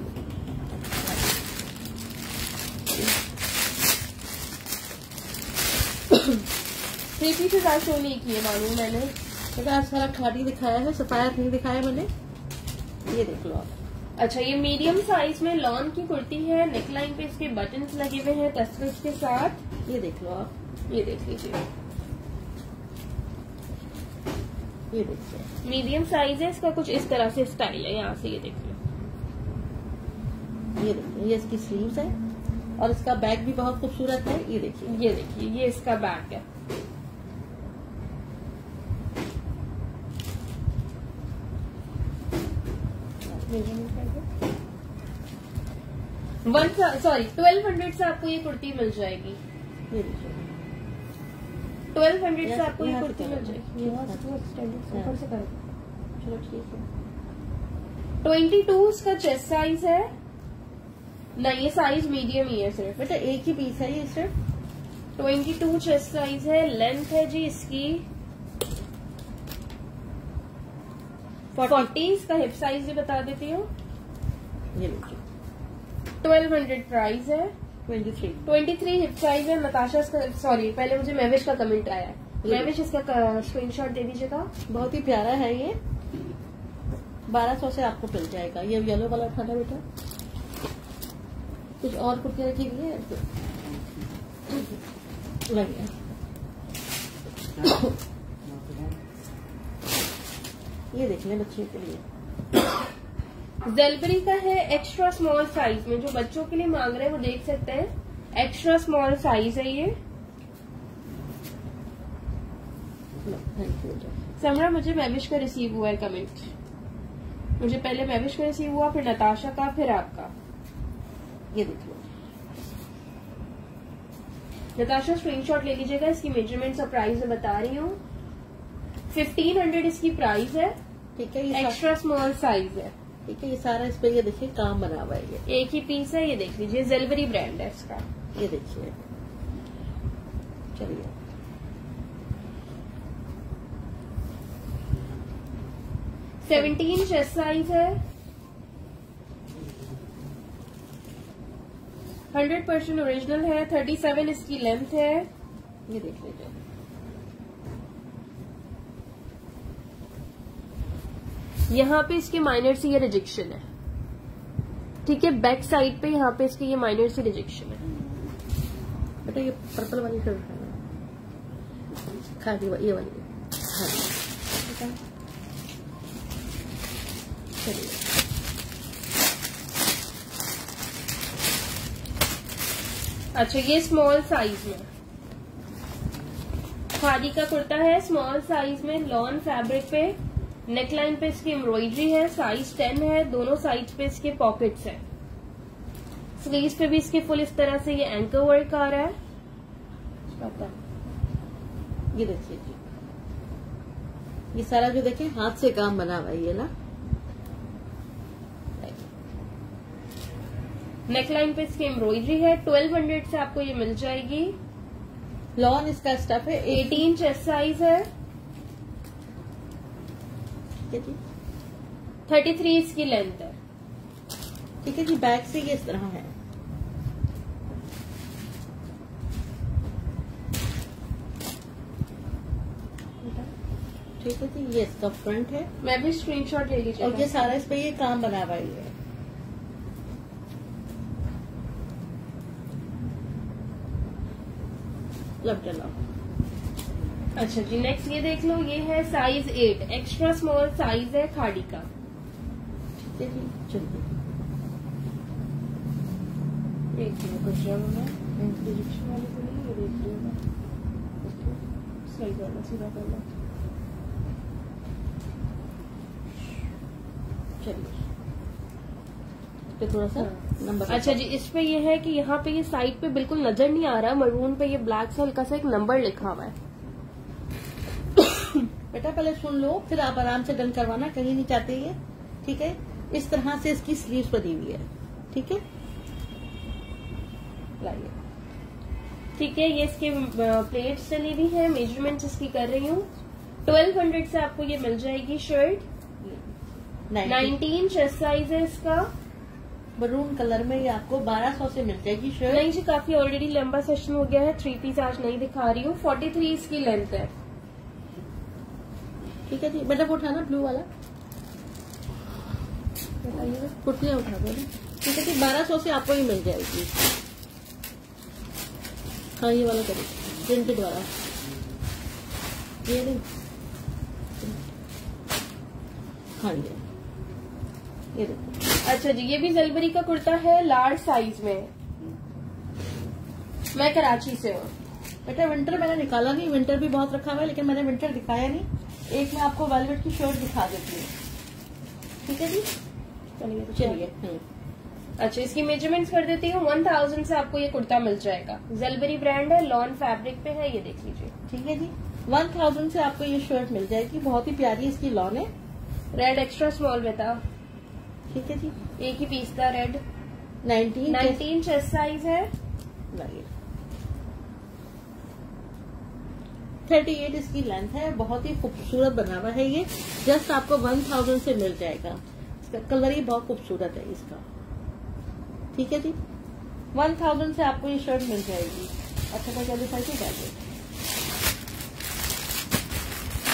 3 पीसेस आज शो नहीं किए मालूम मैंने। आज सारा खादी दिखाया है, सफाया नहीं दिखाया मैंने। ये देख लो आप। अच्छा, ये मीडियम साइज में लॉन की कुर्ती है। नेकलाइन पे इसके बटन्स लगे हुए हैं टसल्स के साथ। ये देख लो आप। ये देख लीजिए, ये देखिए मीडियम साइज है इसका। कुछ इस तरह से स्टाइल है। यहाँ से ये देख लो। ये देखिए, ये इसकी स्लीव्स है। और इसका बैग भी बहुत खूबसूरत है। ये देखिए, ये इसका बैग है। वन 1200 से आपको ये कुर्ती मिल जाएगी। ये देखिए 1200 से आपको ये यहाँ से कुर्ती करो। मिल जाएगी। ऊपर से करो। चलो ठीक है। 22 का चेस्ट साइज है। नहीं, ये साइज मीडियम ही है सिर्फ। बेटा एक ही पीस है ये सिर्फ। 22 चेस्ट साइज है। लेंथ है जी इसकी 40। इसका हिप साइज भी बता देती हूँ। ये देखिए 1200 प्राइस है। 23 हिप साइज है। नताशा सॉरी, पहले मुझे महविश का कमेंट आया है। महविश इसका स्क्रीनशॉट दे दीजिएगा। बहुत ही प्यारा है ये। 1200 से आपको मिल जाएगा। ये येलो वाला उठाना बेटा। कुछ और कुर्तियां रखी हुई है लगे। ये देख लें बच्चे के लिए। जेलबरी का है एक्स्ट्रा स्मॉल साइज में। जो बच्चों के लिए मांग रहे हैं वो देख सकते हैं। एक्स्ट्रा स्मॉल साइज है ये। Thank you. समरा, मुझे महविश का रिसीव हुआ है कमेंट। मुझे पहले महविश का रिसीव हुआ, फिर नताशा का, फिर आपका। ये देख लो। नताशा स्क्रीनशॉट ले लीजिएगा। इसकी मेजरमेंट्स और प्राइस मैं बता रही हूँ। 1500 इसकी प्राइस है। ठीक है, ये एक्स्ट्रा स्मॉल साइज है। ठीक है, ये सारा इस पे ये देखिए काम बना हुआ है। ये एक ही पीस है। ये देख लीजिए, जेलबरी ब्रांड है इसका। ये देखिए। चलिए 17 चेस्ट साइज है। 100% ओरिजिनल है। 37 इसकी लेंथ है। ये देख लीजिए। यहाँ पे इसके माइनर सी ये रिजेक्शन है। ठीक है, बैक साइड पे यहाँ पे इसके ये माइनर सी रिजेक्शन है। बेटा ये पर्पल वाली शर्ट है खाली, ये वाली। हाँ चलिए। अच्छा, ये स्मॉल साइज में खादी का कुर्ता है। स्मॉल साइज में लॉन फैब्रिक पे। नेकलाइन पे इसकी एम्ब्रॉयडरी है। साइज 10 है। दोनों साइड पे इसके पॉकेट्स है। स्लीव्स पे भी इसके फुल इस तरह से ये एंकर वर्क आ रहा है। ये देखिए जी, ये सारा जो देखें हाथ से काम बना हुआ है ये ना। नेकलाइन पे इसकी एम्ब्रॉयडरी है। 1200 से आपको ये मिल जाएगी। लॉन इसका स्टफ है। 18 चेस्ट साइज है। ठीक है जी। 33 इसकी लेंथ है। ठीक है जी। बैक से ये इस तरह है। ठीक है जी। ये इसका फ्रंट है। मैं भी स्क्रीनशॉट ले लीजिए। और ये सारा इस पे ये काम बना हुआ है ये। अच्छा जी, नेक्स्ट ये देख लो। ये है साइज 8। एक्स्ट्रा स्मॉल साइज है खाड़ी का। ठीक है जी। चलिए एक कुछ रिजेक्शन वाले को नहीं, ये देख लीजिएगा। सही करना, सीधा करना। चलिए पे थोड़ा सा नंबर। अच्छा जी, इस पे ये है कि यहाँ पे ये साइड पे बिल्कुल नजर नहीं आ रहा। मरून पे ये ब्लैक से हल्का सा एक नंबर लिखा हुआ है। बेटा पहले सुन लो, फिर आप आराम से डन करवाना, कहीं नहीं चाहते ये। ठीक है, इस तरह से इसकी स्लीव्स बनी हुई है। ठीक है, लाइए। ठीक है, ये इसके प्लेट्स चली हुई है। मेजरमेंट इसकी कर रही हूँ। 1200 से आपको ये मिल जाएगी शर्ट। 19 चेस्ट साइज है इसका। मरून कलर में ये आपको 1200 से मिल जाएगी शर्ट। नहीं जी, काफी ऑलरेडी लंबा सेशन हो गया है। 3 पीस आज नहीं दिखा रही हूँ। 43 इसकी लेंथ है। ठीक है जी। बेटा वो उठाना ब्लू वाला, बताइए। कुर्तियाँ उठा दो। ठीक है जी। 1200 से आपको ये मिल जाएगी। हाँ ये वाला करिए, प्रिंटेड वाला। ये नहीं, हाँ ये देखो। अच्छा जी, ये भी जलबरी का कुर्ता है। लार्ज साइज में। मैं कराची से हूँ। बेटा विंटर मैंने निकाला नहीं, विंटर भी बहुत रखा हुआ है लेकिन मैंने विंटर दिखाया नहीं। एक मैं आपको वेलवेट की शर्ट दिखा देती हूँ, ठीक है जी। चलिए अच्छा, इसकी मेजरमेंट्स कर देती हूँ। 1000 से आपको ये कुर्ता मिल जाएगा। ज़ेलबरी ब्रांड है, लॉन फैब्रिक पे है, ये देख लीजिए। ठीक है जी, 1000 से आपको ये शर्ट मिल जाएगी। बहुत ही प्यारी इसकी लॉन है। रेड एक्स्ट्रा स्मॉल में था। ठीक है जी, एक ही पीस था रेड। 19 चेस्ट साइज है। 38 इसकी लेंथ है। बहुत ही खूबसूरत बना हुआ है ये। जस्ट आपको 1000 से मिल जाएगा। इसका कलर ही बहुत खूबसूरत है इसका। ठीक है जी, 1000 से आपको ये शर्ट मिल जाएगी। अच्छा तो क्या दिखाई जाएगी।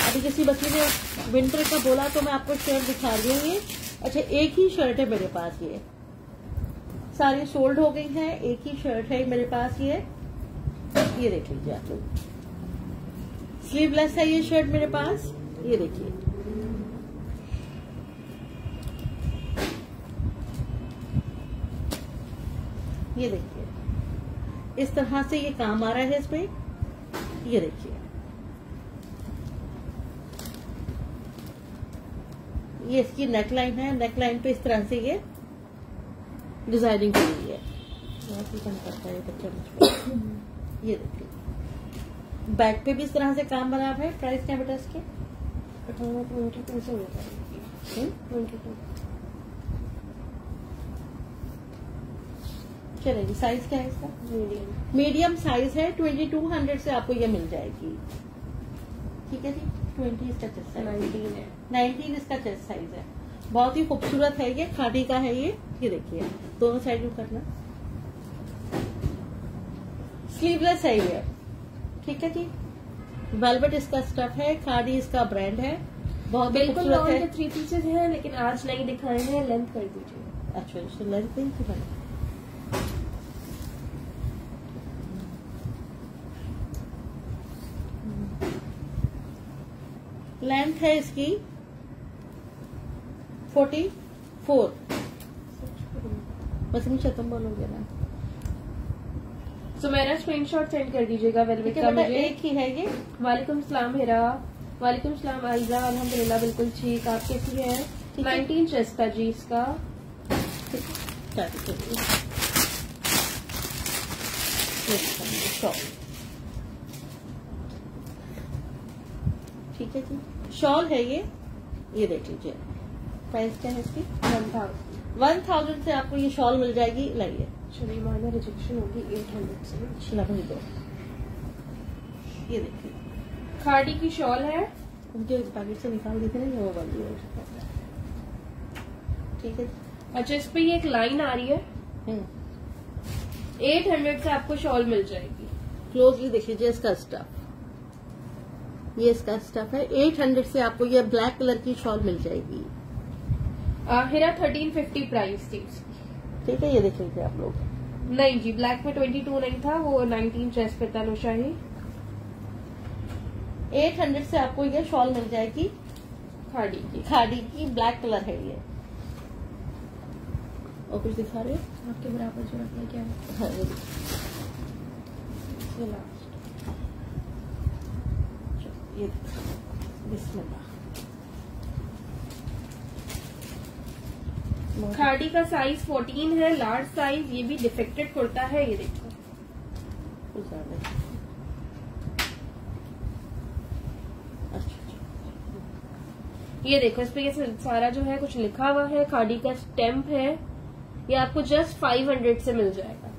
अभी किसी बच्ची ने विंटर का बोला तो मैं आपको शर्ट दिखा रही हूँ ये। अच्छा, एक ही शर्ट है मेरे पास, ये सारी सोल्ड हो गई हैं। एक ही शर्ट है मेरे पास ये देख लीजिए आप लोग। स्लीवलेस है ये शर्ट मेरे पास, ये देखिए। ये देखिए, इस तरह से ये काम आ रहा है इसमें। ये देखिए, ये इसकी नेकलाइन है। नेकलाइन पे इस तरह से ये डिजाइनिंग की हुई है। बहुत ही कम करता है बच्चा। ये देखिए, बैक पे भी इस तरह से काम बना हुआ है। प्राइस क्या बेटा इसके? 22 से होता है। 22। चलेगी। साइज क्या है इसका? मीडियम साइज है। 2200 से आपको ये मिल जाएगी। ठीक है जी, 20 इसका चेस्ट साइज, 19 है। 19 इसका चेस्ट साइज है। बहुत ही खूबसूरत है ये, खादी का है ये। ये देखिए, दोनों साइड में करना। स्लीवलेस है ये। ठीक है जी, वेलवेट इसका स्टफ है। खादी इसका ब्रांड है। बहुत ही खूबसूरत है। 3 पीसेज हैं लेकिन आज नहीं दिखाए हैं। लेंथ कर दीजिए। अच्छा, लेंथ नहीं थी मैंने। लेंथ है इसकी 44। बस मुझे तुम बोलोगे ना। तो मेरा स्क्रीनशॉट सेंड कर दीजिएगा वेलवेट का मुझे। एक ही है ये। वालेकुम सलाम हिरा। वालेकुम सलाम आइजा। अल्हम्दुलिल्लाह बिल्कुल ठीक। आप कैसी है? 19 चेस्ट था जी इसका। ठीक है जी, शॉल है ये देख लीजिए। प्राइस क्या है इसकी? 1000 से आपको ये शॉल मिल जाएगी। लाइए, चलिए माना रिजेक्शन होगी 800 से। दो। ये देखिए, खाड़ी की शॉल है। मुझे पैकेट से निकाल दी थी ना, वो वाली है। ठीक है। अच्छा, इस पे ये एक लाइन आ रही है। 800 से आपको शॉल मिल जाएगी। क्लोजली देख लीजिए इसका स्टफ। ये इसका स्टफ है। 800 से आपको ये ब्लैक कलर की शॉल मिल जाएगी। हिरा 1350 प्राइस थी। ठीक है, ये देख लीजिए आप लोग। नहीं जी, ब्लैक में 22 नहीं था, वो 19 चेस्ट पे था नौशाही। 800 से आपको ये शॉल मिल जाएगी। खाड़ी की ब्लैक कलर है ये। और कुछ दिखा रहे हो आपके बराबर जो रखना क्या है? हाँ, ये बिस्मिल्लाह। खाड़ी का साइज 14 है, लार्ज साइज। ये भी डिफेक्टेड कुर्ता है। ये देखो, ये देखो, इस पे ये सारा जो है कुछ लिखा हुआ है। खाड़ी का स्टैम्प है। ये आपको जस्ट 500 से मिल जाएगा।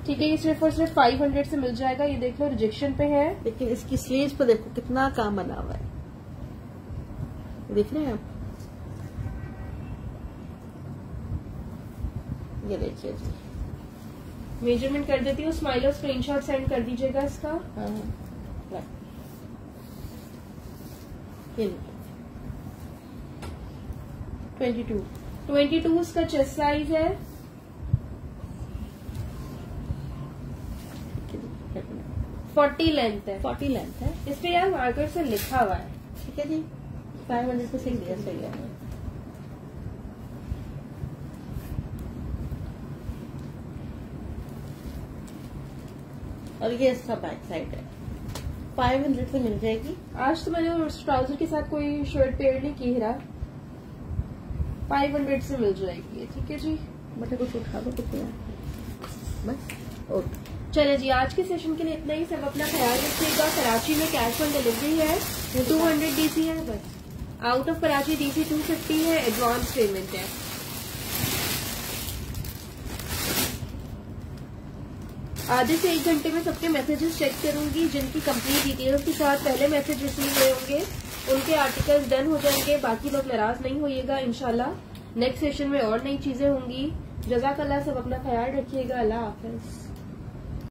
ठीक है, ये सिर्फ और सिर्फ 500 से मिल जाएगा। ये देख लो, रिजेक्शन पे है। लेकिन इसकी स्लीव्स पे देखो कितना काम बना हुआ है। देख रहे हैं आप? ये देखिए जी, मेजरमेंट कर देती हूँ। स्माइलो स्क्रीनशॉट सेंड कर दीजिएगा इसका। ये 22 इसका चेस्ट साइज है। 40 लेंथ है। 40 लेंथ है। इस पे यार मार्कर से लिखा हुआ है। ठीक है जी, 500 पे सही दिया, सही है। और ये इसका बैक साइड है। 500 से मिल जाएगी। आज तो मैंने उस ट्राउजर के साथ कोई शर्ट पेयर नहीं की है। 500 से मिल जाएगी। ठीक है जी, बटे कुछ उठा दो कुछ बस। ओके चले जी, आज के सेशन के लिए इतना ही। सब अपना ख्याल रखिएगा। कराची में कैश ऑन डिलीवरी है, 200 DC है बस। आउट ऑफ कराची DC 250 है, एडवांस पेमेंट है। आधे से 1 घंटे में सबके मैसेजेस चेक करूंगी। जिनकी कंप्लीट डिटेल्स के साथ पहले मैसेज रिसीव हुए होंगे उनके आर्टिकल्स डन हो जाएंगे। बाकी लोग नाराज नहीं होइएगा। इंशाल्लाह नेक्स्ट सेशन में और नई चीजें होंगी। जज़ाकल्लाह। सब अपना ख्याल रखिएगा। अल्लाह हाफिज।